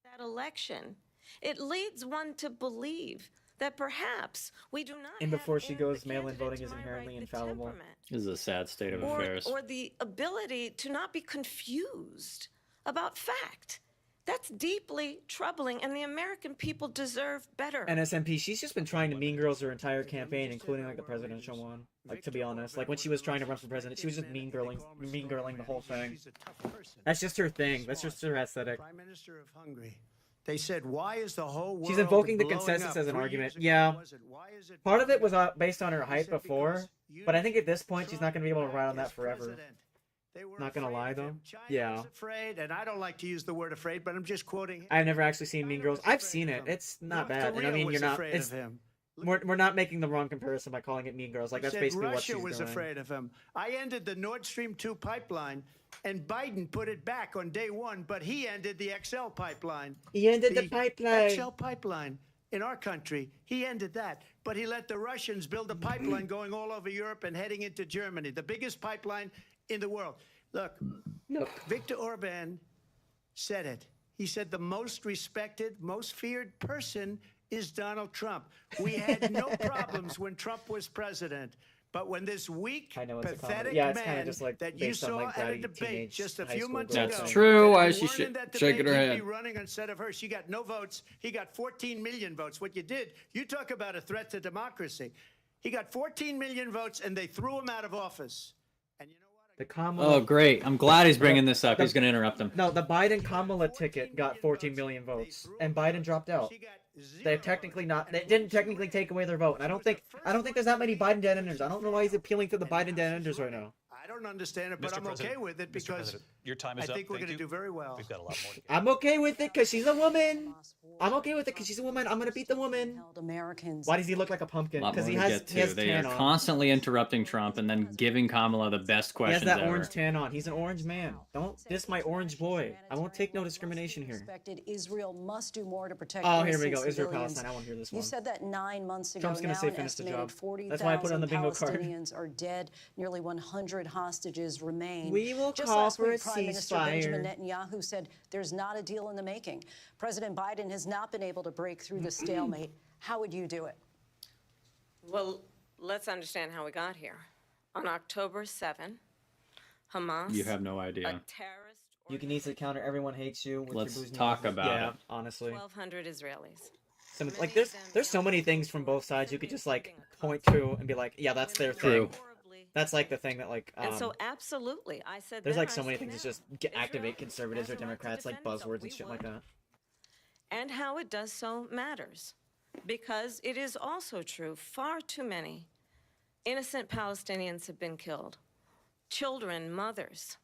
that election, it leads one to believe that perhaps we do not And before she in goes, the mail-in candidate voting to is my inherently right the infallible. temperament This is a sad state of affairs. or the ability to not be confused about fact. That's deeply troubling, and the American people deserve better. NSMP, she's just been trying to mean girls her entire campaign, including like the presidential one. Like, to be honest, like when she was trying to run for president, she was just mean girling the whole thing. That's just her thing. That's just her aesthetic. Prime Minister of Hungary. They said, why is the whole world She's invoking the blowing consensus up? as an 3 argument. years ago, Yeah. was it? Why is it Part of it blowing was up? based on her They hype said before, because but I think at this point she's not going to be able to ride on that as forever. president. They were Not gonna afraid lie of though. him. China Yeah. was afraid, and I don't like to use the word afraid, but I'm just quoting him. I've never actually seen Mean Girls. I've seen it. It's not bad. And I mean, you're not. Afraid It's, of him. we're not making the wrong comparison by calling it Mean Girls. Like that's Said basically what Russia she's was doing. afraid of him. I ended the Nord Stream 2 pipeline, and Biden put it back on day one, but he ended the XL pipeline. He ended the pipeline. XL pipeline in our country. He ended that, but he let the Russians build a pipeline going all over Europe and heading into Germany, the biggest pipeline in the world. Look, Viktor Orban said it. He said the most respected, most feared person is Donald Trump. We had no problems when Trump was president. But when this weak, I know it's a pathetic comedy. Yeah, it's kinda man just like that you based on, saw like, at a bratty debate teenage just a high few school months girls. ago. That's true. that Why if is you she weren't in that shaking debate, her he'd head? be running instead of her. She got no votes. He got 14 million votes. What you did, you talk about a threat to democracy. He got 14 million votes, and they threw him out of office. And you know what? The Kamala. Oh, great. I'm glad he's bringing this up. He's going to interrupt him. No, the Biden Kamala ticket got 14 million votes, and Biden dropped out. They technically not. They didn't technically take away their vote. And I don't think there's that many Biden dead enders. I don't know why he's appealing to the Biden dead enders right now. I don't understand it, but Mr. I'm President, okay with it Mr. because President, your time is I up. think we're Thank going to you. do very well. We've got a lot more to get. I'm okay with it because she's a woman. I'm okay with it because she's a woman. I'm gonna beat the woman. Why does he look like a pumpkin? A lot Because more he to has get he has to. They tan are on. constantly interrupting Trump and then giving Kamala the best He has questions that ever. orange tan on. He's an orange man. Don't diss my orange boy. I won't take no discrimination here. Israel must do more to protect Oh, here we innocent go. Israel civilians. Palestine. I won't hear this You one. said that 9 months ago. Trump's gonna now say an finish the estimated job. 40,000 That's why I put it on the bingo card. Palestinians are dead. Nearly 100 hostages remain. We will Just call last for a week, Prime Minister Benjamin ceasefire. Netanyahu said there's not a deal in the making. President Biden has not been able to break through the stalemate. How would you do it? Well, let's understand how we got here. On October 7, Hamas, You have no a idea. terrorist, You can easily counter everyone hates you with Let's your booze talk music. about yeah, it. honestly. 1,200 Israelis. Some, like there's so many things from both sides you could just like point to and be like, yeah, that's their thing. True. That's like the thing that like And so, absolutely, I said there's then, like I so many said things that now, just activate Israel conservatives or has a right to Democrats like defend itself. buzzwords We and shit like would. that. And how it does so matters. Because it is also true, far too many innocent Palestinians have been killed. Children, mothers.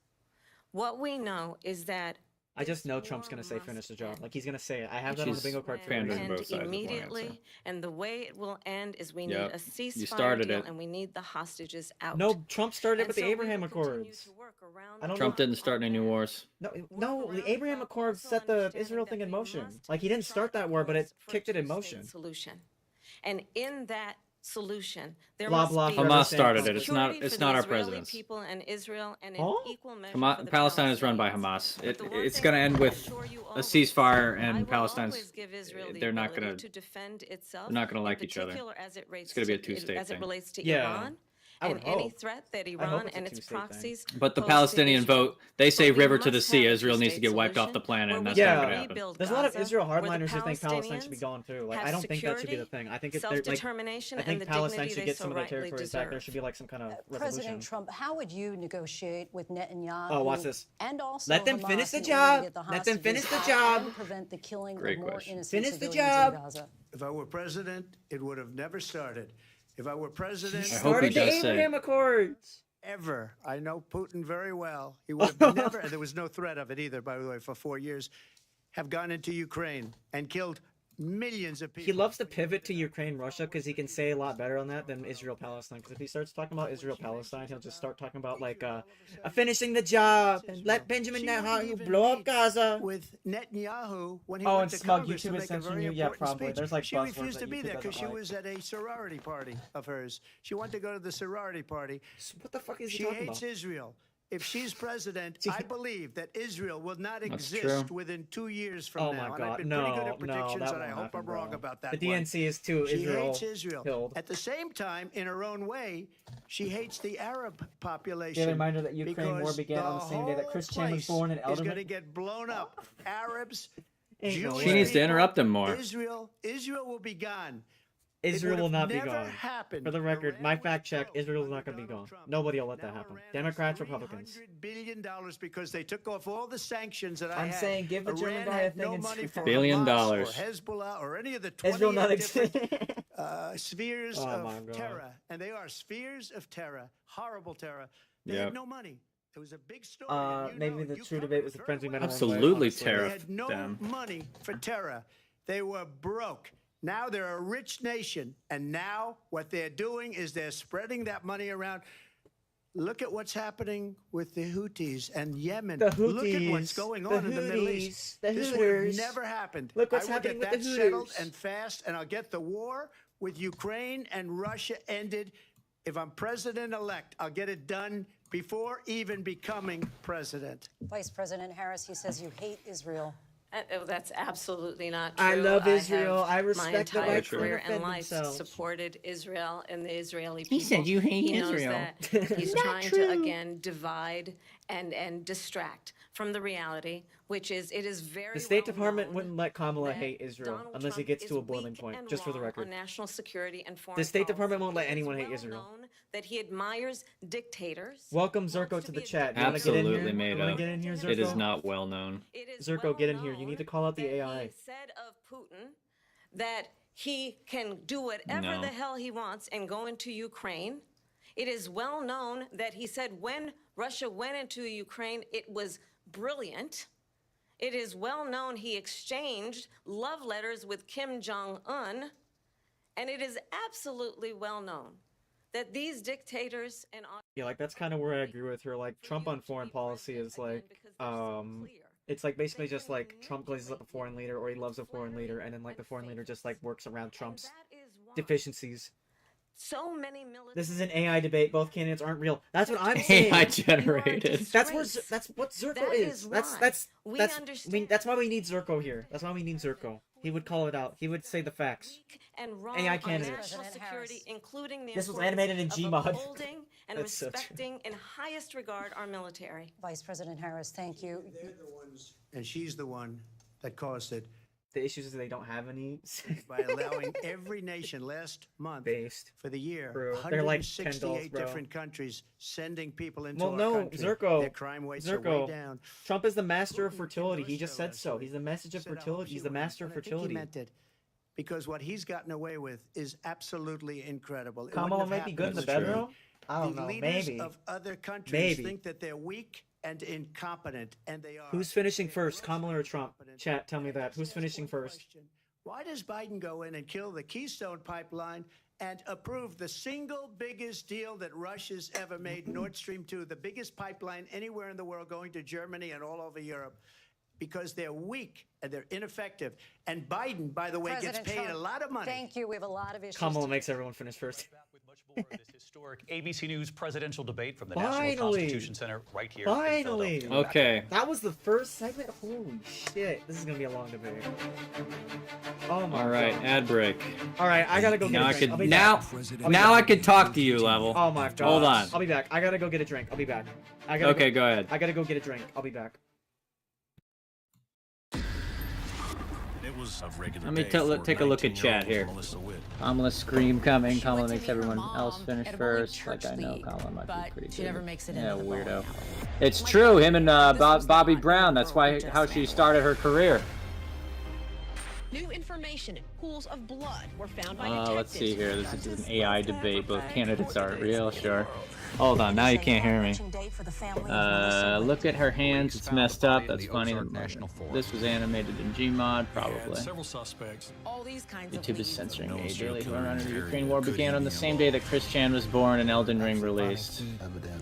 What we know is that I just know Trump's gonna say finish the job. Like he's gonna say it. I have that on the She's bingo card for a pandering reason. both end sides of one immediately, answer. and the way it will end is we need Yep. a ceasefire You started deal, it. and we need the hostages out. No, Trump started And with the so we Abraham will continue Accords. to work around I don't Trump know. didn't start any new wars. No, the Abraham Accords set the Israel thing in motion. Like he didn't start that war, but it kicked it in motion. Solution. And in that solution, there Blah, must blah, be forever Hamas saying started it. It's security not. It's for not the our Israeli president's. people and Israel, and in Huh? equal measure for the Palestine is run by Palestinians. Hamas. But the one It's thing going to I end can with assure you a always, ceasefire, I and will Palestine's. always give Israel the They're not ability going to defend itself, they're not gonna in like each other. particular as it relates It's gonna be a to- two-state as it thing. relates to Yeah, Iran. I And would any hope. threat that I hope Iran it's a and its two-state thing. proxies But the pose to Palestinian Israel. vote, they say But we river to the must sea. have a Israel needs to get two-state wiped off the solution planet, where and we that's Yeah. not can going to happen. rebuild There's a lot of Gaza, Israel where the hardliners who think Palestine should be Palestinians gone too. Like have I don't think that should be the security, thing. I think it's like self-determination, I and think the Palestine dignity should they get so some of the rightly territories back. There deserve. should be like some kind of resolution. President Trump, how would you negotiate with Netanyahu? Oh, watch this. And also Let them Hamas finish the in order to job. get the Let them finish the hostages job. and prevent the killing Great of more question. innocent Finish the civilians job. in Gaza? If I were president, it would have never started. If I were president, I hope he Started the does say Abraham Accords. ever, I know Putin very well, he would have never, and there was no threat of it either, by the way, for 4 years, have gone into Ukraine and killed millions of people. He loves to pivot to Ukraine, Russia, because he can say a lot better on that than Israel, Palestine. Because if he starts talking about Israel, Palestine, he'll just start talking about like finishing the job and let Benjamin Netanyahu blow up Gaza. With Netanyahu when he Oh, went and to Smug, Congress to YouTube is make a censoring very you? Yeah, important probably. speech. There's, like, she buzzwords refused that to be YouTube there because she doesn't like. was at a sorority party of hers. She wanted to go to the sorority party. What the fuck is he She talking hates about? Israel. If she's president, I believe that Israel will not That's exist true. within 2 years from Oh now. my And God, I've been no, pretty good at predictions, that and I won't hope happen, I'm wrong bro. about that The one. DNC is too She Israel hates Israel. killed. At the same time, in her own way, she hates the Arab population. Yeah, reminder that Ukraine war because began on the same day that whole Chris Chan was place born in is going to Elderman. get blown up. Arabs, Ain't no Jewish She needs to people, interrupt him more. Israel will be gone. Israel will not be never gone. happened. For the record, my fact check: Israel's not going to be gone. Nobody will let that happen. Democrats, Republicans. $300 billion because they took off all the sanctions that I I'm had. saying give the German Iran guy a had thing no and money for $1 billion. Hamas or Hezbollah or any of the 20 Israel not different exist. spheres Oh my of God. terror, and they are spheres of terror, horrible terror. They Yep. had no money. It was a big story. and you Maybe know, the you true covered debate was it the very friends we well. met along the way, Absolutely honestly. They terror had no them. money for terror. They were broke. Now they're a rich nation, and now what they're doing is they're spreading that money around. Look at what's happening with the Houthis and Yemen. The Look at what's Houthis, going the on in the Middle Houthis, East. the This would have Hooters. never happened. Look what's I will happening get with the that settled Hooters. and fast, and I'll get the war with Ukraine and Russia ended. If I'm president-elect, I'll get it done before even becoming president. Vice President Harris, he says you hate Israel. That's absolutely not true. I love Israel. I have respect the my entire right to career defend and life themselves. supported Israel and the Israeli people. He said you hate He knows Israel. that he's Not trying true. to again divide and distract from the reality, which is it is very The State well Department known wouldn't let Kamala that hate Israel Donald unless it Trump gets to is a boiling weak point, and just for the wrong record. on national security and foreign The State policy. Department won't let It is anyone hate well Israel. known that he admires dictators. Welcome Zerko to the chat. You wanna get in Absolutely here? made You wanna up. get in here, Zerko? It is not well known. It is Zerko, get in well here. You need to known call out the that AI. He said of Putin that he can do whatever No. the hell he wants and go into Ukraine. It is well known that he said when Russia went into Ukraine, it was brilliant. It is well known he exchanged love letters with Kim Jong-un. And it is absolutely well known that these dictators and Yeah, like that's kind of where I agree with her. Like Trump on foreign policy is like, it's like basically just like Trump glazes up a foreign leader or he loves a foreign leader, and then like the foreign leader just like works around Trump's deficiencies. so many military This is an AI debate. Both candidates aren't real. That's what I'm saying. AI generated. That's what Zerko That is. is That's why we that's understand. that's why we need Zerko here. That's why we need Zerko. He would call it out. He would say the facts. and wrong AI on candidates. national security, including the This was importance animated in of Gmod. upholding and That's so true. respecting in highest regard our military. Vice President Harris, thank you. They're the ones, and she's the one that caused it The issue is that they don't have any by allowing every nation last month based. for the year, Bro, they're like 168 Kendalls, bro. different countries sending people into Well, our no, country. Zerko. Their crime rates are way Zerko. down. Trump is the master of Putin fertility. He endorsed just her said last so. week. He's the message of Said, "I hope fertility. she He's the wins." master of And I think fertility. he meant it. Because what he's gotten away with is absolutely incredible. It Kamala wouldn't have might be good in the happened. bedroom. I don't The know. leaders Maybe. of other countries Maybe. think that they're weak and incompetent, and they are. Who's finishing first, Kamala or Trump? Chat, tell me that. Who's finishing first? Why does Biden go in and kill the Keystone Pipeline and approve the single biggest deal that Russia's ever made, Nord Stream 2, the biggest pipeline anywhere in the world going to Germany and all over Europe? Because they're weak and they're ineffective. And Biden, by the way, President gets paid Trump, a lot of money. Thank you. We have a lot of issues. Kamala makes everyone finish first. Historic ABC News presidential debate from the National Finally. Constitution Center right here. Finally. In Philadelphia. Okay. That was the first segment. Holy shit. This is going to be a long debate. Oh my All right, god. ad break. All right, I got to go get Now a I drink. could I'll be now back. now I could talk to you, level. Oh my god. Hold on. I'll be back. I got to go get a drink. I'll be back. I gotta Okay, go ahead. I got to go get a drink. I'll be back. It was a regular Let me day tell- for take a look at 19-year-old chat here. Melissa Witt. Kamala scream coming. Kamala went to makes meet her everyone mom else finish at a Holy first. Like Church I know League, Kamala might be but pretty she good. never makes it Yeah, into the weirdo. bowling alley. It's My true. God, Him and this was Bobby not Brown. That's why just how she man. started her career. New information: pools of blood were found by detectives. Let's see here. This is an AI debate. Both candidates are real. Sure. Hold on. Now you can't hear me. Look at her hands. It's messed up. That's funny. This was animated in Gmod, probably. Several suspects. All these kinds of YouTube is leads. censoring No age. serial Early killer run of the carried Ukraine war good began on the DNA same day that Chris Chan was born and Elden Ring released.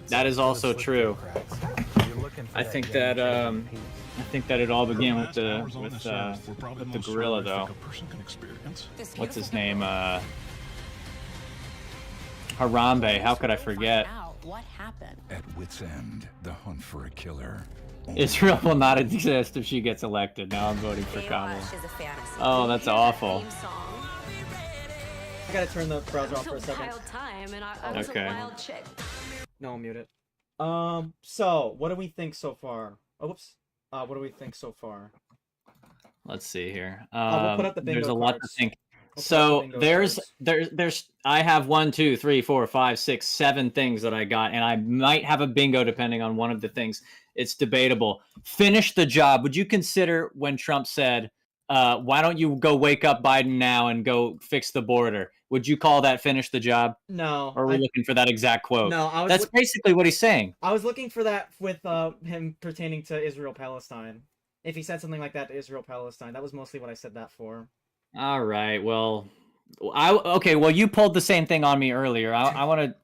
That is also true. I think that it all began with the gorilla though. What's his name? Harambe. How could I forget? What happened? At wit's end, the hunt for a killer. Israel will not exist if she gets elected. Now I'm voting for Kamala. Baywatch is a fantasy. Oh, that's awful. I gotta turn the browser off for a second. Wild time, and I was Okay. a wild chick. No, I'll mute it. So what do we think so far? Oh, whoops. What do we think so far? Let's see here. We'll put up the There's bingo a lot to cards. think. We'll put up So the bingo there's I have 1, 2, 3, 4, 5, 6, 7 things that I got, and I might have a bingo depending on one of the things. It's debatable. Finish the job. Would you consider when Trump said, why don't you go wake up Biden now and go fix the border? Would you call that finish the job? No. Or are we looking for that exact quote? No, That's basically what he's saying. I was looking for that with him pertaining to Israel-Palestine. If he said something like that to Israel-Palestine, that was mostly what I said that for. All right. Well, okay. Well, you pulled the same thing on me earlier. I want to.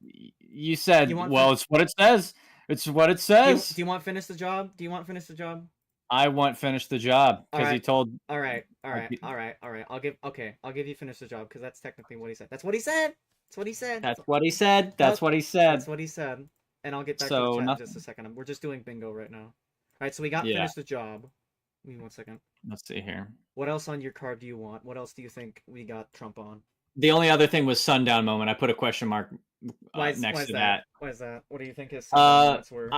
You said, well, it's what it says. It's what it says. Do you want finish the job? Do you want finish the job? I want finish the job because Alright. he told. All right. I'll give you finish the job because that's technically what he said. That's what he said. That's what he said. That's what he said. That's what he said. That's what he said. And I'll get back So, to the chat nothing- in just a second. We're just doing bingo right now. All right. So we got Yeah. finish the job. Give me 1 second. Let's see here. What else on your card do you want? What else do you think we got Trump on? The only other thing was sundown moment. I put a question mark next to that. Why is that? What do you think his Uh, moments were?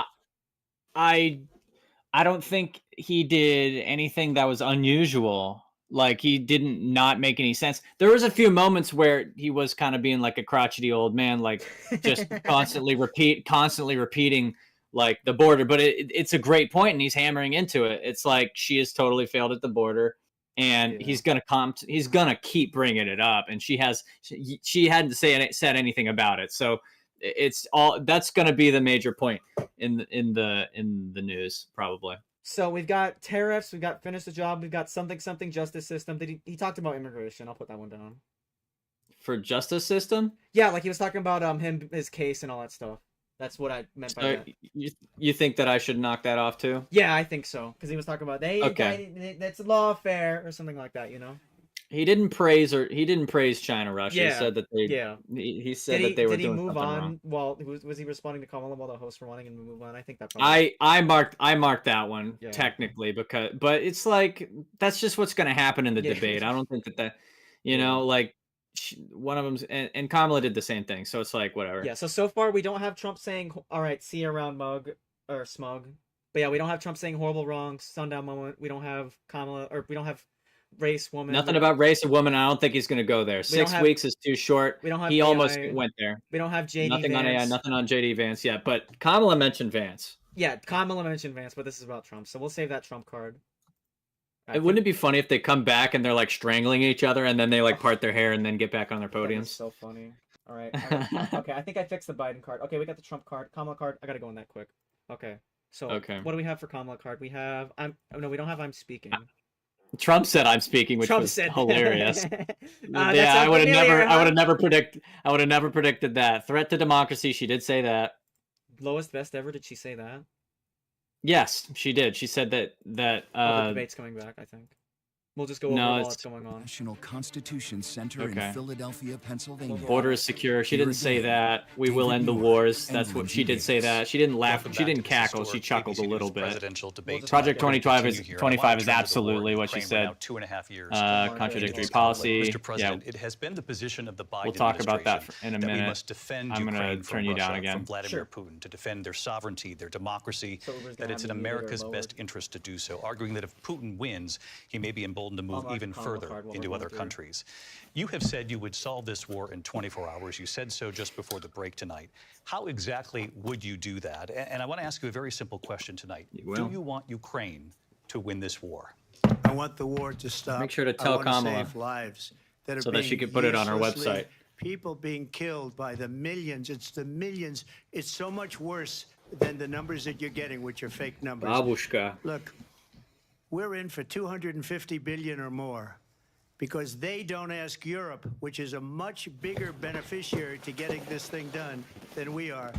I don't think he did anything that was unusual. Like he didn't not make any sense. There was a few moments where he was kind of being like a crotchety old man, like just constantly repeating like the border. But it's a great point, and he's hammering into it. It's like she has totally failed at the border, and he's gonna keep bringing it up. And she hadn't said anything about it. So it's all that's gonna be the major point in the news probably. So we've got tariffs, we've got finish the job, we've got something justice system. He talked about immigration. I'll put that one down. For justice system? Yeah, like he was talking about his case and all that stuff. That's what I meant by So that. you think that I should knock that off too? Yeah, I think so. Because he was talking about Okay. that's lawfare or something like that, you know? He didn't praise China, Russia. Yeah, He said that they. yeah. He said that they were doing move something on wrong. while was he responding to Kamala while the hosts were wanting him to move on? I think that probably I marked that one Yeah. technically but it's like that's just what's going to happen in the Yeah. debate. I don't think that like one of them's and Kamala did the same thing. So it's like whatever. Yeah, so far we don't have Trump saying, all right, see you around mug or smug. But yeah, we don't have Trump saying horrible wrong, sundown moment. We don't have Kamala, or we don't have race, woman. Nothing about race or woman. I don't think he's going to go there. don't 6 have- weeks is too short. we don't have He almost AI. went there. We don't have JD Nothing on AI, Vance. nothing on JD Vance yet. But Kamala mentioned Vance. Yeah, Kamala mentioned Vance, but this is about Trump, so we'll save that Trump card. Wouldn't it be funny if they come back and they're like strangling each other and then they like part their hair and then get back on their That is podiums? so funny. All right. Okay, I think I fixed the Biden card. Okay, we got the Trump card, Kamala card. I gotta go on that quick. Okay. So Okay. what do we have for Kamala card? We have we don't have I'm speaking. Trump said I'm speaking, which Trump was said hilarious. That's Yeah, I would have unfamiliar, huh? I would have never predicted that. Threat to democracy, she did say that. Lowest best ever, did she say that? Yes, she did. She said that The debate's coming back, I think. We'll just go over no, while it's- it's going on. National Constitution Center Okay. in Philadelphia, Pennsylvania. border is secure. She Here didn't say again, that. We will David end the York wars. and That's what Lindsey she did say Davis. that. She didn't laugh. Welcome She back didn't to this cackle. She historic chuckled a ABC little News bit. presidential debate. Project We're gonna 25 is continue here. I wanna 25 is turn to the war absolutely in what she Ukraine. We're said. now 2.5 years. Contradictory into policy. Mr. President, Yeah. it has been the position of the Biden We'll talk about that administration in a that we minute. must defend I'm gonna Ukraine turn from you down Russia, again. from Vladimir Sure. Putin, to defend their sovereignty, their democracy, So Uber's that gonna it's have in me either America's lowered. best interest to do so, arguing that if Putin wins, he may be emboldened to move Unlock even Kamala further card while into we're other going through. countries. You have said you would solve this war in 24 hours. You said so just before the break tonight. How exactly would you do that? And I want to ask you a very simple question tonight. will. Do you want Ukraine to win this war? I want the war to stop. Make sure to I tell want Kamala save lives that are so that she being could put it on her uselessly- website. People being killed by the millions. It's the millions. It's so much worse than the numbers that you're getting, which are fake numbers. Babushka. Look, we're in for 250 billion or more because they don't ask Europe, which is a much bigger beneficiary to getting this thing done than we are.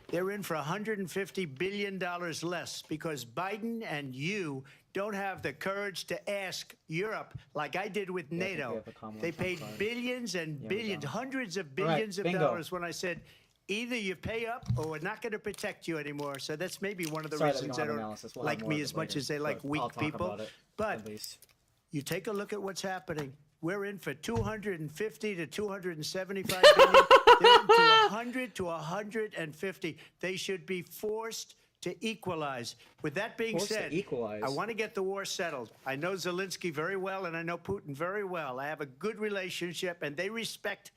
They're in for $150 billion less because Biden and you don't have the courage to ask Europe like I did with NATO. have a Kamala They paid card. billions and Yeah, we billions, don't. hundreds of All right, billions of bingo. dollars when I said, either you pay up or we're not going to protect you anymore. So that's maybe one of the Sorry that we reasons don't they have don't analysis. We'll have like more me of as it much later, as they like but weak I'll talk people. about it, But at least. you take a look at what's happening. We're in for 250 to 275 billion. They're into 100 to 150. They should be forced to equalize. With that being Forced to said, equalize. I want to get the war settled. I know Zelensky very well, and I know Putin very well. I have a good relationship, and they respect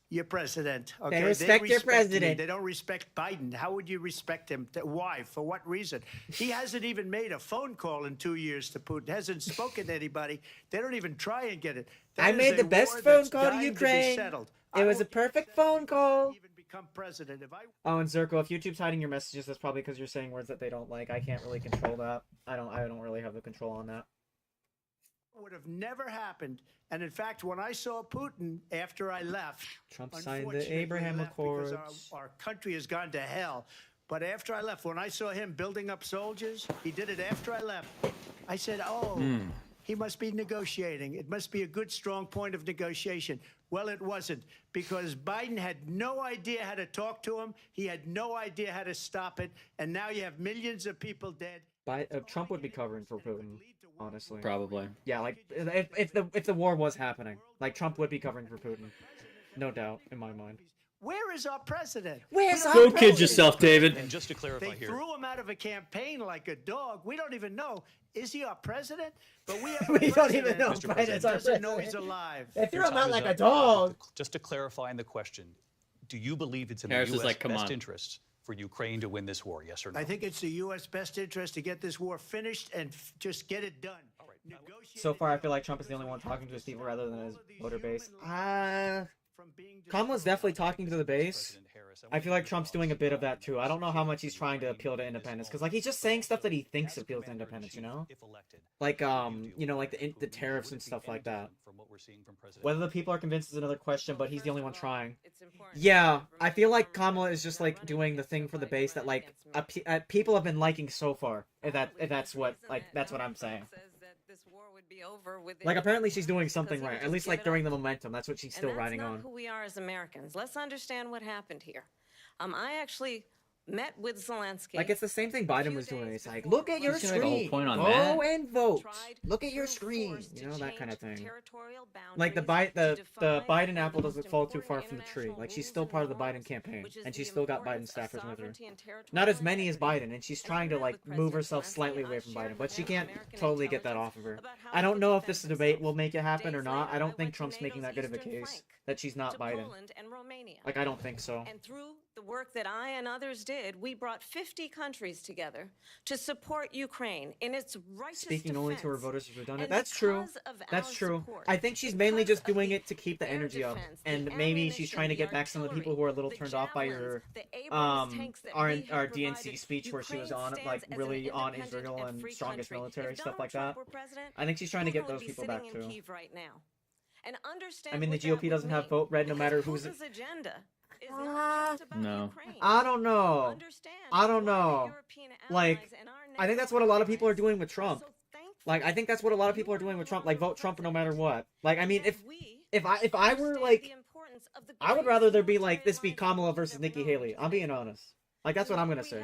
your president. Okay? They respect your me. president. They don't respect Biden. How would you respect him? Why? For what reason? He hasn't even made a phone call in 2 years to Putin. Hasn't spoken to anybody. They don't even try and get it. That I is made a the best war phone that's call to dying be Ukraine. settled. It was a perfect phone call. Even become president. If I Oh, and Zirko, if YouTube's hiding your messages, that's probably because you're saying words that they don't like. I can't really control that. I don't really have the control on that. would have never happened. And in fact, when I saw Putin after I left, Trump signed unfortunately, the Abraham left because Accords. our country has gone to hell. But after I left, when I saw him building up soldiers, he did it after I left. I said, oh, he must be negotiating. It must be a good, strong point of negotiation. Well, it wasn't, because Biden had no idea how to talk to him. He had no idea how to stop it. And now you have millions of people dead. Trump would be covering for Putin, honestly. Probably. Yeah, like if the war was happening, like Trump would be covering for Putin, no doubt in my mind. Where is our president? Where's our Go kid yourself, David. And just to clarify They here, threw him out of a campaign like a dog. We don't even know. Is he our president? But we have We don't even know. Mr. Biden's President, our doesn't know president. he's alive. They threw your him out time like is a up. dog. Just to clarify in the question, do you believe it's in Harris the is U.S. like, come best on. interest for Ukraine to win this war, yes or no? I think it's the U.S. best interest to get this war finished and just get it done. So far, I feel like Trump is the only one talking to his people rather than his voter base. Kamala's definitely talking to the base. I feel like Trump's doing a bit of that too. I don't know how much he's trying to appeal to independence, because like he's just saying stuff that he thinks appeals to independence, you know? Like you know, like the tariffs and stuff like that. Whether the people are convinced is another question, but he's the only one trying. Yeah, I feel like Kamala is just like doing the thing for the base that like people have been liking so far. If that's what I'm saying. Like apparently she's doing something right, at least like during the momentum. That's what she's still riding that's on. not who we are as Americans. Let's understand what happened here. I actually met with Zelensky. Like it's the same thing Biden was doing. It's like, look at your He's gonna make a whole screen, point on go that. and vote. Look at your screen, you know, that kind of thing. Like the Biden apple doesn't fall too far from the tree. Like she's still part of the Biden campaign, and she's still got Biden staffers with her. Not as many as Biden, and she's trying to like move herself slightly away from Biden, but she can't totally get that off of her. I don't know if this debate will make it happen or not. I don't think Trump's making that good of a case that she's not Biden. Like I don't think so. And through the work that I and others did, we brought 50 countries together to support Ukraine in its righteous Speaking only to her defense. voters who've done it. And That's true. because of That's our true. support, I think she's mainly just doing it to keep the energy up, and maybe she's trying to get back some of the people who are a little turned off by her our DNC speech where she was on like really on Israel and strongest military stuff like that. I think she's trying to get those people back too. And understand I mean, the what that GOP doesn't would have mean, vote red no matter because who's. Putin's agenda is not just about No. Ukraine. I don't know. Understand I don't why our know. European Like, allies and our I think that's what a lot of people are doing with Trump. Like, I think that's what a lot of people are doing with Trump. Like, vote Trump no matter what. Like, I mean, if I were like, I would rather there be like this be Kamala versus Nikki Haley. I'm being honest. Like, that's what I'm gonna say.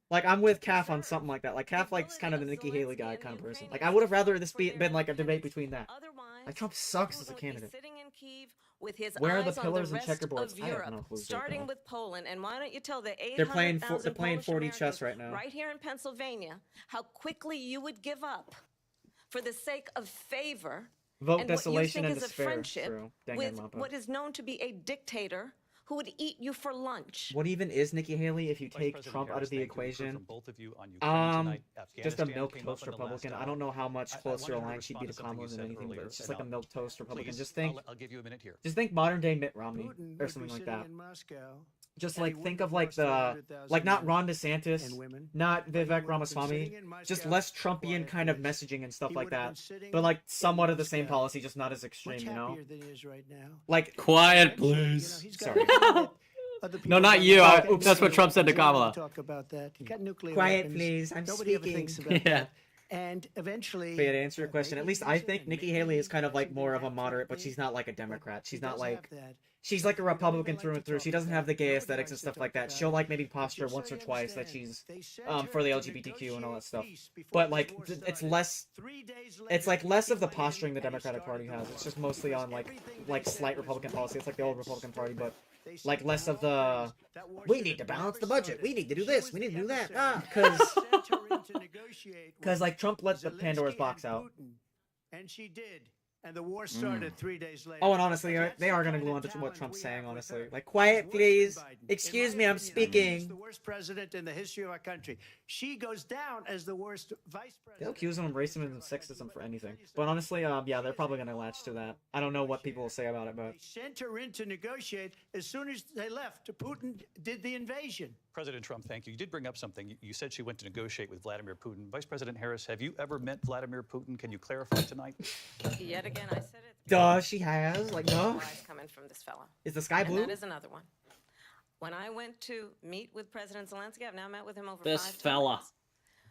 Like, I'm with Calf on something like that. Like, Calf likes kind of the Nikki Haley guy kind of person. Like, I would have rather this been like a debate between that. Like, Trump sucks as a candidate. With his Where are the eyes on pillars and rest checkerboards? of I have Europe, no clue. starting with Poland. And why don't you tell the They're playing 800,000 Polish 40 chess Americans right now. right here in Pennsylvania, how quickly you would give up for the sake of favor Vote and desolation what you and think is a despair. friendship True. Dang with it, Mappa. what is known to be a dictator who would eat you for lunch. What even is Nikki Haley if you take President Trump out Harris, of the thank you. We've heard equation? from both of you on Ukraine tonight. Just a Afghanistan milk came toast up in the last Republican. I hour. don't know how much I closer wanted to aligned she'd be respond to something Kamala you than said anything, but earlier, it's just and like a milk toast Republican. Please, Just think, I'll give you a minute here. just think modern day Mitt Romney Putin or would something be like sitting that. in Moscow, Just and he like think wouldn't of have like lost the 100,000 like not men Ron DeSantis, and women. not But he Vivek would have been Ramaswamy, sitting in just Moscow less Trumpian kind of quietly. messaging and stuff He like would have been that, sitting but like in somewhat of the same Moscow, policy, just not as extreme, much you know? happier than he is right now. Like Quiet, You know, please. he's got Sorry. other No, people not got you. nuclear That's what Trump said to weapons. He doesn't Kamala. Talk about that. He got nuclear Quiet, weapons. please. I'm Nobody ever speaking. thinks about Yeah. that. And eventually, But yeah, to answer your question, at maybe least he's I a- think Nikki maybe Haley is he kind of like doesn't more of a have moderate, but that she's not like a Democrat. She's He not does like have that. she's like a Republican through and through. She doesn't have the gay aesthetics and stuff like that. She'll like maybe posture once or twice that she's for the LGBTQ and all that stuff. But like it's less of the posturing the Democratic Party has. It's just mostly on like slight Republican policy. It's like the old Republican Party, but like less of the we need to balance the budget. We need to do this. We need to do that. Because like Trump let the Pandora's box out. And she did. And the war started 3 days later. Oh, and honestly, they are going to glue onto what Trump's saying, honestly. Like, quiet, please. Excuse me, I'm speaking. The worst president in the history of our country. She goes down as the worst vice president. They'll accuse him of racism and sexism for anything. But honestly, yeah, they're probably going to latch to that. I don't know what people will say about it, but... They sent her in to negotiate. As soon as they left, Putin did the invasion. President Trump, thank you. You did bring up something. You said she went to negotiate with Vladimir Putin. Vice President Harris, have you ever met Vladimir Putin? Can you clarify tonight? Yet again, I said it. Duh, she has. Like, no. Coming from this fella. Is the sky blue? And that is another one. When I went to meet with President Zelensky, I've now met with him over This 5 fella. times.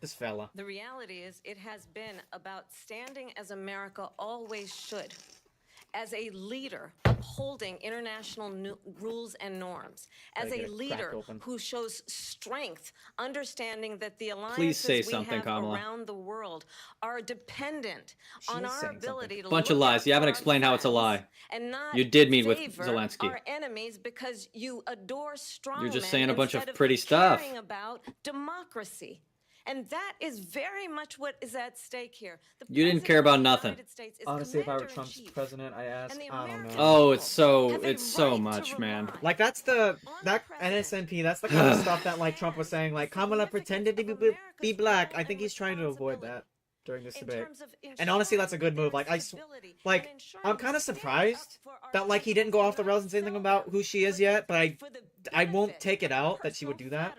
This fella. The reality is, it has been about standing as America always should, as a leader upholding international rules and norms, as a leader who shows strength, understanding that the alliances we have Kamala. around the world are dependent on our ability to Bunch of look lies. out You haven't for our explained how it's a lie. and not You did meet with favor Zelensky. our enemies because you adore strongmen. You're just saying a bunch of instead pretty stuff. Caring about democracy. And that is very much what is at stake here. The You didn't care about nothing. Honestly, if I were Trump's president, I ask, I don't know. Oh, it's so much, man. Like, that NSNP, that's the kind of stuff that, like, Trump was saying, like, Kamala pretended to be black. I think he's trying to avoid that during this debate. And honestly, that's a good move. Like, I'm kind of surprised that, like, he didn't go off the rails and say anything about who she is yet, but I won't take it out that she would do that.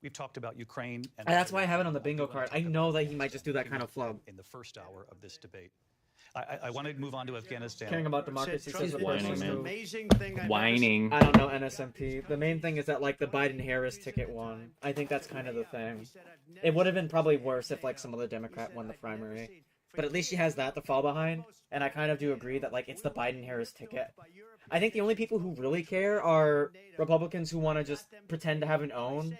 We've talked about Ukraine. And that's why I have it on the bingo card. I know that he might just do that kind of flub. In the first hour of this debate. I want to move on to Afghanistan. Caring about democracy. He's whining, man. Amazing thing Whining. I don't know, NSMP. The main thing is that, like, the Biden-Harris ticket won. I think that's kind of the thing. It would have been probably worse if, like, some other Democrat won the primary. But at least she has that to fall behind. And I kind of do agree that, like, it's the Biden-Harris ticket. I think the only people who really care are Republicans who want to just pretend to have an own.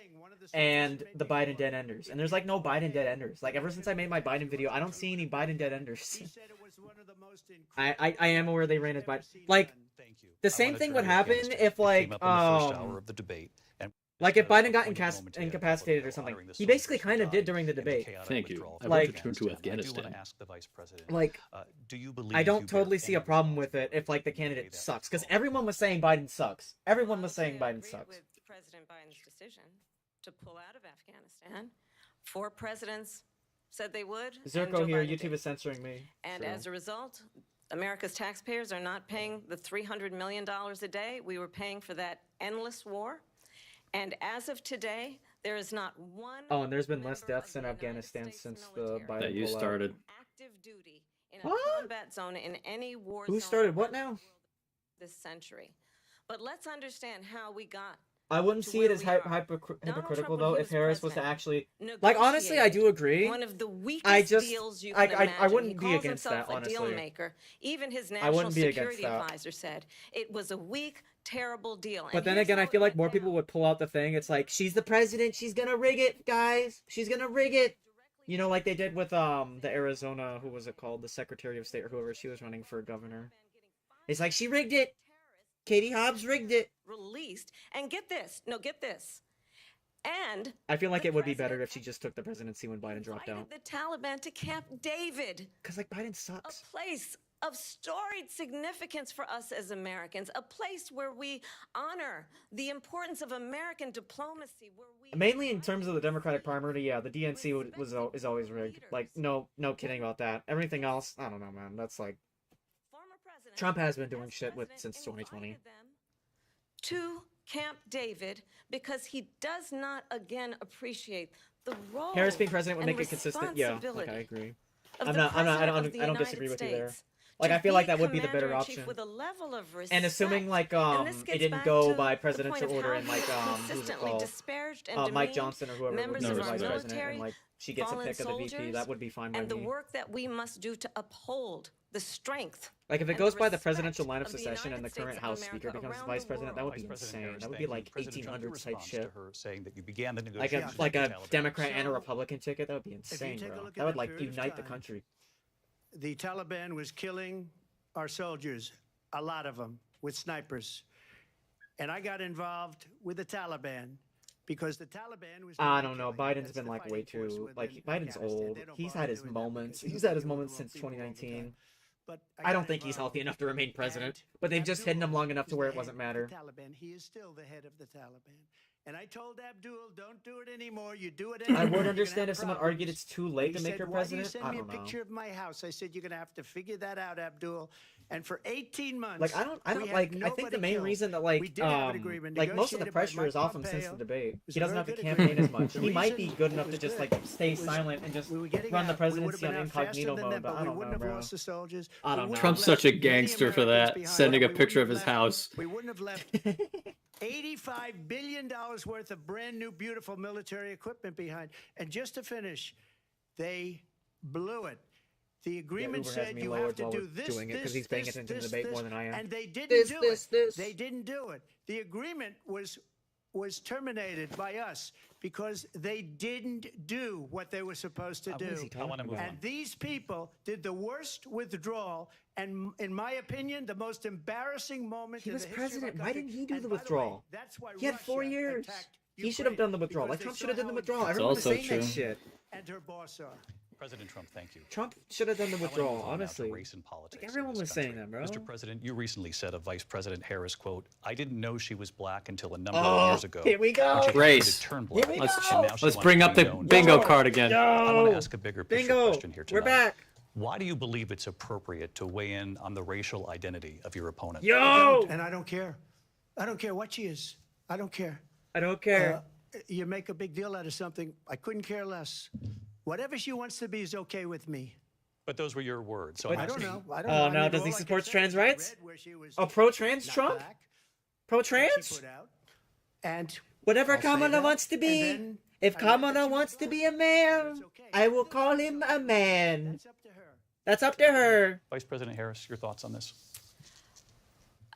And the Biden dead enders. And there's like no Biden dead enders. Like ever since I made my Biden video, I don't see any Biden dead enders. I am aware they ran as Biden. Like the same thing would happen if like like if Biden got incapacitated or something. He basically kind of did during the debate. Thank you. I like, would return to Afghanistan. Like, I don't totally see a problem with it if like the candidate sucks. Because everyone was saying Biden sucks. Everyone was saying Biden sucks. With President Biden's decision to pull out of Afghanistan. 4 presidents said they would. Zerko here, YouTube is censoring me. And as a result, America's taxpayers are not paying the $300 million a day we were paying for that endless war. And as of today, there is not one. Oh, and there's been less deaths in Afghanistan since the Biden that you started. Active duty in a combat zone in any war Who zone started what now? This century. But let's understand how we got. I wouldn't see it as hypocritical though if Harris was to actually like. Honestly, I do agree. One of the weakest deals you can imagine. I wouldn't he be calls against himself that. Honestly, a deal maker. Even his national security advisor said it was a weak, terrible deal. But then again, I feel like more people would pull out the thing. It's like she's the president. She's gonna rig it, guys. She's gonna rig it. You know, like they did with the Arizona. Who was it called? The Secretary of State or whoever she was running for governor. It's like she rigged it. Katie Hobbs rigged it. Released. And get this. And I feel like it would be better if she just took the presidency when Biden dropped out. The Taliban to Camp David. Because like Biden sucks. A place of storied significance for us as Americans. A place where we honor the importance of American diplomacy. Where we mainly in terms of the Democratic primary, yeah, the DNC is always rigged. Like no kidding about that. Everything else, I don't know, man. That's like. Trump has been doing shit since 2020. To Camp David because he does not again appreciate the role. Harris being president would make it consistent. Yeah, like I agree. I don't disagree with you there. Like I feel like that would be the better option. And assuming like it didn't go by presidential order and like who's it called? Mike Johnson or whoever was the vice president and like she gets a pick of the VP, that would be fine by me. And the work that we must do to uphold the strength Like, if it and goes by the respect presidential line of of the succession and the United States current of House America Speaker becomes around vice the president, that would Vice be President insane. Harris, That would thank be you. like President Trump, your 1800s type response shit. to her saying that you began the Like negotiations a with the Taliban. Democrat and a So, Republican ticket, that would be insane, take a bro. look at That would that like period of unite the time, country. The Taliban was killing our soldiers, a lot of them, with snipers. And I got involved with the Taliban because the Taliban was. I don't know. Biden's been like way too like Biden's old. He's had his moments. He's had his moments since 2019. But I don't think he's healthy enough to remain president. But they've just hidden him long enough to where it wasn't matter. Taliban. He is still the head of the Taliban. And I told Abdul, don't do it anymore. You do it I anymore. would you're gonna understand have if someone problems. argued it's too late He to make said, her why do you president. send I me a don't know. picture of my house? I said, you're going to have to figure that out, Abdul. And for 18 months, Like I don't we had like. I think nobody the main killed. reason that We like did have an agreement like most of the negotiated by pressure is Mike off him since the Pompeo. debate. It was He a doesn't very have to good campaign as agreement. much. The He might reason be good it enough to was just good like stay was silent and just we were getting run the out. We would've presidency on been out faster incognito than mode. them, But but I we don't wouldn't know, have bro. lost the soldiers. I We don't know. wouldn't Trump's have such a left many gangster for that, Americans sending behind. a We picture of wouldn't his have house. left- We wouldn't have left $85 billion worth of brand new, beautiful military equipment behind. And just to finish, they blew it. The agreement Uber has said me you lowered have to while do we're this, doing it 'cause this, he's paying this, attention to the this, debate this, more than I am. And they didn't This, do this, it. this. They didn't do it. The agreement was terminated by us because they didn't do what they were supposed to What do. is he talking wanna move about? And these people did the worst withdrawal, and in my opinion, the most embarrassing moment. He in was the history of our president. Why country. didn't he do And the by way, withdrawal? that's why He had 4 Russia years. attacked He should have done the withdrawal. Ukraine Like Trump because should have they done the saw withdrawal. how Everyone was also saying that true. shit. and her boss are. President Trump, thank you. Trump should have done the I wanna withdrawal. move on now to Honestly, race and politics like in everyone this was saying country. that, bro. Mr. President, you recently said of Vice President Harris, quote, I didn't know she was black until a number Oh, of years ago. here we go. when she Race. started to turn Here black, we Let's go. and now she let's wants bring to up be the known bingo as- card again. I want Yo, to ask a bigger picture bingo. question here tonight. We're back. Why do you believe it's appropriate to weigh in on the racial identity of your opponent? Yo, And I don't care. I don't care what she is. I don't care. I don't care. You make a big deal out of something. I couldn't care less. Whatever she wants to be is okay with me. But those were your words. So But- I'm I don't asking- know. I don't Oh know. I no, mean, does all he I can support say trans is I rights? read where she was Oh, pro-trans not Trump? black, Pro-trans? she put out. And Whatever I'll say Kamala that, wants to and be. then If I read that Kamala she wants was to black. be a man, That's okay. I will call him a man. That's up to her. That's up to her. Vice President Harris, your thoughts on this?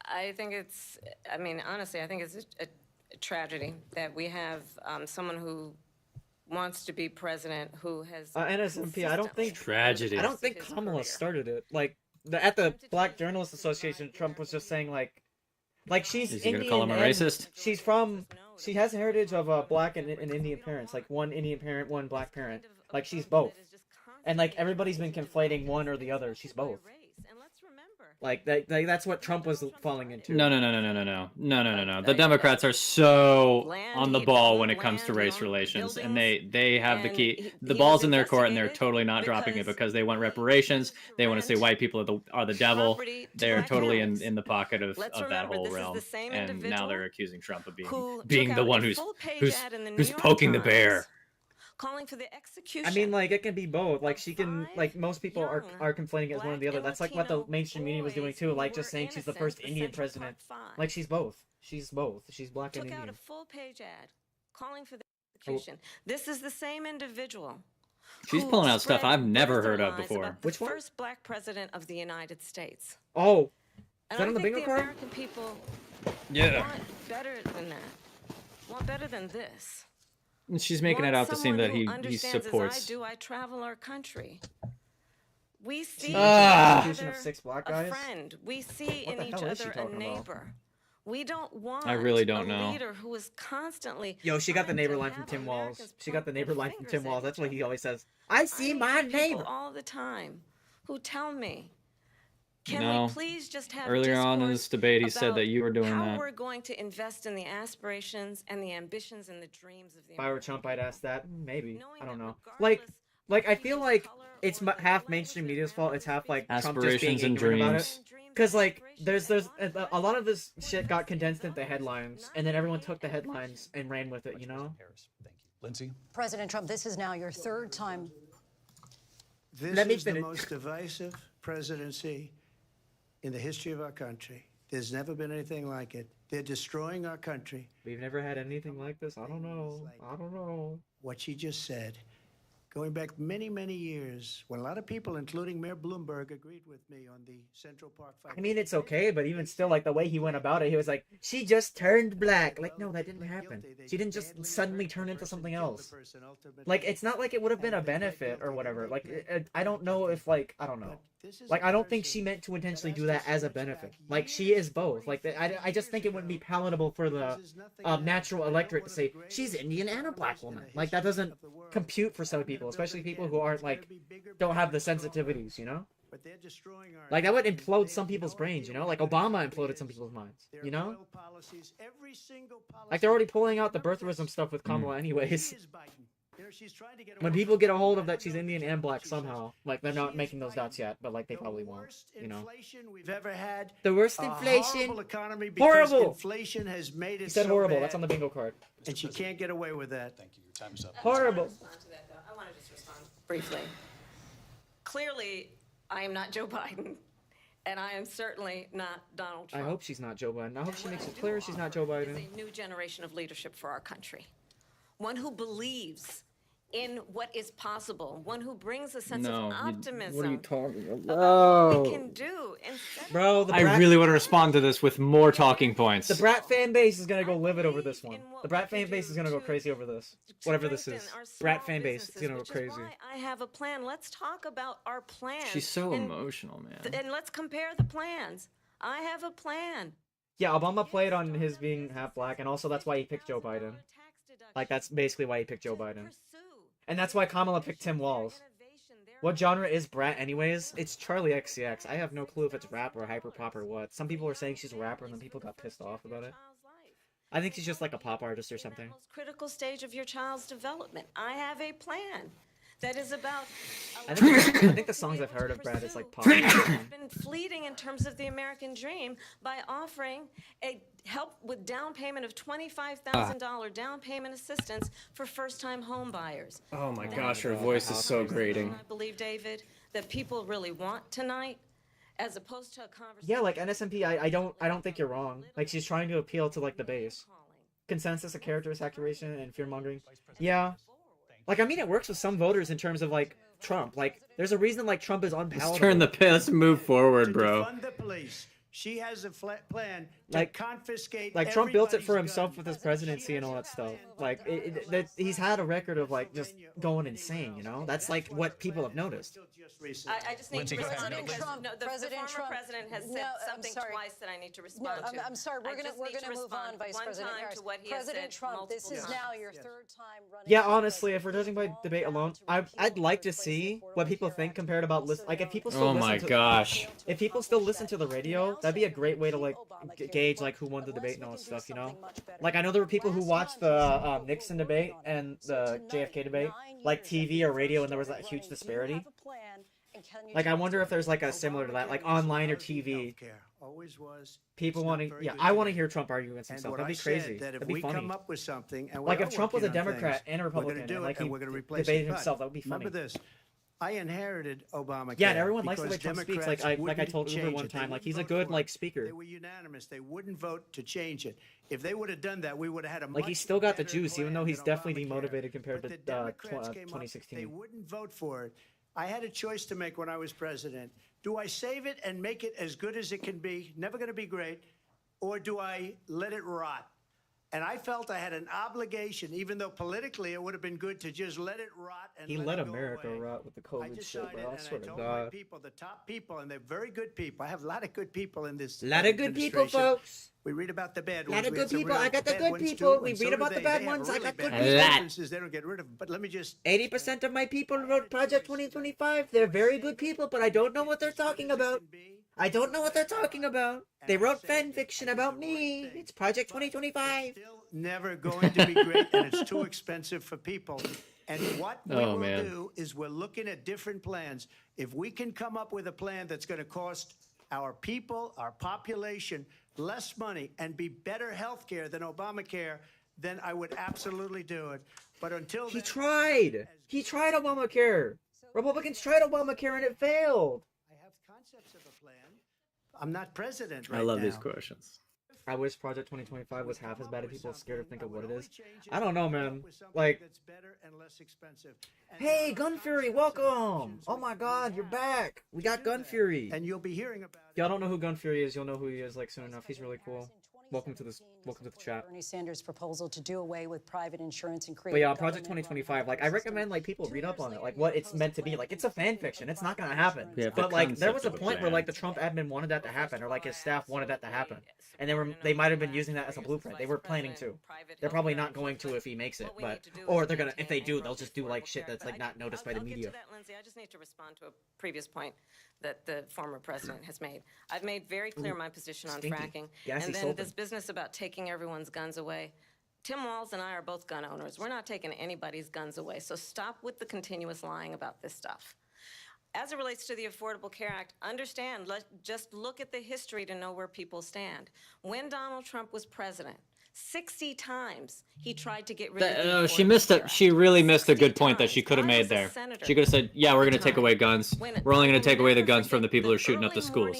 I think it's, I mean, honestly, I think it's a tragedy that we have someone who wants to be president who has. NSMP, I don't think Tragedy. I don't think his Kamala career. started it. Like at the Black Journalists Association, Trump was just saying like she's Is he Indian gonna call him a and racist? she's from. She has a heritage of black and Indian parents, like one Indian parent, one black parent. Like she's both, and like everybody's been conflating one or the other. She's both. Like that's what Trump was falling into. No. The Democrats are so Land, on the he ball owned when it comes to land, he race owned relations, and buildings, they have the and key. The he ball's was in their court, and they're investigated totally not dropping it because because they want reparations. They want to say rent white people are the devil. property to They're black totally families. in the pocket of Let's that remember, whole this is realm, the same and now individual they're accusing Trump of who being took the out one a who's full-page ad in the New who's York poking the Times, bear. calling for the execution. I mean, like it can be both. Like she can, five like most people are young conflating it as one or the other. black That's and like what the Latino mainstream media was doing boys too. who Like just were saying she's the innocent first for Indian Central president. Park 5. Like she's both. She's both. She's black and took out Indian. a full-page ad calling for the Oh. execution. This is the same individual. She's who pulling out stuff spread I've never birther heard of lies before. about the Which one? first black president of the United States. Oh, And that I on the think bingo the card? American people Yeah, want better than that. Want better than this. and she's making it Want out to seem someone that who he understands supports. As I do, I travel our country. We see Ah. in each Execution of other 6 black a guys? friend. We see What in the each hell is she other a talking about? neighbor. We don't want I really don't a know. leader who is constantly. Yo, she got the trying neighbor to line from have Tim Walls. Americans She got the point neighbor their line from fingers Tim at Walls. That's each what he other. always says. I see my people neighbor. all the time who tell me, can No. we please just have Earlier on in discourse this debate, he said about that you were doing how that. we're going to invest in the aspirations and the ambitions and the dreams of the If I were American Trump, I'd ask that. Maybe. Knowing I don't that know. regardless Like I of feel people's like color it's or half the mainstream language media's their fault. It's half like Trump just being Aspirations and ignorant about dreams. it. Because like there's a lot of this shit got condensed into headlines, and then everyone took the headlines and ran with it. You know. Harris, thank you. Lindsay? President Trump, this is now your third time. This Let me is the finish. most divisive presidency in the history of our country. There's never been anything like it. They're destroying our country. We've never had anything like this. I don't know. I don't know. What she just said going back many, many years, when a lot of people, including Mayor Bloomberg, agreed with me on the Central Park fight. I mean, it's okay, but even still, like, the way he went about it, he was like, she just turned black. Like, no, that didn't happen. She didn't just suddenly turn into something else. Like, it's not like it would have been a benefit or whatever. Like, I don't know if, like, I don't know. Like, I don't think she meant to intentionally do that as a benefit. Like, she is both. Like, I just think it wouldn't be palatable for the natural electorate to say, she's Indian and a black woman. Like, that doesn't compute for some people, especially people who aren't, like, don't have the sensitivities, you know? Like, that would implode some people's brains, you know? Like, Obama imploded some people's minds, you know? Like, they're already pulling out the birtherism stuff with Kamala anyways. When people get a hold of that she's Indian and black somehow, like, they're not making those dots yet, but, like, they probably won't, you know? We've ever had The worst inflation. horrible economy because Horrible. inflation has made it He said so horrible. bad, That's on the bingo card. and she can't get away with that. Thank you. Your time is up. Horrible. I want to just respond briefly. Clearly, I am not Joe Biden, and I am certainly not Donald I Trump. hope she's not Joe Biden. I hope she makes it clear she's not Joe Is Biden. a new generation of leadership for our country. One who believes in what is possible. One who brings a sense of optimism. What are you talking about what we about? can do instead Bro, the I Brat, really want to respond to this with more talking points. the Brat fan base is gonna go livid over this one. The Brat fan base is gonna go crazy over this. Whatever this is. Brat fan base is gonna go crazy. I have a plan. Let's talk about our plan. She's so emotional, man. And let's compare the plans. I have a plan. Yeah, Obama played on his being half black, and also that's why he picked Joe Biden. Like, that's basically why he picked Joe Biden. And that's why Kamala picked Tim Walz. What genre is Brat anyways? It's Charlie XCX. I have no clue if it's rap or hyperpop or what. Some people are saying she's a rapper and then people got pissed off about it. I think she's just like a pop artist or something. Most critical stage of your child's development. I have a plan that is about. I think the songs I've heard of Brat is like pop. I've been fleeting in terms of the American dream by offering a help with down payment of $25,000 down payment assistance for first-time home buyers. Oh my gosh, her voice is so grating. I believe, David, that people really want tonight, as opposed to a conversation. Yeah, like NSMP, I don't think you're wrong. Like, she's trying to appeal to like the base. Consensus of character saturation and fear mongering. Yeah. Like, I mean, it works with some voters in terms of like Trump. Like, there's a reason like Trump is unpalatable. Let's move forward, bro. Fund the police. She has a plan to Like- confiscate. Like, Trump built it for everybody's himself gun. with his presidency and all that stuff. Like, he's had a record of like just going insane, you know? That's like what people have noticed. I just need Lindsey, to go ahead. respond. because Trump, the President former Trump. president has said No, I'm something sorry. twice that I need to No, respond to. I'm sorry. I We're just gonna need to move respond on, Vice one President time Harris. to what he has President said Trump, this multiple is times. now your third time running. Yeah, for honestly, if we're president. judging by debate alone, I'd like to see what people think compared about like if people still Oh listen my to, gosh. if people still listen to the radio, that'd be a great way to like gauge like who won the debate and all that stuff, you know? Like, I know there were people who watched the Nixon debate and the JFK debate, like TV or radio, and there was that huge disparity. Like, I wonder if there's like a similar to that, like online or TV. Always was. People It's want not to, very yeah, good I want to today. hear Trump argue against And himself. what That'd I be said, crazy. that if That'd be we funny. come up with something, and we Like are if Trump was a working on Democrat things, and a we're gonna Republican, do and it, like and he we're gonna replace debated it. But himself, that would be funny. Remember this. I inherited Obamacare. Yeah, and everyone likes the way because Trump speaks. Democrats Like I wouldn't told Uber change one it. They time, like wouldn't he's a vote good for like it. speaker. They were unanimous. They wouldn't vote to change it. If they would have done that, we would have had a Like he's much still got the better juice, even though plan he's than definitely Obamacare. demotivated compared But to the Democrats came up, 2016. They wouldn't vote for it. I had a choice to make when I was president. Do I save it and make it as good as it can be, never going to be great, or do I let it rot? And I felt I had an obligation, even though politically it would have been good to just let it rot and He let let it go America away. rot with the I COVID shit, decided, bro. I and swear I to told my God. people, the top people, and they're very good people. I have a lot of good people in this. Lot of good people, administration. folks. We read about the bad Lot ones. of We good had some people. real I got the bad good ones people. too, We and read so about do the they. bad They have ones. I really got bad good ones. people. Differences They don't get rid of them. But let me just 80% of my people wrote Project 2025. They're very good people, but I don't know what they're talking about. I don't know what they're talking about. They wrote fan fiction about me. It's Project 2025. never going to be great, and it's too expensive for people. And what we Oh, will man. do is we're looking at different plans. If we can come up with a plan that's going to cost our people, our population, less money and be better health care than Obamacare, then I would absolutely do it. But until He then, tried. He tried Obamacare. Republicans tried Obamacare and it failed. I have concepts of a plan. I'm not president I right love now. these questions. I wish Project 2025 was half as bad as people are scared to think of what it is. I don't know, man. Like, hey, Gun Fury, welcome! Oh my God, you're back. We got Gun Fury. And you'll be hearing about. If y'all don't know who Gun Fury is, you'll know who he is like soon enough. He's really cool. Welcome to the chat. Bernie Sanders' proposal to do away with private insurance and create. But yeah, Project 2025. Like, I recommend like people read up on it, like what it's meant to be. Like, it's a fan fiction. It's not gonna happen. Yeah, but like, there was a point where like the Trump admin wanted that to happen, or like his staff wanted that to happen, and they might have been using that as a blueprint. They were planning to. They're probably not going to if he makes it, but or they're gonna. If they do, they'll just do like shit that's like not noticed by the media. I'll get to that, Lindsay. I just need to respond to a previous point that the former president has made. I've made very clear my position on Stinky. fracking. Gassy And then Sultan. this business about taking everyone's guns away. Tim Walz and I are both gun owners. We're not taking anybody's guns away. So stop with the continuous lying about this stuff. As it relates to the Affordable Care Act, understand, just look at the history to know where people stand. When Donald Trump was president, 60 times he tried to get rid of the She Affordable missed Care it. Act. She really missed a good point that she could have made there. She could have said, "Yeah, we're going to take away guns. We're only going to take away the guns from the people who are shooting up the schools."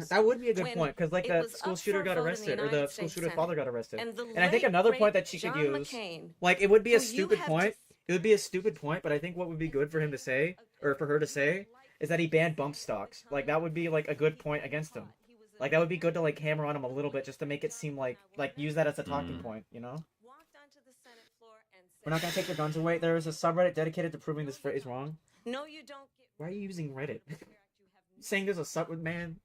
That would be a good point, because like the school shooter got arrested, or the school shooter's father got arrested. And I think another point that she could use, like, it would be a stupid point. It would be a stupid point, but I think what would be good for him to say, or for her to say, is that he banned bump stocks. Like, that would be like a good point against him. Like, that would be good to like hammer on him a little bit, just to make it seem like use that as a talking point, you know? We're not gonna take the guns away. There is a subreddit dedicated to proving this is wrong. No, you don't. Why are you using Reddit? Saying there's a subreddit, man.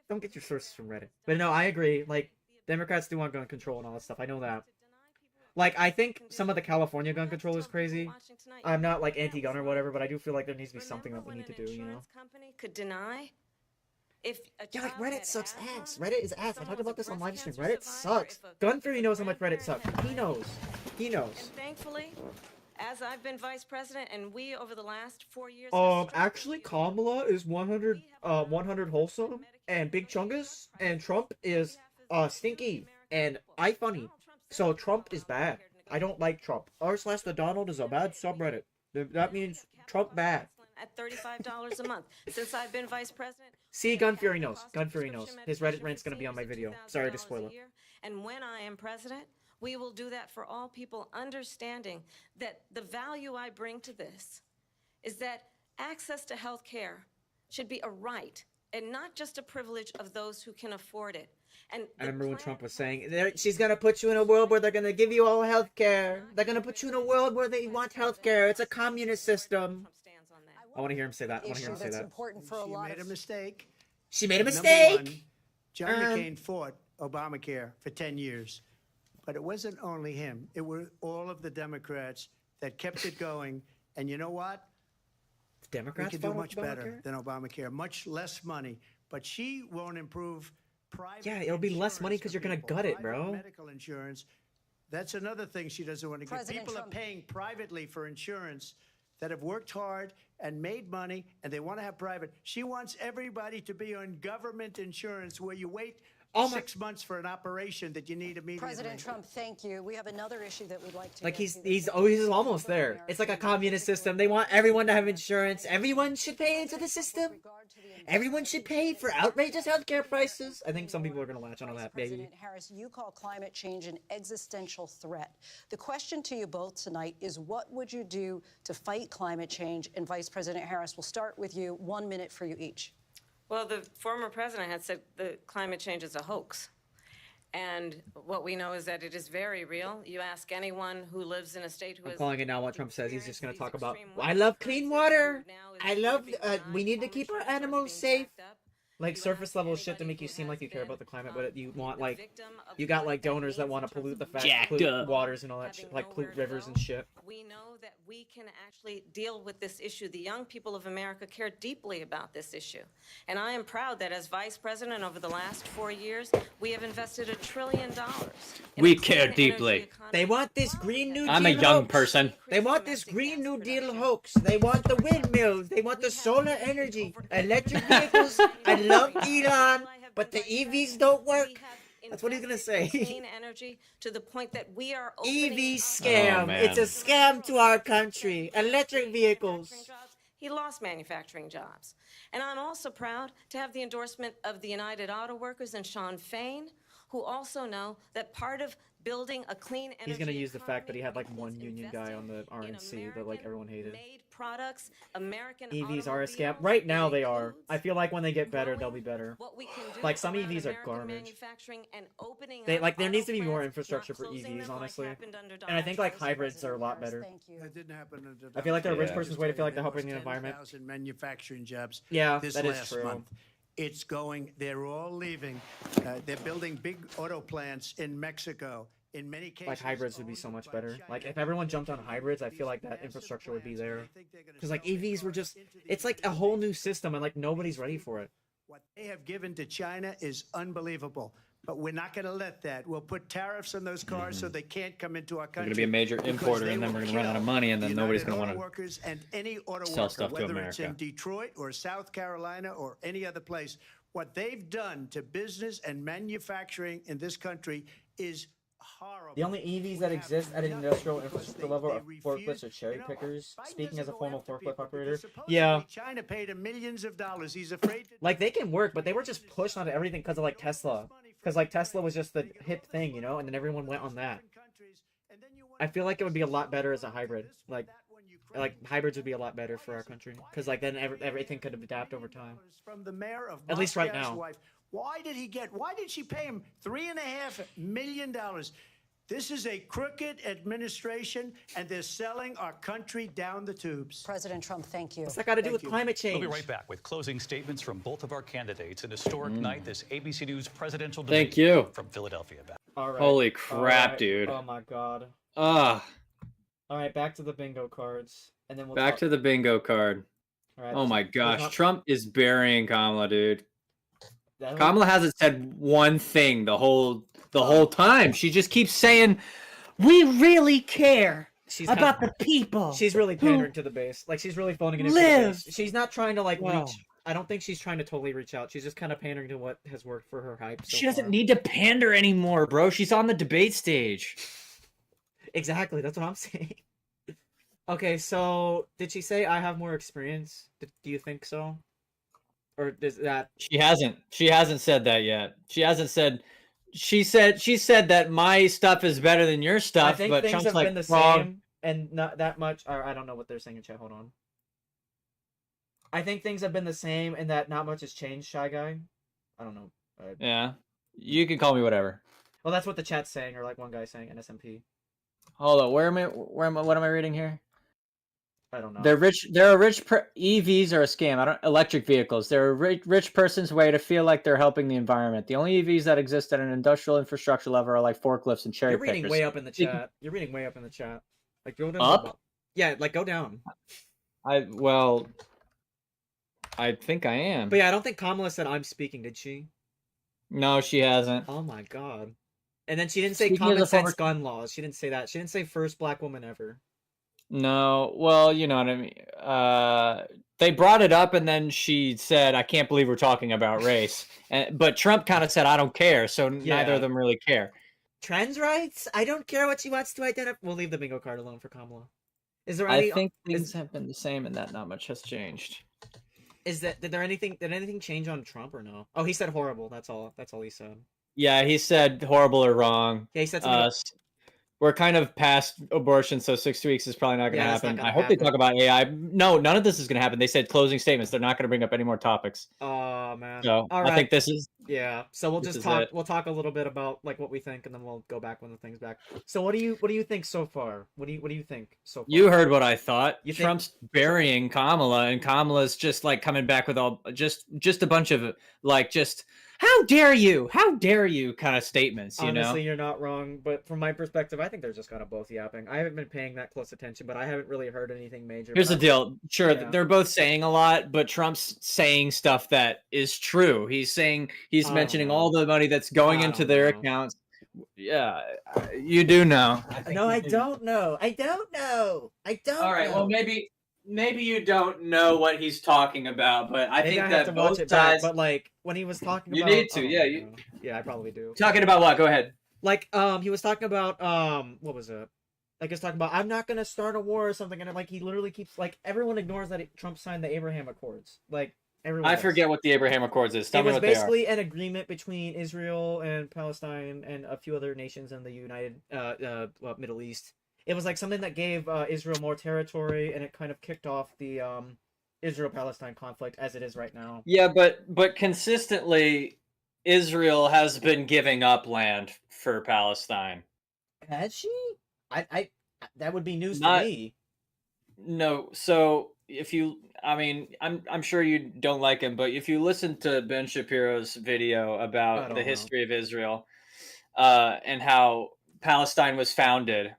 Don't get your sources from Reddit. But no, I agree. Like, Democrats do want gun control and all that stuff. I know that. Like, I think some of the California gun control is crazy. I'm not like anti-gun or whatever, but I do feel like there needs to be something that we need to do, you know? Company could deny. If Yeah, like Reddit sucks ass. Reddit is ass. I talked about this on live stream. Reddit sucks. Gun Fury knows how much Reddit sucks. He knows. He knows. And thankfully, as I've been vice president, and we over the last 4 years. Actually, Kamala is 100 wholesome, and Big Chungus, and Trump is stinky and funny. So Trump is bad. I don't like Trump. r/the Donald is a bad subreddit. That means Trump bad. At $35 a month since I've been vice president. See, Gun Fury knows. Gun Fury knows. His Reddit rant's gonna be on my video. Sorry to spoil it. And when I am president, we will do that for all people, understanding that the value I bring to this is that access to health care should be a right and not just a privilege of those who can afford it. And I remember when Trump was saying, she's gonna put you in a world where they're gonna give you all health care. They're gonna put you in a world where they want health care. It's a communist system. I want to hear him say that. I want to hear him say that. Important for a She lot made a mistake. She made a Number mistake. one, John McCain fought Obamacare for 10 years. But it wasn't only him. It were all of the Democrats that kept it going. And you know what? Democrats we can do fought much better Obamacare? than Obamacare. Much less money. But she won't improve private Yeah, it'll be less money because you're gonna gut it, bro. medical insurance. That's another thing she doesn't want to give. President People Trump- are paying privately for insurance that have worked hard and made money, and they want to have private. She wants everybody to be on government insurance where you wait 6 months for an operation that you need immediately. President Trump, thank you. We have another issue that we'd like to Like get to. he's almost there. It's like a communist system. They want everyone to have insurance. Everyone should pay into the system. Everyone should pay for outrageous healthcare prices. I think some people are gonna latch on that, baby. President Harris, you call climate change an existential threat. The question to you both tonight is, what would you do to fight climate change? And Vice President Harris, we'll start with you. 1 minute for you each. Well, the former president had said the climate change is a hoax. And what we know is that it is very real. You ask anyone who lives in a state who I'm has calling it now what Trump says. He's just gonna talk about, I love clean water. I love, we need to keep our animals safe. Like surface level shit to make you seem like you care about the climate, but you want like, you got like donors that want to pollute the pollute waters and all that shit, like pollute rivers and shit. we know that we can actually deal with this issue. The young people of America care deeply about this issue. And I am proud that as vice president over the last 4 years, we have invested $1 trillion. We care deeply. They want this Green New Deal I'm a young hoax. person. They want this Green New Deal hoax. They want the windmills. They want the solar energy. Electric vehicles. I love Elon, but the EVs don't work. That's what he's gonna say. Clean energy to the point that we are EV scam. Oh, man. It's a scam to our country. Electric vehicles. He lost manufacturing jobs. And I'm also proud to have the endorsement of the United Auto Workers and Sean Fain, who also know that part of building a clean energy He's gonna use the fact that he had like economy one union guy on the RNC that like everyone hated. made products, American EVs are a scam. Right now they are. I feel like when they get better, they'll be better. what we can do Like some around EVs are American garbage. manufacturing and opening They up like there auto needs to be more plants, infrastructure not for closing EVs, them like honestly. happened under And I think like Donald Trump. hybrids are a lot better. That didn't happen under I feel like they're a rich Yeah. person's way to feel like they're helping the environment. 10,000 manufacturing jobs Yeah, this that is last true. month. It's going, they're all leaving. They're building big auto plants in Mexico. In many cases, Like hybrids would be so much better. Like if everyone jumped on hybrids, I feel like that infrastructure would be there. Because like EVs were just, it's like a whole new system and like nobody's ready for it. what they have given to China is unbelievable. But we're not going to let that. We'll put tariffs on those cars so they can't come into our They're country. going to be a major because importer, they and then will we're going to run out of kill money, and then nobody's United going to Auto want to. workers and any auto sell worker, stuff to whether it's in America. Detroit or South Carolina or any other place. What they've done to business and manufacturing in this country is horrible. The only EVs that exist at an industrial infrastructure level are forklifts or cherry pickers. Speaking as a former forklift operator, yeah, China paid him millions of dollars. He's afraid to like they can work, but they were just pushed onto everything because of like Tesla. Because like Tesla was just the hip thing, you know, and then everyone went on that. I feel like it would be a lot better as a hybrid. Like hybrids would be a lot better for our country because like then everything could adapt over time. from the mayor of At least right Moscow's now. wife. Why did she pay him $3.5 million? This is a crooked administration, and they're selling our country down the tubes. President Trump, thank you. What's that got to do Thank with you. climate change? We'll be right back with closing statements from both of our candidates. An historic night, this ABC News presidential debate Thank you. from Philadelphia. All right. Holy All crap, right. dude. Oh my god. Ah, All right, back to the bingo cards, and then we'll back talk. to the bingo card. All right, Oh my there's gosh, not- Trump is burying Kamala, dude. that- Kamala hasn't said one thing the whole time. She just keeps saying, "We really care She's about kinda- the people." She's really pandering to the base. Like she's really phoning it in for the Live. base. She's not trying to like Wow. reach. I don't think she's trying to totally reach out. She's just kind of pandering to what has worked for her hype. So She doesn't far. need to pander anymore, bro. She's on the debate stage. Exactly. That's what I'm saying. Okay, so did she say I have more experience? Do you think so? Or is that She hasn't. She hasn't said that yet. She hasn't said. She said that my stuff is better than your I stuff, think but things Trump's have like, been the wrong. same and not that much. Or I don't know what they're saying in chat. Hold on. I think things have been the same and that not much has changed, Shy Guy. I don't know. Yeah, you can call me whatever. Well, that's what the chat's saying, or like one guy saying NSMP. Hold on, what am I reading here? I don't know. They're rich. EVs are a scam. Electric vehicles. They're a rich person's way to feel like they're helping the environment. The only EVs that exist at an industrial infrastructure level are like forklifts and cherry You're reading pickers. way up in the chat. You're reading way up in the chat. Like go down. Up? Yeah, like go down. I think I am. But yeah, I don't think Kamala said I'm speaking. Did she? No, she hasn't. Oh my god. And then she didn't say Speaking as common a former- sense gun laws. She didn't say that. She didn't say first black woman ever. No, well, you know what I mean. They brought it up, and then she said, "I can't believe we're talking about race." But Trump kind of said, "I don't care," so neither Yeah. of them really care. Trans rights? I don't care what she wants to identify. We'll leave the bingo card alone for Kamala. Is there I any? think things have been the same, and that not much has changed. Did anything change on Trump or no? Oh, he said horrible. That's all. That's all he said. Yeah, he said horrible or wrong. Yeah, he said something. We're kind of past abortion, so 6 weeks is probably not going to Yeah, that's not happen. gonna I hope they happen. talk about AI. No, none of this is going to happen. They said closing statements. They're not going to bring up any more topics. Oh man. So All I think this is. Yeah. So we'll this just is talk. it. We'll talk a little bit about like what we think, and then we'll go back when the thing's back. So what do you think so far? What do you think so far? You heard what I thought. You think- Trump's burying Kamala, and Kamala's just like coming back with all just a bunch of like just how dare you kind of statements. You Honestly, know. you're not wrong, but from my perspective, I think they're just kind of both yapping. I haven't been paying that close attention, but I haven't really heard anything major. Here's the but deal. Sure, Yeah. they're both saying a lot, but Trump's saying stuff that is true. He's I mentioning don't know. all the money that's going I into don't their know. accounts. Yeah, you do know. No, I don't know. I don't know. All right. Well, maybe you don't know what he's talking about, but I Maybe think I have that to watch both it back. sides. But like when he was talking You about, need to, yeah, you- yeah, I probably do. Talking about what? Go ahead. Like he was talking about what was it? Like he's talking about I'm not gonna start a war or something, and like he literally keeps like everyone ignores that Trump signed the Abraham Accords. Like Everyone I does. forget what the Abraham Accords is. Tell It me was what they are. basically an agreement between Israel and Palestine and a few other nations in the Middle East. It was like something that gave Israel more territory, and it kind of kicked off the Israel-Palestine conflict as it is right now. Yeah, but consistently, Israel has been giving up land for Palestine. Has she? I that would be news Not- to me. No, so if you, I mean, I'm sure you don't like him, but if you listen to Ben Shapiro's video I about don't the know. history of Israel, and how Palestine was founded.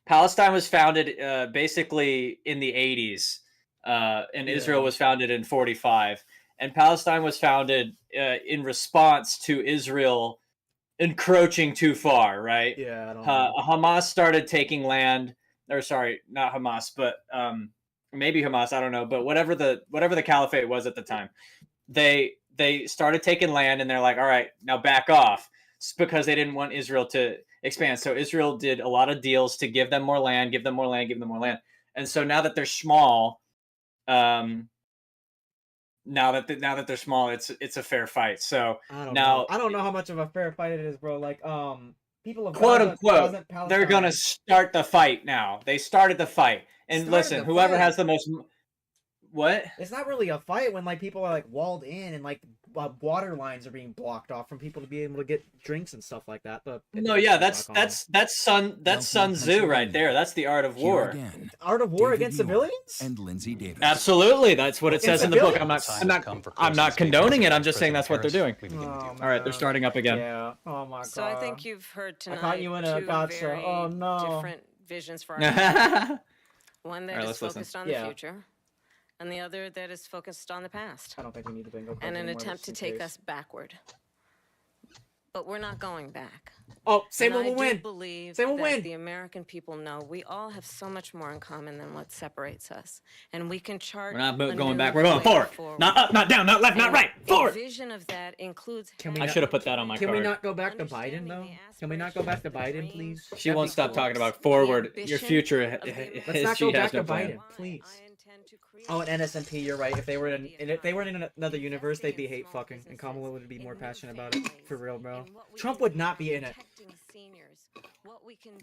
Palestine was founded basically in the 80s, and Israel was founded in 45. And Palestine was founded in response to Israel encroaching too far, right? Yeah, I don't know. Hamas started taking land, or sorry, not Hamas, but maybe Hamas, I don't know, but whatever the caliphate was at the time, they started taking land, and they're like, all right, now back off. It's because they didn't want Israel to expand. So Israel did a lot of deals to give them more land, give them more land, give them more land. And so now that they're small, now that they're small, it's a fair fight. So I don't now know. I don't know how much of a fair fight it is, bro. Like, people of quote Gaza unquote, wasn't they're Palestine. gonna start the fight now. They started the fight, and Started listen, the whoever fight? has the most, what? It's not really a fight when like people are like walled in and like water lines are being blocked off from people to be able to get drinks and stuff like that. But No, yeah, that's Sun Tzu right there. That's the art of war. Again, art of war David against York civilians. and Lindsay Davis. Absolutely, that's what it says in the book. I'm Time not condoning it. I'm just saying that's what they're doing. President Oh, All right, they're man. starting up again. Yeah. Oh my god. So I think you've heard tonight caught you in a two gotcha. very Oh, no. different visions for our country. One that All right, is let's listen. focused on the Yeah. future, and the other that is focused on the past, I don't think we need the bingo. cards and an anymore, attempt to just in take case. us backward. But we're not going back. Oh, say And one I will do win. believe Say one that win. the American people know we all have so much more in common than what separates us, and we can chart. We're not a going new back. We're going way forward. Not up, not down, not left, not And right. a Forward. vision of that includes. I should have put that on my Can card. we not go back to Biden though? Can we not go back to Biden, please? She That'd won't be stop cool. talking about forward. Your ambition future. of the Let's not she go has back no to plan. Biden, please. Oh, and NSMP, you're right. If they were in another universe, they'd be hate fucking, and Kamala would be more passionate about it. For real, bro. Trump would not be in it.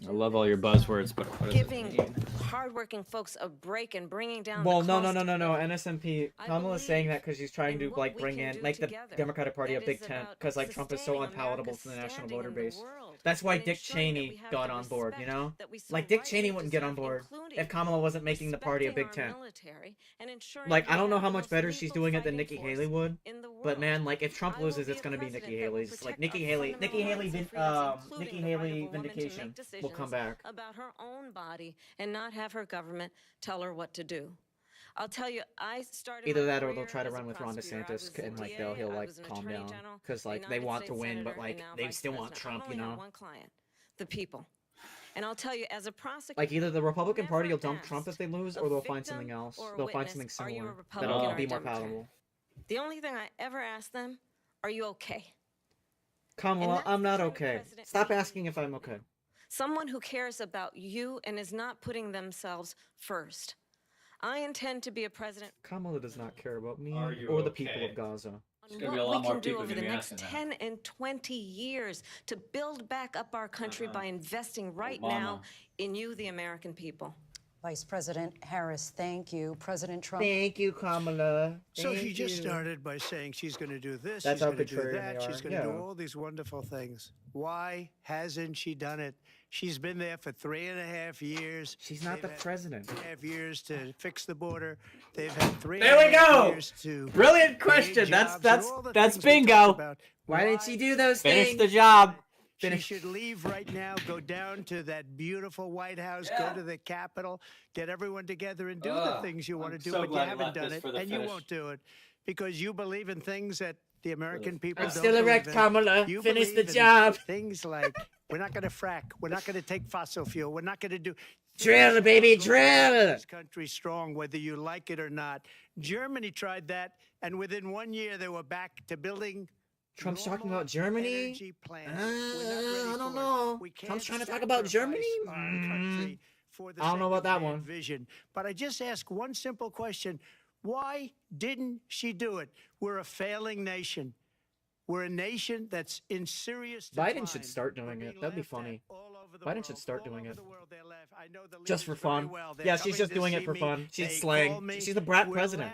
I love all your buzzwords, but what does it Giving mean? hardworking folks a break and bringing down. Well, the no, cost NSMP. Kamala's saying that because she's trying to like bring in, make the Democratic Party a big tent, because like Trump is so unpalatable to the national voter base. That's why Dick Cheney got on board, you know? Like Dick Cheney wouldn't get on board if Kamala wasn't making the party a big tent. Like I don't know how much better she's doing it than Nikki Haley would, but man, like if Trump loses, it's gonna be Nikki Haley's. Like Nikki Haley vindication will come back. About her own body and not have her government tell her what to do. I'll tell you, I started. Either my that or they'll career try to as a run with Ron prosecutor. I DeSantis, was a and like DA, he'll I like was an calm attorney down general, because a like they United want to States win, but senator, like and now they vice still want president. Trump, I you only have know. one client, the people. And I'll tell you, as a prosecutor, Like either the Republican Party will dump asked Trump if they lose, a or they'll find victim something else. or a They'll find witness, something are you a similar Republican that'll or be a more Democrat? palatable. the only thing I ever ask them, are you okay? Kamala, that's I'm not the kind of okay. president Stop we asking if I'm okay. Someone who cares about you and is not putting themselves first. I intend to be a president. Kamala does not care about me Are you or the people okay? of Gaza. There's gonna be a What lot we more can do people over the gonna be next asking that. 10 and 20 years to build back up our country by investing right Obama. now in you, the American people. Vice President Harris, thank you. President Trump. Thank you, Kamala. So she Thank just you. started by saying she's going to do this, That's she's how going to do contrarian that, they she's are. going to do Yeah. all these wonderful things. Why hasn't she done it? She's been there for 3.5 years. She's not the president. 3.5 years to fix the border. They've had 3 There we go. years to Brilliant create question. jobs and That's all the that's things we talked bingo. about. Why didn't she do those Finish things? the job. She should leave right now, go down to that beautiful White House, go to the Capitol, get everyone together and do the things you want to I'm do, so but you glad you haven't left done this it, for the and you finish. won't do it because you believe in things that the American people I'm don't still erect, believe in. Kamala. You Finish the believe in job. Things like we're not going to frack, we're not going to take fossil fuel, we're not going to do. Drill, baby, drill. This country strong, whether you like it or not. Germany tried that, and within 1 year they were back to building. Trump's talking about Germany? Energy plants. We're not ready I don't for it. know. We can't Trump's trying to talk about Germany? sacrifice our country for the I don't know sake about of that bad one. Vision. But I just ask one simple question. Why didn't she do it? We're a failing nation. We're a nation that's in serious decline. Biden should start doing it. That'd be funny. Biden should start doing it. Just for fun. Yeah, she's just doing it for fun. She's slang. She's the brat president.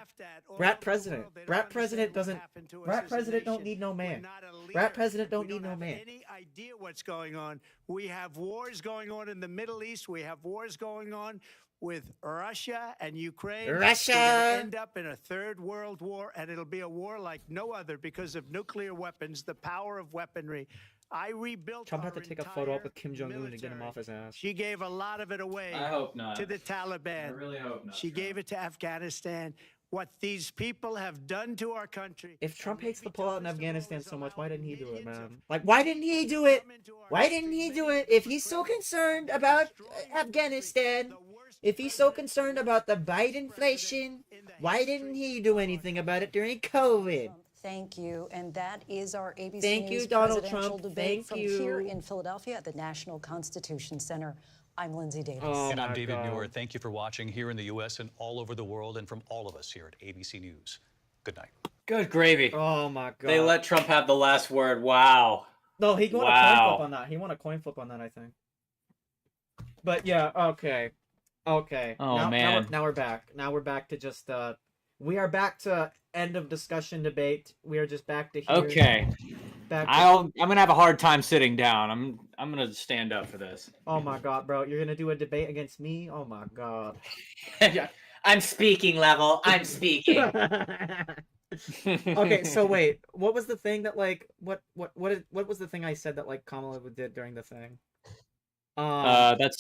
Brat president. Brat president doesn't. Brat president don't need no man. Brat president don't need no man. Any idea what's going on? We have wars going on in the Middle East. We have wars going on with Russia and Ukraine. Russia! We're gonna end up in a third world war, and it'll be a war like no other because of nuclear weapons, the power of weaponry. I rebuilt. Trump had to take a photo up with Kim Jong-un to get him off his ass. She gave a lot of it away. I hope not. To the Taliban. I really hope not. She gave it to Afghanistan. What these people have done to our country. If Trump hates the pullout in Afghanistan so much, why didn't he do it, man? Like, why didn't he do it? Why didn't he do it? If he's so concerned about Afghanistan, if he's so concerned about the Bidenflation, why didn't he do anything about it during COVID? Thank you. And that is our ABC Thank News you, Donald presidential Trump. debate Thank from you. here in Philadelphia at the National Constitution Center. I'm Lindsay Davis. And I'm David Muir. Thank you for watching here in the U.S. and all over the world, and from all of us here at ABC News. Good night. Good gravy. Oh my god. They let Trump have the last word. Wow. No, he won a coin flip on that. He won a coin flip on that, I think. But yeah, okay. Okay. Oh, man. Now we're back. Now we're back to just we are back to end of discussion debate. We are just back to here. Okay. Back to... I'm gonna have a hard time sitting down. I'm gonna stand up for this. Oh my god, bro. You're gonna do a debate against me? Oh my god. I'm speaking level. I'm speaking. Okay, so wait. What was the thing that like what was the thing I said that like Kamala did during the thing? That's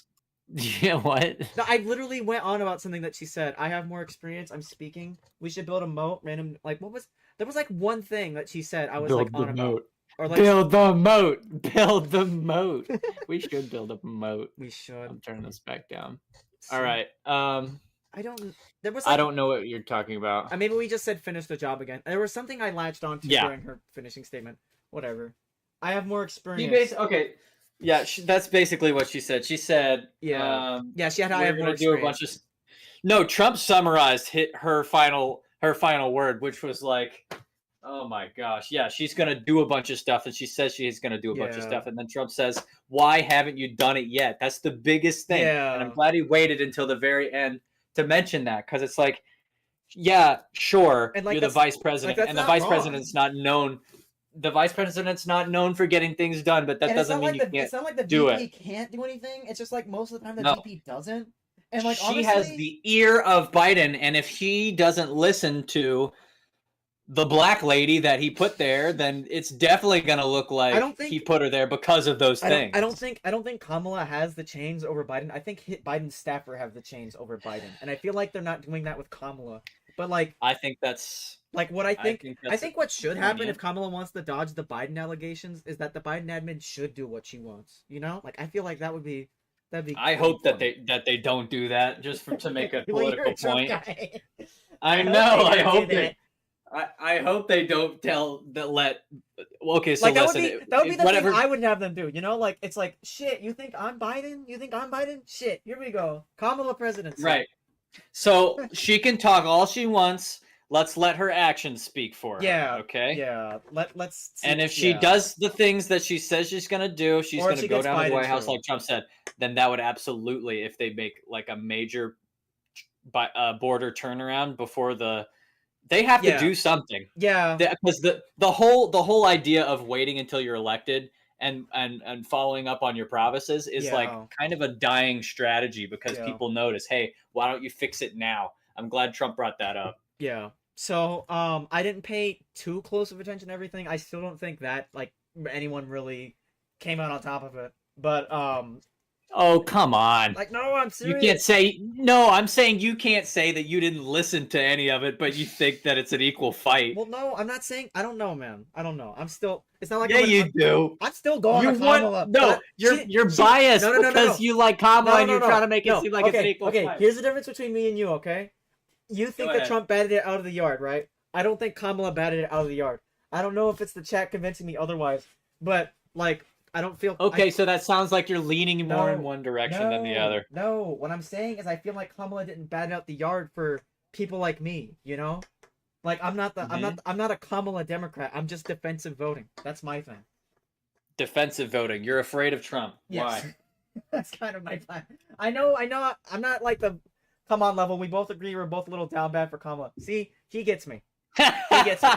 yeah, what? No, I literally went on about something that she said. I have more experience. I'm speaking. We should build a moat. Random, like, what was? There was like one thing that she said. I was Build like on the about. moat. Or like, Build the moat. Build the moat. We should build a moat. We should. I'm turning this back down. All right. I don't. There was. I Like, don't know what you're talking about. maybe we just said finish the job again. There was something I latched onto during her finishing statement. Whatever. I have more experience. Okay. Yeah, that's basically what she said. She said, Yeah. Yeah, she had. I we're have more gonna do a experience. bunch of. No, Trump summarized her final word, which was like, oh my gosh, yeah, she's gonna do a bunch of stuff, and she says she's gonna do a bunch of Yeah. stuff, and then Trump says, "Why haven't you done it yet?" That's the biggest thing, Yeah. and I'm glad he waited until the very end to mention that, because it's like, yeah, sure, And, like, you're the that's- vice president, that's and the not vice wrong. president's not known. The vice president's not known for getting things done, but that And it's doesn't not mean like you it's can't not like the do VP it. can't do anything. It's just like most of the time the No. VP doesn't. And like She honestly, has the ear of Biden, and if he doesn't listen to the black lady that he put there, then it's definitely gonna look like I don't think- he put her there because of those things. I don't think Kamala has the chains over Biden. I think Biden's staffer have the chains over Biden, and I feel like they're not doing that with Kamala. But like, I think that's like what I think that's what should happen yeah. if Kamala wants to dodge the Biden allegations is that the Biden admin should do what she wants. You know, like I feel like that'd be. I hope that they don't do that just to make a Well, you're political a Trump point. guy. I know. I hope they. I hope they don't let. Okay, so Like that listen. would be the whatever. thing I would have them do. You know, like it's like shit. You think I'm Biden? You think I'm Biden? Shit. Here we go. Kamala presidency. Right. So she can talk all she wants. Let's let her actions speak for her. Yeah. Okay. Yeah. Let's. See, And if she yeah. does the things that she says she's gonna do, she's Or if gonna she go gets down to the Biden White House too. like Trump said. Then that would absolutely, if they make like a major border turnaround before they have to Yeah. do something. Yeah. Because the whole idea of waiting until you're elected and following up on your promises is like Yeah. kind of a dying strategy because Yeah. people notice, hey, why don't you fix it now? I'm glad Trump brought that up. Yeah. So I didn't pay too close of attention to everything. I still don't think that like anyone really came out on top of it. But Oh, come on. like no, I'm You serious. can't say no. I'm saying you can't say that you didn't listen to any of it, but you think that it's an equal fight. Well, no, I'm not saying. I don't know, man. I don't know. I'm still. It's not like. Yeah, you do. I'm still going You to want Kamala. no. but You're biased because you like Kamala and you're trying to make it No, seem like it's an equal okay. fight. Here's the difference between me and you. Okay, you think Go that ahead. Trump batted it out of the yard, right? I don't think Kamala batted it out of the yard. I don't know if it's the chat convincing me otherwise, but like I don't feel. Okay, so that sounds like you're leaning more No, in one direction than the other. No, what I'm saying is I feel like Kamala didn't bat it out the yard for people like me, you know? Like I'm not a Kamala Democrat. I'm just defensive voting. That's my thing. Defensive voting. You're afraid of Trump. Yes. Why? That's kind of my plan. I know. I'm not like the come on level. We both agree we're both a little down bad for Kamala. See, he gets me. He gets me.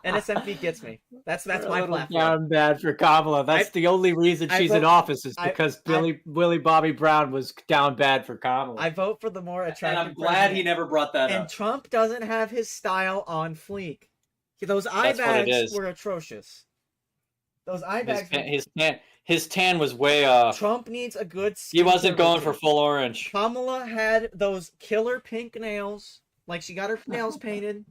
NSMV gets me. That's my platform. Down bad for Kamala. That's the only reason she's in office is because Willie Bobby Brown was down bad for Kamala. I vote for the more attractive. And I'm glad he never brought that up. And Trump doesn't have his style on fleek. Those eye bags were atrocious. Those eye bags. His tan was way off. Trump needs a good. He wasn't going for full orange. Kamala had those killer pink nails. Like she got her nails painted.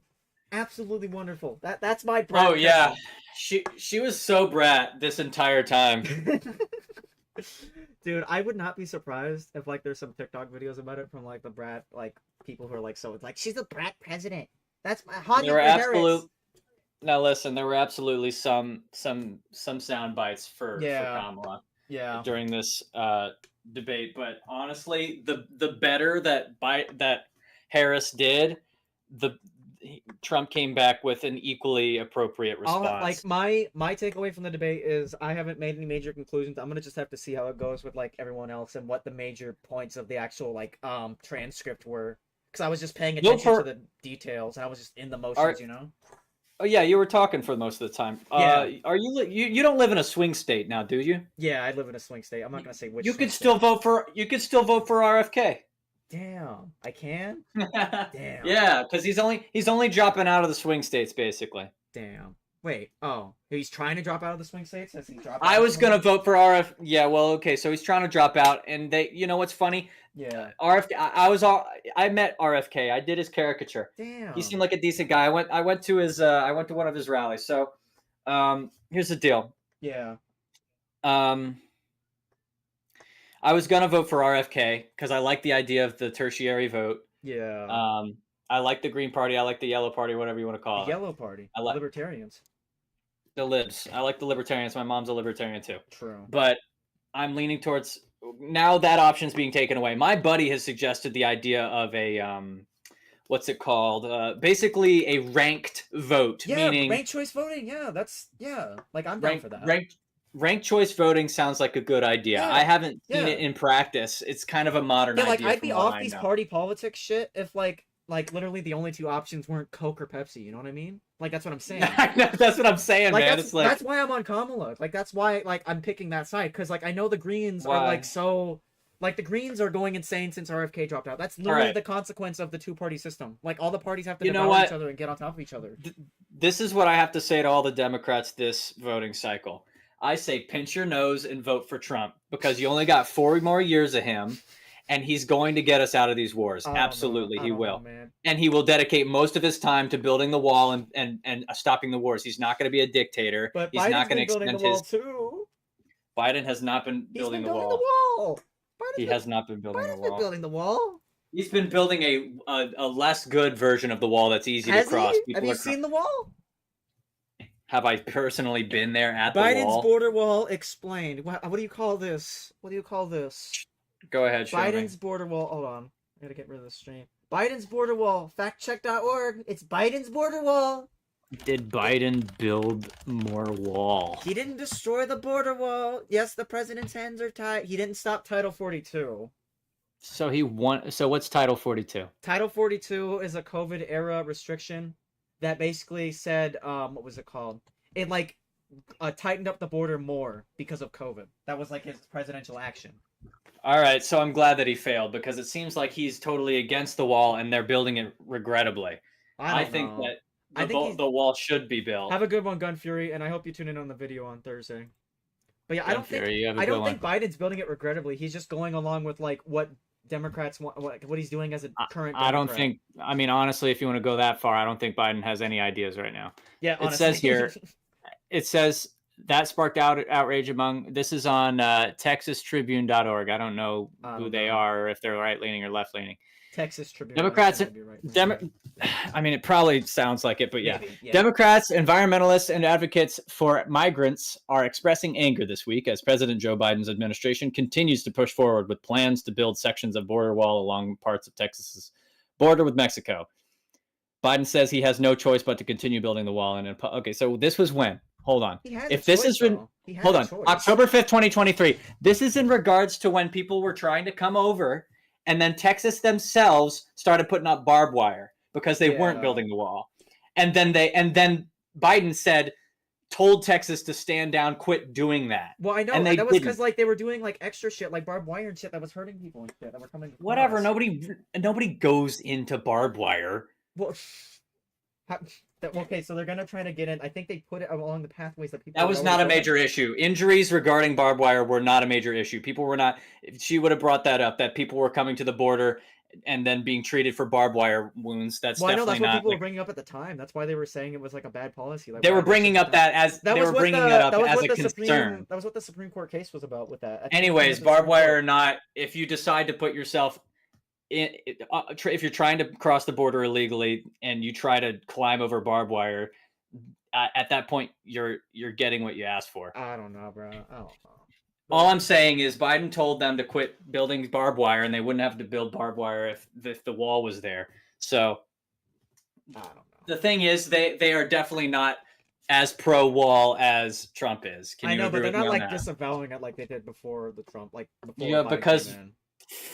Absolutely wonderful. That's my brat. Oh yeah, she was so brat this entire time. Dude, I would not be surprised if like there's some TikTok videos about it from like the brat like people who are like so it's like she's a brat president. That's my hot. There were absolute. Now listen, there were absolutely some sound bites for Kamala. Yeah. During this debate, but honestly, the better that Harris did, Trump came back with an equally appropriate response. My takeaway from the debate is I haven't made any major conclusions. I'm gonna just have to see how it goes with like everyone else and what the major points of the actual like transcript were, because I was just paying attention to the details and I was just in the motions, you know. Oh yeah, you were talking for most of the time. Yeah. Are you don't live in a swing state now, do you? Yeah, I live in a swing state. I'm not gonna say which. You could still vote for RFK. Damn, I can. Damn. Yeah, because he's only dropping out of the swing states basically. Damn. Wait. Oh, he's trying to drop out of the swing states. Has he dropped? I was gonna vote for RF. Yeah. Well, okay. So he's trying to drop out, and they. You know what's funny? Yeah. RFK. I met RFK. I did his caricature. Damn. He seemed like a decent guy. I went to one of his rallies. So, here's the deal. Yeah. I was gonna vote for RFK because I like the idea of the tertiary vote. Yeah. I like the Green Party. I like the Yellow Party, whatever you want to call it. Yellow Party. I like libertarians. The libs. I like the libertarians. My mom's a libertarian too. True. But I'm leaning towards now that option's being taken away. My buddy has suggested the idea of a what's it called? Basically a ranked vote. Yeah, meaning ranked choice voting. Yeah, like I'm down for that. Ranked choice voting sounds like a good idea. Yeah, I haven't seen it in practice. It's kind of a modern idea. Like I'd be off these party politics shit if like literally the only two options weren't Coke or Pepsi. You know what I mean? Like that's what I'm saying. That's what I'm saying, like, man. That's why I'm on Kamala. Like that's why like I'm picking that side because like I know the Greens are like so. Like the Greens are going insane since RFK dropped out. That's literally the consequence of the two-party system. Like all the parties have to devour each other and get on top of each other. This is what I have to say to all the Democrats this voting cycle. I say pinch your nose and vote for Trump because you only got 4 more years of him, and he's going to get us out of these wars. Absolutely, he will. And he will dedicate most of his time to building the wall and stopping the wars. He's not going to be a dictator. But he's Biden's not going to extend extend the wall his. too. Biden has not been building the wall. He has not been building the wall. Building the wall. He's been building a less good version of the wall that's easy to cross. Have you seen the wall? Have I personally been there at the Biden's wall? border wall explained. What do you call this? What do you call this? Go ahead, show Biden's me. border wall. Hold on. I gotta get rid of the stream. Biden's border wall. Factcheck.org. It's Biden's border wall. Did Biden build more wall? He didn't destroy the border wall. Yes, the president's hands are tied. He didn't stop Title 42. So he won. So what's Title 42? Title 42 is a COVID era restriction that basically said, what was it called? It like tightened up the border more because of COVID. That was like his presidential action. All right, so I'm glad that he failed because it seems like he's totally against the wall and they're building it regrettably. I think that the wall should be built. Have a good one, Gun Fury, and I hope you tune in on the video on Thursday. But yeah, I don't think Biden's building it regrettably. He's just going along with like what Democrats want, what he's doing as a current Democrat. I don't think. I mean, honestly, if you want to go that far, I don't think Biden has any ideas right now. Yeah, honestly. It says here. It says that sparked outrage among. This is on TexasTribune.org. I don't know who they are, or if they're right leaning or left leaning. Texas Tribune. Democrats. I mean, it probably sounds like it, but yeah. Democrats, environmentalists, and advocates for migrants are expressing anger this week as President Joe Biden's administration continues to push forward with plans to build sections of border wall along parts of Texas's border with Mexico. Biden says he has no choice but to continue building the wall. And okay, so this was when? Hold on. If this is hold on, October 5th, 2023. This is in regards to when people were trying to come over, and then Texas themselves started putting up barbed wire because they weren't building the wall. And then Biden told Texas to stand down, quit doing that. Well, I know, and that was because like they were doing like extra shit, like barbed wire and shit that was hurting people and shit that were coming. Whatever. Across. Nobody goes into barbed wire. Well, okay, so they're gonna try to get in. I think they put it along the pathways that people. That was not a major issue. Injuries regarding barbed wire were not a major issue. People were not. She would have brought that up. That people were coming to the border and then being treated for barbed wire wounds. That's definitely I know that's what not. People were bringing up at the time. That's why they were saying it was like a bad policy. Like, they were bringing up that as they were bringing it up as a concern. That was what the Supreme Court case was about with that. Anyways, barbed wire or not, if you decide to put yourself in, if you're trying to cross the border illegally and you try to climb over barbed wire, at that point you're getting what you asked for. I don't know, bro. I don't know. All I'm saying is Biden told them to quit building barbed wire, and they wouldn't have to build barbed wire if the wall was there. So I don't know. The thing is, they are definitely not as pro wall as Trump is. Can I you know, agree but they're with me not on like that? disavowing it like they did before the Trump, like before. Yeah, Biden because came in.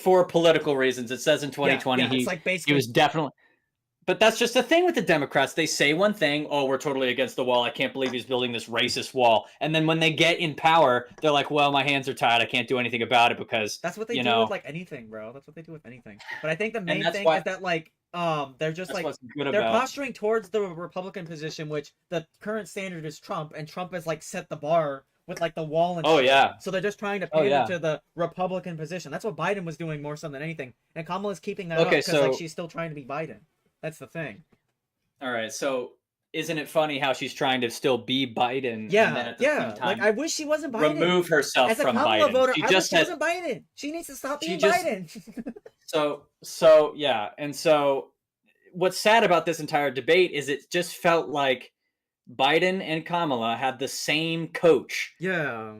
for political reasons, it says in 2020 it's like basically he was definitely. But that's just the thing with the Democrats. They say one thing, oh, we're totally against the wall. I can't believe he's building this racist wall. And then when they get in power, they're like, well, my hands are tied. I can't do anything about it because that's what they do with like anything, bro. That's what they do with anything. But I think the main thing is that like they're just like they're posturing towards the Republican position, which the current standard is Trump, and Trump has like set the bar with like the wall and shit. So they're just trying to pander to the Republican position. That's what Biden was doing more so than anything. And Kamala's keeping that up because like she's still trying to be Biden. That's the thing. All right, so isn't it funny how she's trying to still be Biden? Yeah, and then at the same time like I wish she wasn't Biden. Remove herself As a from Kamala Biden. voter, She I just wish she had, wasn't Biden. She needs to stop being just- Biden. So yeah, and so what's sad about this entire debate is it just felt like Biden and Kamala had the same coach. Yeah.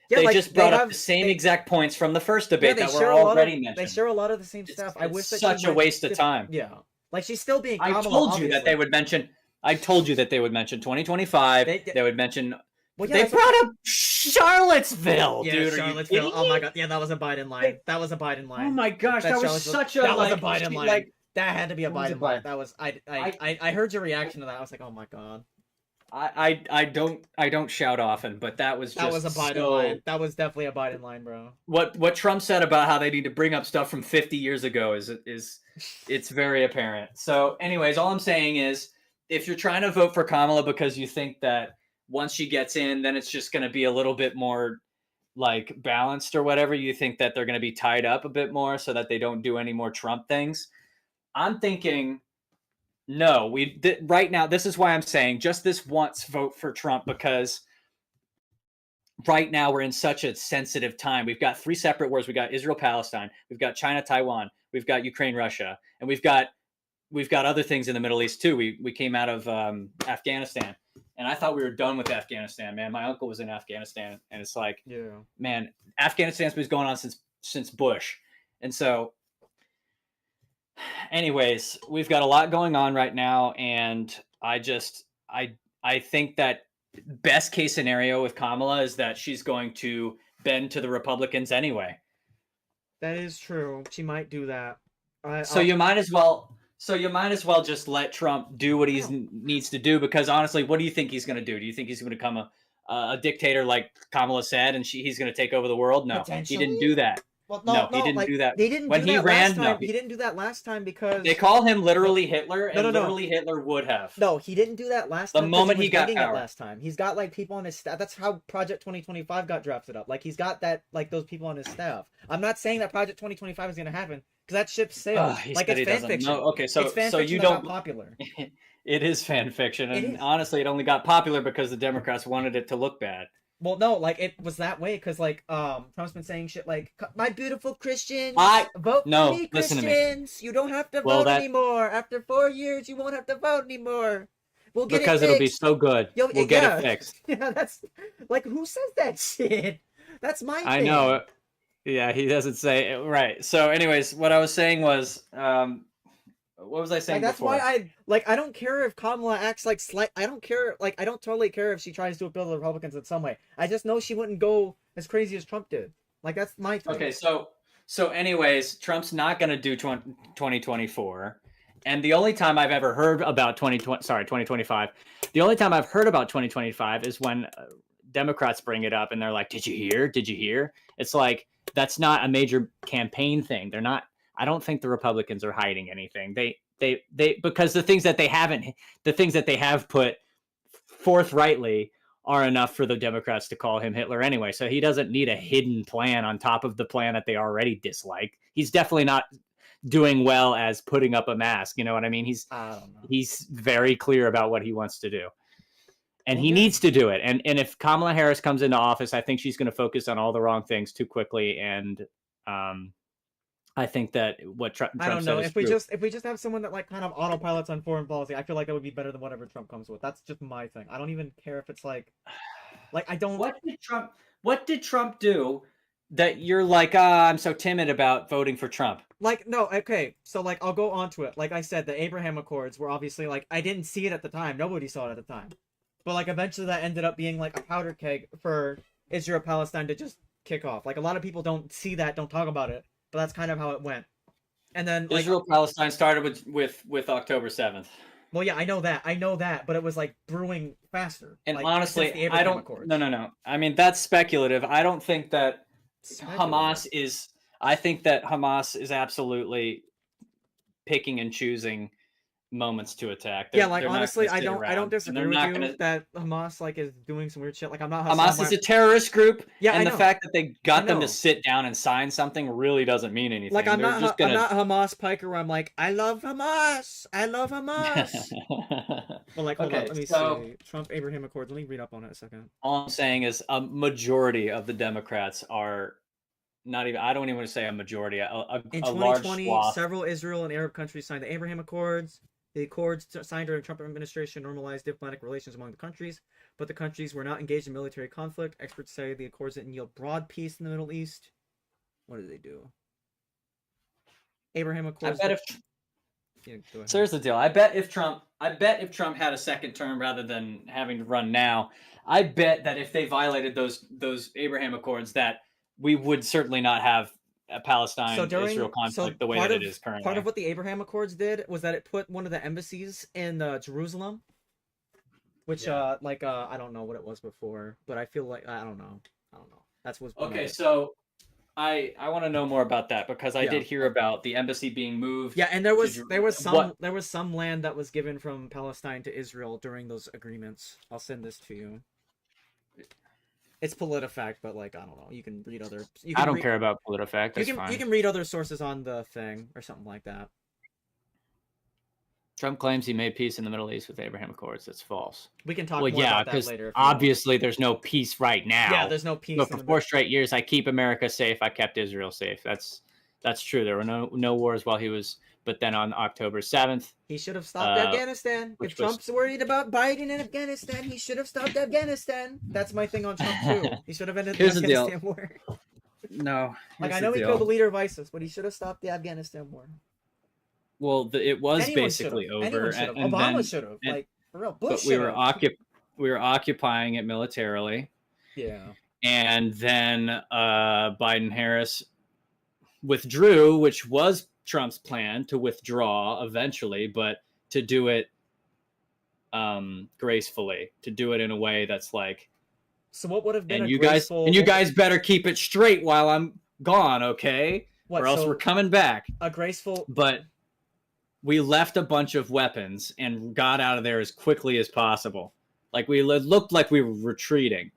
They like, just brought up the same exact points from the first debate that were already mentioned. They share a lot of the same stuff. I wish that such a waste of time. Yeah. Like she's still being Kamala, I told you obviously. that they would mention. I told you that they would mention 2025. They would mention. Well, yeah, they that's brought up Charlottesville, Yeah, dude. Charlottesville. Are you Oh my god, yeah, that was a Biden line. That was a Biden line. Oh my gosh, that was such a that was a like, Biden line. like that had to be a What was Biden it, line. Biden? That was I heard your reaction to that. I was like, oh my god. I don't shout often, but that was just That was a Biden so... line. That was definitely a Biden line, bro. What Trump said about how they need to bring up stuff from 50 years ago is it's very apparent. So, anyways, all I'm saying is if you're trying to vote for Kamala because you think that once she gets in, then it's just going to be a little bit more like balanced or whatever, you think that they're going to be tied up a bit more so that they don't do any more Trump things. I'm thinking, no, right now, this is why I'm saying just this once vote for Trump, because right now we're in such a sensitive time. We've got 3 separate wars. We've got Israel, Palestine. We've got China, Taiwan. We've got Ukraine, Russia. And we've got other things in the Middle East too. We came out of Afghanistan. And I thought we were done with Afghanistan, man. My uncle was in Afghanistan. And it's like, man, Afghanistan's been going on since Bush. And so, anyways, we've got a lot going on right now. And I think that best case scenario with Kamala is that she's going to bend to the Republicans anyway. That is true. She might do that. You might as well just let Trump do what he needs to do, because honestly, what do you think he's going to do? Do you think he's going to become a dictator like Kamala said, and he's going to take over the world? No, he didn't do that. Well, no, he didn't do that. They didn't when do he that ran. last time. No, he didn't do that last time because they call him literally Hitler, and No. literally Hitler would have. No, he didn't do that last The time. moment he he got it power. last time, he's got like people on his staff. That's how Project 2025 got drafted up. Like he's got that those people on his staff. I'm not saying that Project 2025 is going to happen because that ship sailed. Like it's fan fiction. No, okay, so it's fan so fiction you that don't got popular. It is fan fiction, and It is. honestly, it only got popular because the Democrats wanted it to look bad. Well, no, like it was that way because like Trump's been saying shit like "My beautiful Christians, vote for me, listen to me. Christians. You don't have to Well, vote that- anymore. After 4 years, you won't have to vote anymore. We'll get Because it it'll be fixed." so good. We'll get it fixed. Yeah, that's like who says that shit? That's my thing. I know. Yeah, he doesn't say it right. So, anyways, what I was saying was, what was I saying That's before? why I don't care if Kamala acts like I don't care, I don't totally care if she tries to appeal to the Republicans in some way. I just know she wouldn't go as crazy as Trump did. Like, that's my thing. Okay, so anyways, Trump's not going to do 2024. And the only time I've ever heard about 2025, the only time I've heard about 2025 is when Democrats bring it up and they're like, "Did you hear? Did you hear?" It's like, that's not a major campaign thing. They're not, I don't think the Republicans are hiding anything. They because the things that they have put forthrightly are enough for the Democrats to call him Hitler anyway. So he doesn't need a hidden plan on top of the plan that they already dislike. He's definitely not doing well as putting up a mask. You know what I mean? He's very clear about what he wants to do. And he needs to do it. And if Kamala Harris comes into office, I think she's going to focus on all the wrong things too quickly. And I think that what Trump I don't know. said is If we true. just have someone that like kind of autopilots on foreign policy, I feel like that would be better than whatever Trump comes with. That's just my thing. I don't even care if it's like I don't. What did Trump do that you're like, I'm so timid about voting for Trump? Like, no, okay, so like I'll go on to it. Like I said, the Abraham Accords were obviously like, I didn't see it at the time. Nobody saw it at the time. But like eventually that ended up being like a powder keg for Israel Palestine to just kick off. Like a lot of people don't see that, don't talk about it, but that's kind of how it went. And then like, Israel Palestine started with October 7th. Well, yeah, I know that, but it was like brewing faster. And like, honestly, since the I Abraham don't. Accords. No. I mean, that's speculative. I don't think that Hamas is. I think that Hamas is absolutely picking and choosing moments to attack. Yeah, like they're not honestly, gonna I sit don't around, and disagree they're with not you gonna- that Hamas like is doing some weird shit. Like I'm not Hamas is a terrorist group. Yeah, and I the know. fact that they got them know. to sit down and sign something really doesn't mean anything. Like I'm They're not just gonna... I'm not Hamas Piker where I'm like I love Hamas. Well, like hold on, Okay, let me so- see. Trump Abraham Accords. Let me read up on it a second. All I'm saying is a majority of the Democrats are not even. I don't even want to say a majority. In A large 2020, swath. several Israel and Arab countries signed the Abraham Accords. The accords signed during the Trump administration normalized diplomatic relations among the countries, but the countries were not engaged in military conflict. Experts say the accords didn't yield broad peace in the Middle East. What did they do? Abraham Accords. I bet Yeah, go ahead. So here's the deal. I bet if Trump had a second term rather than having to run now, I bet that if they violated those Abraham Accords, that we would certainly not have a Palestine-Israel conflict the way that it is currently. Part of what the Abraham Accords did was that it put one of the embassies in Jerusalem, which I don't know what it was before, but I feel like I don't know. That's what's Okay, so I want to know more about that because I did hear about the embassy being moved. Yeah, and there was What- some land that was given from Palestine to Israel during those agreements. I'll send this to you. It's PolitiFact, but like I don't know. You can read other. I don't care about PolitiFact. That's fine. You can read other sources on the thing or something like that. Trump claims he made peace in the Middle East with Abraham Accords. That's false. We can talk Well, more yeah, about that because later. if you want. obviously there's no peace right now. Yeah, there's no peace But in for the 4 Middle- straight years, I keep America safe. I kept Israel safe. That's true. There were no wars while he was. But then on October 7th, He should have stopped Afghanistan. which If Trump's worried about Biden in Afghanistan, he should have stopped Afghanistan. That's my thing on Trump too. He should have ended Here's the the deal. Afghanistan war. No. Like here's I know the he deal. killed the leader of ISIS, but he should have stopped the Afghanistan war. Well, it was Anyone basically should've. over. Anyone should've. and Obama then- should have. and- Like for real, but Bush we should were have. we were occupying it militarily. Yeah. And then Biden Harris withdrew, which was Trump's plan to withdraw eventually, but to do it gracefully, to do it in a way that's like, So what would have been and a you graceful... guys better keep it straight while I'm gone, okay? What, or else so we're coming back. a graceful... But we left a bunch of weapons and got out of there as quickly as possible. Like it looked like we were retreating.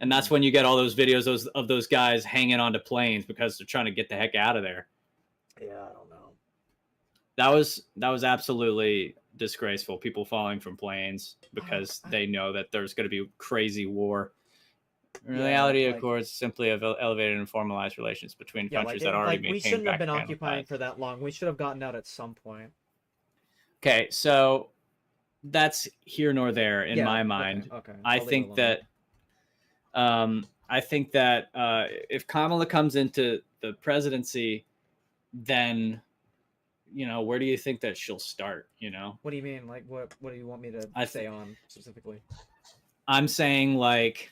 And that's when you get all those videos of those guys hanging onto planes because they're trying to get the heck out of there. Yeah, I don't know. That was absolutely disgraceful. People falling from planes because they know that there's going to be crazy war. In reality, Accords simply have elevated and formalized relations between countries that already maintain we shouldn't have been back-channel occupying ties. for that long. We should have gotten out at some point. Okay, so that's here nor there in Yeah, my okay, mind. okay. I I'll leave it think that if Kamala comes into the presidency, then where do you think that she'll start? What do you mean? Like, what do you want me to say on specifically? I'm saying like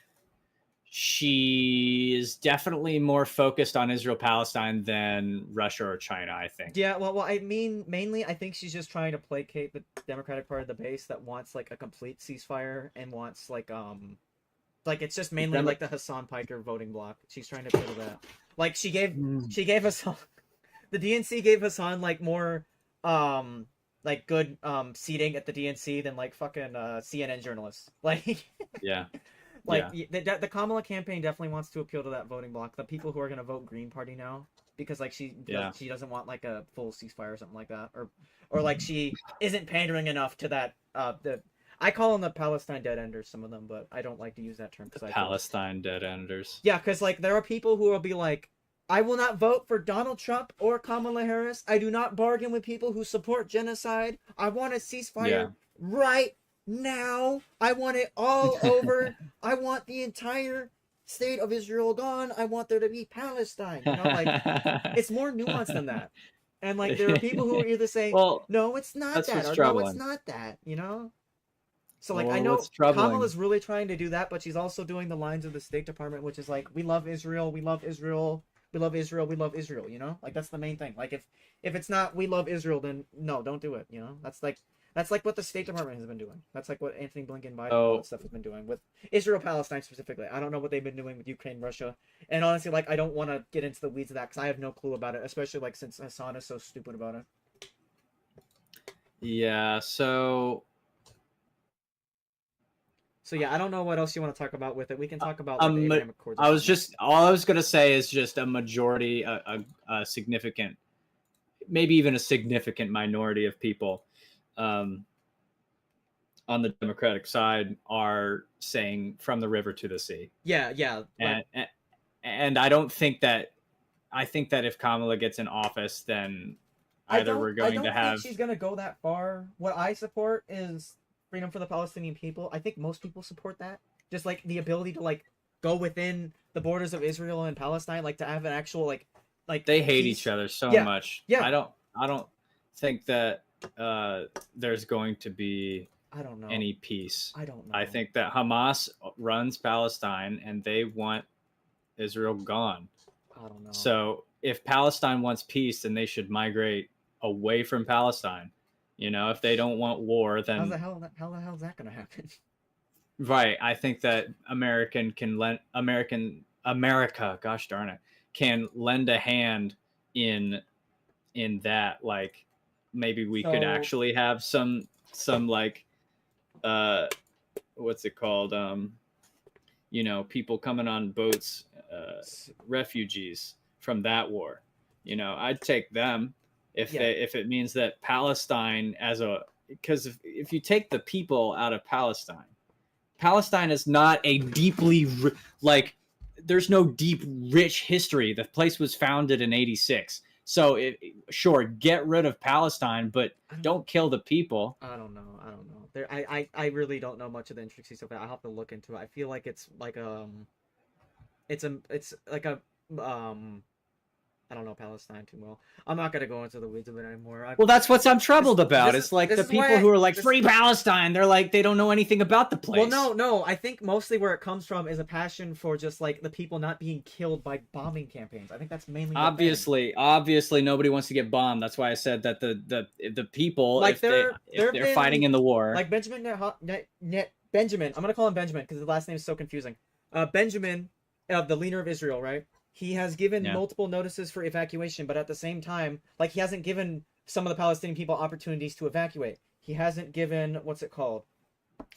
she is definitely more focused on Israel-Palestine than Russia or China, I think. Yeah, well, I mean, mainly, I think she's just trying to placate the Democratic part of the base that wants like a complete ceasefire and wants like it's just mainly like the Hassan Piker voting bloc. She's trying to appeal to that. Like she gave Hassan, the DNC gave Hassan like more like good seating at the DNC than like fucking CNN journalists. Like yeah. Like the Kamala campaign definitely wants to appeal to that voting bloc, the people who are gonna vote Green Party now, because like she doesn't want like a full ceasefire or something like that, or like she isn't pandering enough to that. I call them the Palestine dead enders, some of them, but I don't like to use that term because Palestine dead enders. Yeah, because like there are people who will be like, I will not vote for Donald Trump or Kamala Harris. I do not bargain with people who support genocide. I want a ceasefire right now. I want it all over. I want the entire state of Israel gone. I want there to be Palestine. Like it's more nuanced than that. And like there are people who are either saying, no, it's not that, or no, it's not that. So like I know Kamala's really trying to do that, but she's also doing the lines of the State Department, which is like, we love Israel, we love Israel, we love Israel, we love Israel. Like that's the main thing. Like if it's not we love Israel, then no, don't do it. That's like what the State Department has been doing. That's like what Anthony Blinken, Biden, all that stuff has been doing with Israel, Palestine specifically. I don't know what they've been doing with Ukraine, Russia, and honestly, like I don't want to get into the weeds of that because I have no clue about it, especially like since Hassan is so stupid about it. Yeah. So yeah, I don't know what else you want to talk about with it. We can talk about like, the Abraham Accords. All I was gonna say is just a majority, a significant, maybe even a significant minority of people on the Democratic side are saying from the river to the sea. Yeah. And I don't think that. I think that if Kamala gets in office, then either we're going to have. I don't think she's going to go that far. What I support is freedom for the Palestinian people. I think most people support that. Just like the ability to like go within the borders of Israel and Palestine, like to have an actual like they hate peace. each other so much. Yeah. I don't think that there's going to be any peace. I don't know. I think that Hamas runs Palestine and they want Israel gone. I don't know. So if Palestine wants peace, then they should migrate away from Palestine. If they don't want war, then how the hell is that going to happen? Right. I think that America, gosh darn it, can lend a hand in that. Like maybe we could actually have some like what's it called? People coming on boats, refugees from that war. I'd take them. If it means that Palestine because if you take the people out of Palestine is not a deeply there's no deep rich history. The place was founded in 86. So sure, get rid of Palestine, but don't kill the people. I don't know. I really don't know much of the intricacies of it. I'll have to look into it. I feel like it's like I don't know Palestine too well. I'm not gonna go into the weeds of it anymore. Well, that's what I'm troubled about. It's like the people who are like free Palestine. They're like they don't know anything about the place. Well, no. I think mostly where it comes from is a passion for just like the people not being killed by bombing campaigns. I think that's mainly obviously nobody wants to get bombed. That's why I said that the people like if they're fighting in the war, like Benjamin. Benjamin. I'm gonna call him Benjamin because his last name is so confusing. Benjamin, the leader of Israel, right? He has given multiple notices for evacuation, but at the same time, like he hasn't given some of the Palestinian people opportunities to evacuate. He hasn't given, what's it called?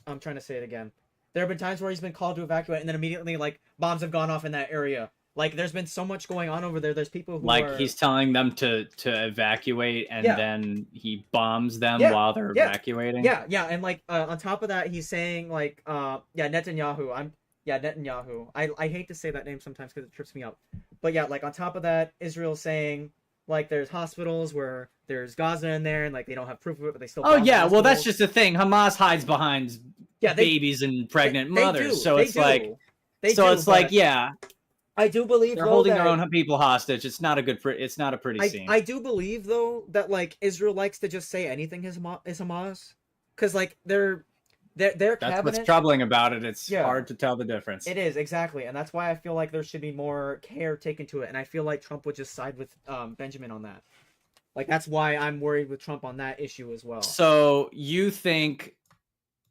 I'm trying to say it again. There have been times where he's been called to evacuate and then immediately like bombs have gone off in that area. Like there's been so much going on over there. There's people who he's telling them to evacuate and then he bombs them while they're evacuating. Yeah. And like on top of that, he's saying like, Netanyahu. Netanyahu. I hate to say that name sometimes because it trips me up. But yeah, like on top of that, Israel's saying like there's hospitals where there's Gaza in there and like they don't have proof of it, but they still. Oh yeah, well that's just the thing. Hamas hides behind babies and pregnant mothers, so it's like I do believe they're though, holding that, their own people hostage. It's not a good. It's not a pretty scene. I do believe though that like Israel likes to just say anything is Hamas, because like their That's cabinet. what's troubling about it. It's Yeah. hard to tell the difference. It is, exactly, and that's why I feel like there should be more care taken to it, and I feel like Trump would just side with Benjamin on that. Like that's why I'm worried with Trump on that issue as well. So you think,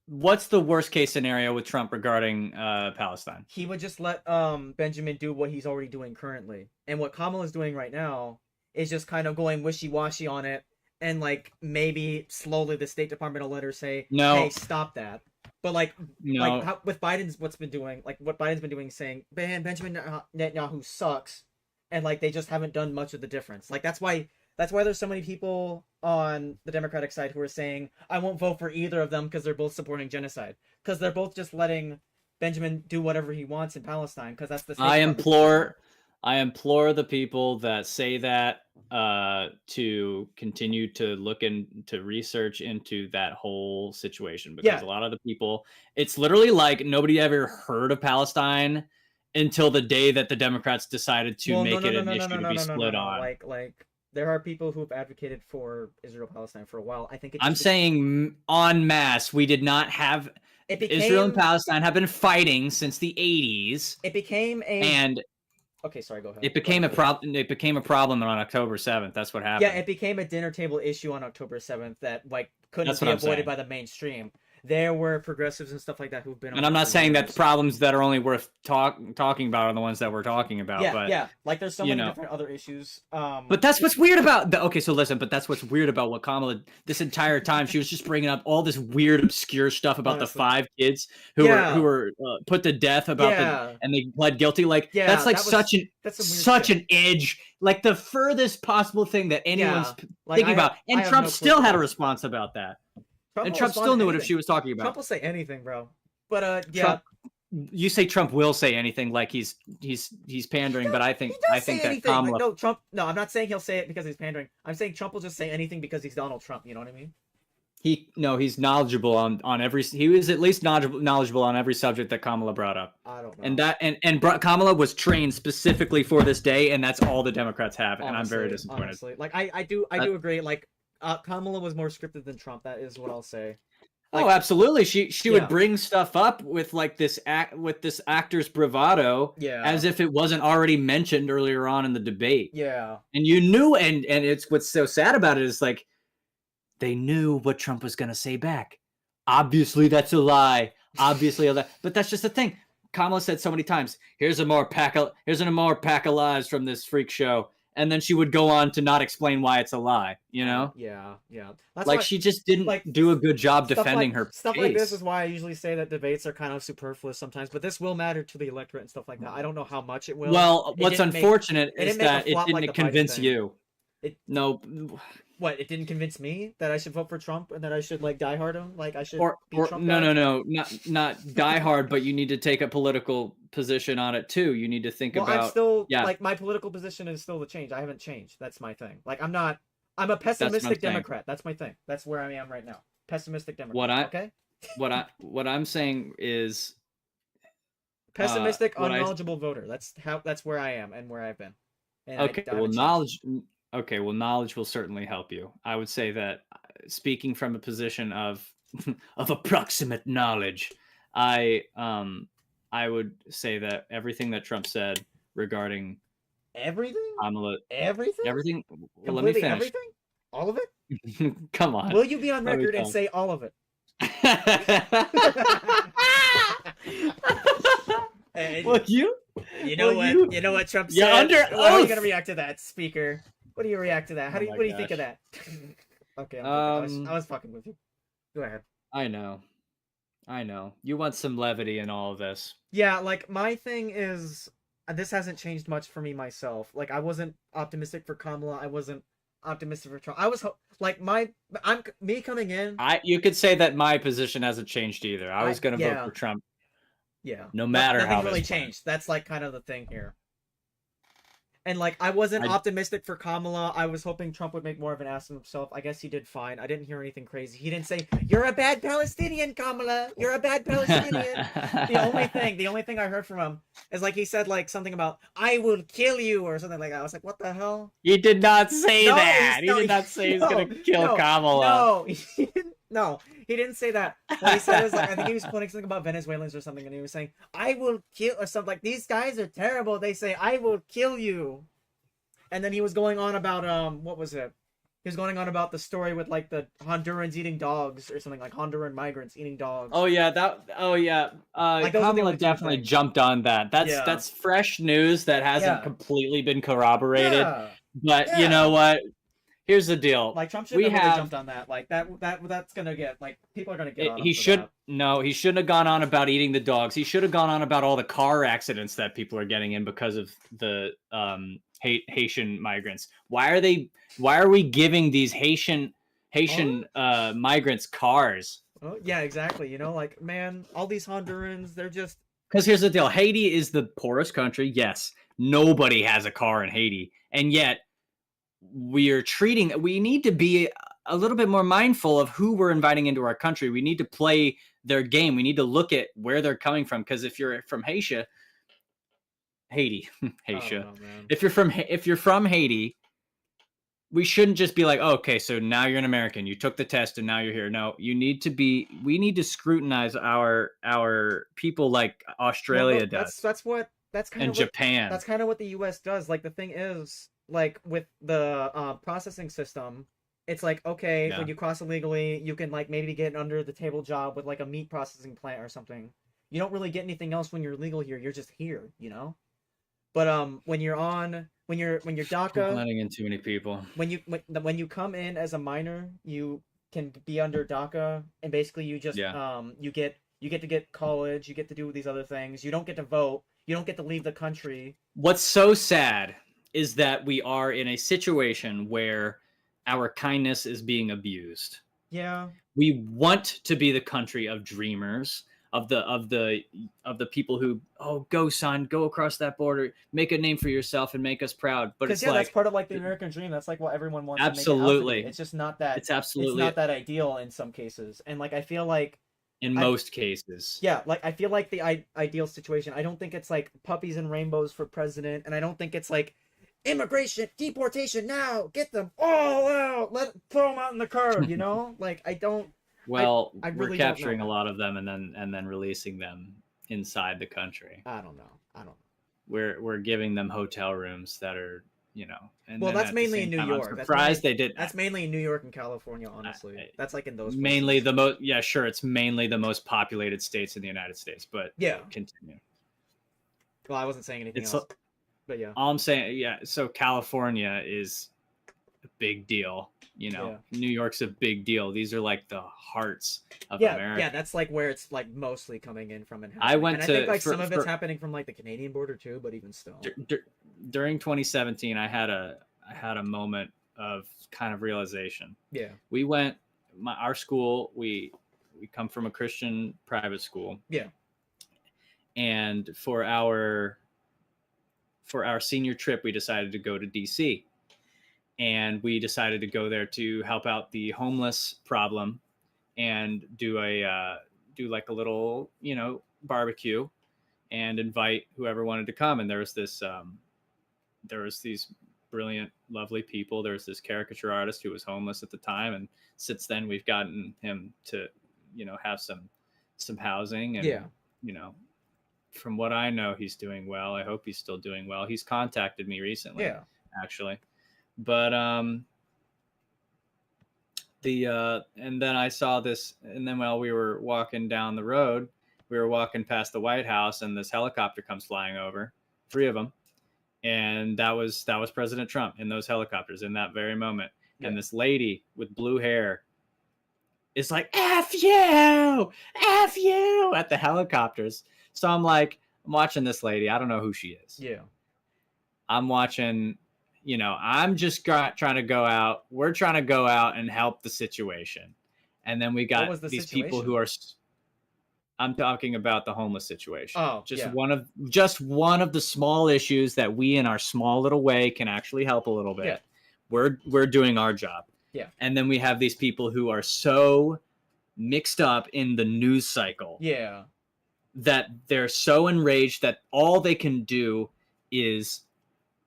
what's the worst case scenario with Trump regarding Palestine? He would just let Benjamin do what he's already doing currently, and what Kamala's doing right now is just kind of going wishy-washy on it, and like maybe slowly the State Department will let her say, No. "Hey, stop that." But like, No. like how, with Biden's what Biden's been doing, saying Benjamin Netanyahu sucks, and like they just haven't done much of the difference. Like that's why there's so many people on the Democratic side who are saying, I won't vote for either of them because they're both supporting genocide. Because they're both just letting Benjamin do whatever he wants in Palestine. Because that's the State Department. I implore the people that say that to continue to look into research into that whole situation, because a lot of the people, it's literally like nobody ever heard of Palestine until the day that the Democrats decided to make it an issue to be split on. Like there are people who have advocated for Israel-Palestine for a while. I think I'm saying en masse, we did not have Israel and Palestine have been fighting since the 80s. It became a Okay, sorry, go ahead. It became a problem. It became a problem on October 7th. That's what happened. Yeah, it became a dinner table issue on October 7th that like couldn't be avoided by the mainstream. There were progressives and stuff like that who've been. And I'm not saying that the problems that are only worth talking about are the ones that we're talking about. Yeah, but, yeah. Like there's so many different other issues. But that's what's weird about. Okay, so listen. But that's what's weird about what Kamala. This entire time, she was just bringing up all this weird, obscure stuff about the 5 kids who were put to death about and they pled guilty. Like that's like such an edge. Like the furthest possible thing that anyone's thinking about. And Trump still had a response about that. And Trump still knew what she was talking about. Trump will say anything, bro. But yeah. Trump, you say Trump will say anything like he's pandering, but I think that Kamala. Like, no, Trump. No, I'm not saying he'll say it because he's pandering. I'm saying Trump will just say anything because he's Donald Trump. You know what I mean? He's knowledgeable on every. He was at least knowledgeable on every subject that Kamala brought up. I don't know. And Kamala was trained specifically for this day, and that's all the Democrats have, and I'm very disappointed. Honestly, like I do agree. Like Kamala was more scripted than Trump. That is what I'll say. Like, oh, absolutely. She would bring stuff up with like this actor's bravado, as if it wasn't already mentioned earlier on in the debate. Yeah. And you knew, and it's what's so sad about it is like they knew what Trump was gonna say back. Obviously, that's a lie. Obviously, a lie. But that's just the thing. Kamala said so many times, "Here's a more pack of lies from this freak show." And then she would go on to not explain why it's a lie, you know? Yeah. That's like why, she just didn't do a good job defending her stuff case. like this is why I usually say that debates are kind of superfluous sometimes, but this will matter to the electorate and stuff like that. I don't know how much it will. Well, what's unfortunate is that it didn't convince you. No. What, it didn't convince me that I should vote for Trump and that I should like die hard him? Like I should be Trump guy? No, not die hard, but you need to take a political position on it too. You need to think about. I'm still like my political position is still the change. I haven't changed. That's my thing. Like I'm a pessimistic Democrat. That's my thing. That's where I am right now. Pessimistic Democrat. What I'm saying is pessimistic, unknowledgeable voter. That's where I am and where I've been. And okay, well, knowledge will certainly help you. I would say that speaking from a position of approximate knowledge, I would say that everything that Trump said regarding everything. Everything. Well, let me Completely finish. everything? All of it? Come on. Will you be on record and say all of it? Well, you know what Trump said? You're under How are you oath. gonna react to that, speaker? What do you react to that? What do you think of that? Okay, I was fucking with you. Go ahead. I know. You want some levity in all of this. Yeah, like my thing is, this hasn't changed much for me myself. Like I wasn't optimistic for Kamala. I wasn't optimistic for Trump. I was like me coming in. You could say that my position hasn't changed either. I was going to vote for Trump. Yeah. No matter how nothing really this went. changed. That's like kind of the thing here. And like, I wasn't optimistic for Kamala. I was hoping Trump would make more of an ass of himself. I guess he did fine. I didn't hear anything crazy. He didn't say, "You're a bad Palestinian, Kamala. You're a bad Palestinian." The only thing I heard from him is like he said like something about "I will kill you" or something like that. I was like, "What the hell?" He did not say that. He did not say he's gonna kill Kamala. No, he didn't say that. What he said is like, I think he was quoting something about Venezuelans or something, and he was saying, "I will kill," or something like, "These guys are terrible." They say, "I will kill you," and then he was going on about what was it? He was going on about the story with like the Hondurans eating dogs or something, like Honduran migrants eating dogs. Oh yeah, Like, those are the Kamala only two definitely things. jumped on that. That's fresh news that hasn't completely been corroborated. Yeah. But you know what? Here's the deal. Like Trump should have really jumped on that. Like that's gonna get like people are gonna get on him He for should that. no. He shouldn't have gone on about eating the dogs. He should have gone on about all the car accidents that people are getting in because of the Haitian migrants. Why are we giving these Haitian migrants cars? Oh, yeah, exactly. You know, like, man, all these Hondurans, they're just Because here's the deal. Haiti is the poorest country. Yes, nobody has a car in Haiti, and yet we need to be a little bit more mindful of who we're inviting into our country. We need to play their game. We need to look at where they're coming from. Because if you're from Haiti, if you're from Haiti, we shouldn't just be like, oh, okay, so now you're an American. You took the test and now you're here. No, we need to scrutinize our people like Australia does. That's kind of Japan. That's kind of what the U.S. does. Like, the thing is, like, with the processing system, it's like, okay, when you cross illegally, you can like maybe get an under the table job with like a meat processing plant or something. You don't really get anything else when you're legal here. You're just here, you know. But when you're DACA, letting in too many people. When you come in as a minor, you can be under DACA, and basically you just you get to get college, you get to do these other things. You don't get to vote. You don't get to leave the country. What's so sad is that we are in a situation where our kindness is being abused. Yeah. We want to be the country of dreamers, of the people who, oh, go son, go across that border, make a name for yourself and make us proud. But it's like, that's part of like the American dream. That's like what everyone wants. Absolutely. To make it out to be. It's just not that. It's absolutely not that ideal in some cases. And like I feel like in most cases. Yeah, like I feel like the ideal situation. I don't think it's like puppies and rainbows for president, and I don't think it's like immigration, deportation now, get them all out, throw them out in the curb, you know? Like I don't. Well, I really we're capturing a lot of them and then releasing them inside the country. I don't know. We're giving them hotel rooms that are, you know. And well, that's mainly in New York. I'm surprised they did. That's mainly in New York and California, honestly. That's like in those. Mainly the most. Yeah, sure. It's mainly the most populated states in the United States, but yeah. Continue. Well, I wasn't saying anything else. But yeah. All I'm saying, yeah. So California is a big deal. You know, New York's a big deal. These are like the hearts of America. Yeah, that's like where it's like mostly coming in from. And I think like some of it's happening from like the Canadian border too, but even still. During 2017, I had a moment of kind of realization. Yeah. We went, our school, we come from a Christian private school. Yeah. And for our senior trip, we decided to go to DC. And we decided to go there to help out the homeless problem and do like a little, you know, barbecue and invite whoever wanted to come. And there was these brilliant, lovely people. There was this caricature artist who was homeless at the time. And since then we've gotten him to, you know, have some housing and, you know, from what I know, he's doing well. I hope he's still doing well. He's contacted me recently, actually. But and then I saw this, and then while we were walking down the road, we were walking past the White House, and this helicopter comes flying over, 3 of them, and that was President Trump in those helicopters in that very moment. And this lady with blue hair is like, F you at the helicopters. So I'm watching this lady. I don't know who she is. Yeah. I'm watching. You know, I'm just trying to go out. We're trying to go out and help the situation. And then we got these people who are I'm talking about the homeless situation. Oh, just yeah. one of the small issues that we in our small little way can actually help a little bit. Yeah. We're doing our job. Yeah. And then we have these people who are so mixed up in the news cycle. Yeah. That they're so enraged that all they can do is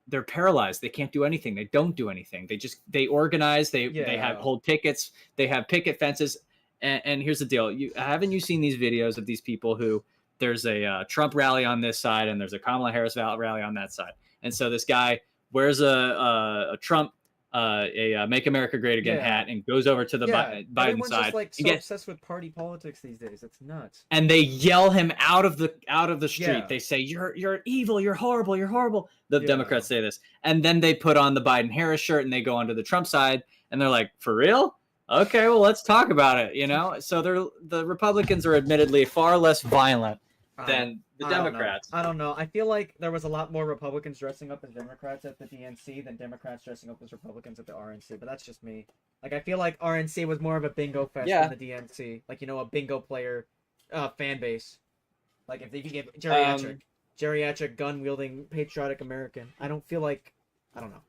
they're paralyzed. They can't do anything. They don't do anything. They organize, they hold pickets, they have picket fences. And here's the deal. Haven't you seen these videos of these people who there's a Trump rally on this side and there's a Kamala Harris rally on that side. And so this guy wears a Trump Make America Great Again hat and goes over to the Biden Everyone's side. just like so obsessed with party politics these days. It's nuts. And they yell him out of the street. Yeah. They say, you're evil, you're horrible, you're horrible. The Democrats say this. And then they put on the Biden Harris shirt and they go onto the Trump side and they're like, for real? Okay, well, let's talk about it, you know? So the Republicans are admittedly far less violent than the Democrats. I don't know. I feel like there was a lot more Republicans dressing up as Democrats at the DNC than Democrats dressing up as Republicans at the RNC, but that's just me. Like, I feel like RNC was more of a bingo fest than the DNC. Like, you know, a bingo player fan base. Like, if you give geriatric, gun-wielding, patriotic American. I don't feel like... I don't know.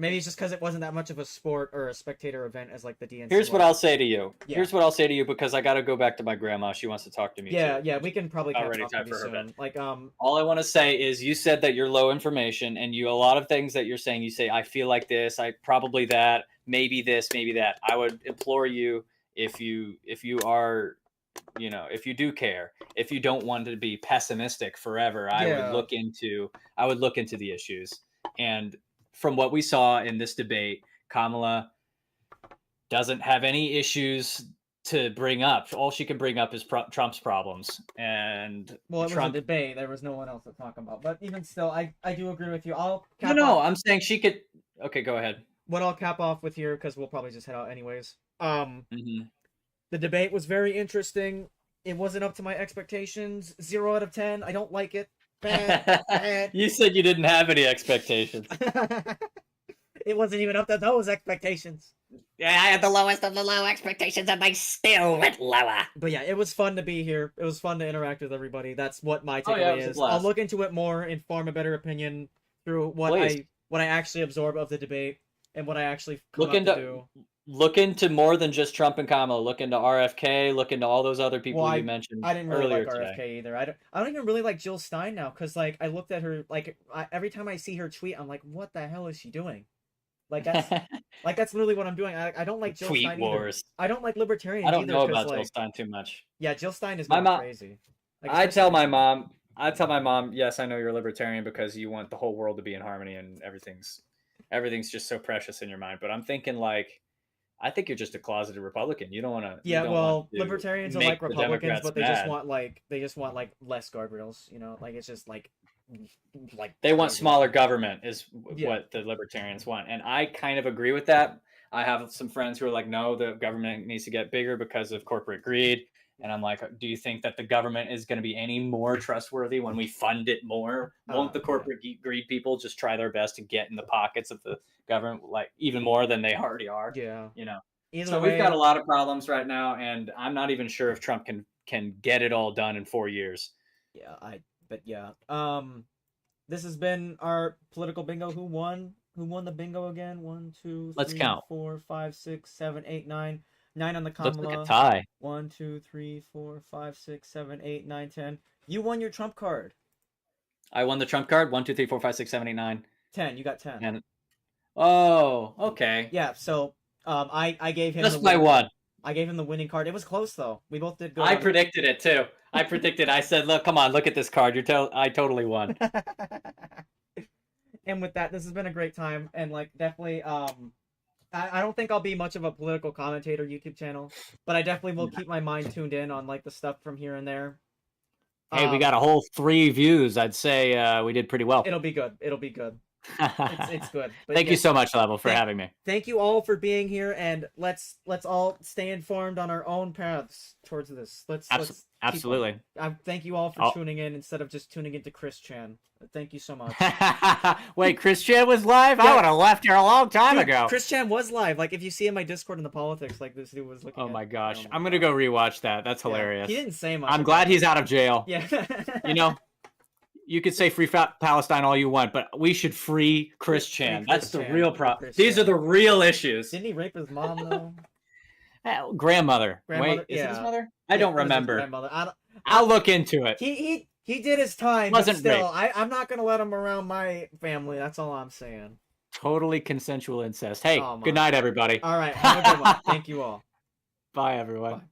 Maybe it's just because it wasn't that much of a sport or a spectator event as, like, the DNC Here's what was. I'll say to you. Yeah. Here's what I'll say to you because I got to go back to my grandma. She wants to talk to me. Yeah, too. yeah, we can probably Already talk time to you for her soon. bed. Like, All I want to say is you said that you're low information and a lot of things that you're saying, you say, I feel like this, I probably that, maybe this, maybe that. I would implore you if you are, you know, if you do care, if you don't want to be pessimistic forever, I would look into the issues. And from what we saw in this debate, Kamala doesn't have any issues to bring up. All she can bring up is Trump's problems. And well, it Trump... was a debate. There was no one else to talk about. But even still, I do agree with you. I'm saying she could... Okay, go ahead. What I'll cap off with here, because we'll probably just head out anyways. The debate was very interesting. It wasn't up to my expectations. 0 out of 10. I don't like it. Bad. You said you didn't have any expectations. It wasn't even up to those expectations. Yeah, I had the lowest of the low expectations, and they still went lower. But yeah, it was fun to be here. It was fun to interact with everybody. That's what my takeaway is. I'll look into it more and form a better opinion through what I actually absorb of the debate and what I actually come to do. Look into more than just Trump and Kamala. Look into RFK. Look into all those other people you mentioned. I didn't really earlier like RFK today. either. I don't even really like Jill Stein now because like I looked at her like every time I see her tweet, I'm like, what the hell is she doing? Like that's literally what I'm doing. I don't like Jill Tweet Stein wars. either. I don't like libertarians. I don't either know about like, Jill Stein too much. Yeah, Jill Stein is my mom, crazy. Like, I tell my mom, yes, I know you're a libertarian because you want the whole world to be in harmony and everything's just so precious in your mind. But I'm thinking like, I think you're just a closeted Republican. You don't want to. Yeah, well, libertarians are like Republicans, but they just want like less guardrails. You know, like it's just like they want smaller government is what the libertarians want, and I kind of agree with that. I have some friends who are like, no, the government needs to get bigger because of corporate greed. And I'm like, do you think that the government is going to be any more trustworthy when we fund it more? Won't the corporate greed people just try their best to get in the pockets of the government like even more than they already are? Yeah. You know. Either we've got a lot of problems right now, and I'm not even sure if Trump can get it all done in 4 years. Yeah, this has been our political bingo. Who won? Who won the bingo again? 1, 2, 3, Let's count. 4, 5, 6, 7, 8, 9. 9 on the Kamala. Looks like a tie. 1, 2, 3, 4, 5, 6, 7, 8, 9, 10. You won your Trump card. I won the Trump card. 1, 2, 3, 4, 5, 6, 7, 8, 9. 10. You got 10. And okay. Yeah. So I gave him just by one. I gave him the winning card. It was close though. We both did good. I predicted it too. I said, look, come on, look at this card. I totally won. And with that, this has been a great time, and like definitely, I don't think I'll be much of a political commentator YouTube channel, but I definitely will keep my mind tuned in on like the stuff from here and there. Hey, we got a whole 3 views. I'd say we did pretty well. It'll be good. It's good. But Thank you so much, Level, for having me. Thank you all for being here, and let's all stay informed on our own paths towards this. Let's Absolutely. Thank you all for Oh. tuning in instead of just tuning into Chris Chan. Thank you so much. Wait, Chris Chan was live? Yeah. I would have left here a long time Dude, ago. Chris Chan was live. Like, if you see in my Discord in the politics, like, this dude was looking Oh at... my gosh. I'm going to go rewatch that. That's hilarious. He didn't say much. I'm about glad it. he's out of jail. Yeah. You know, you could say free Palestine all you want, but we should free Chris Chan. Chris That's the Chan. real problem. Chris These Chan. are the real issues. Didn't he rape his mom, though? Grandmother. Grandmother? Wait, is it his Yeah. mother? I Yeah, don't it was his remember. grandmother. I'll look into it. He did his time, Wasn't but still, rape. I'm not going to let him around my family. That's all I'm saying. Totally consensual incest. Hey, Oh my. good night, everybody. All right. Have a good one. Thank you all. Bye, everyone. Bye.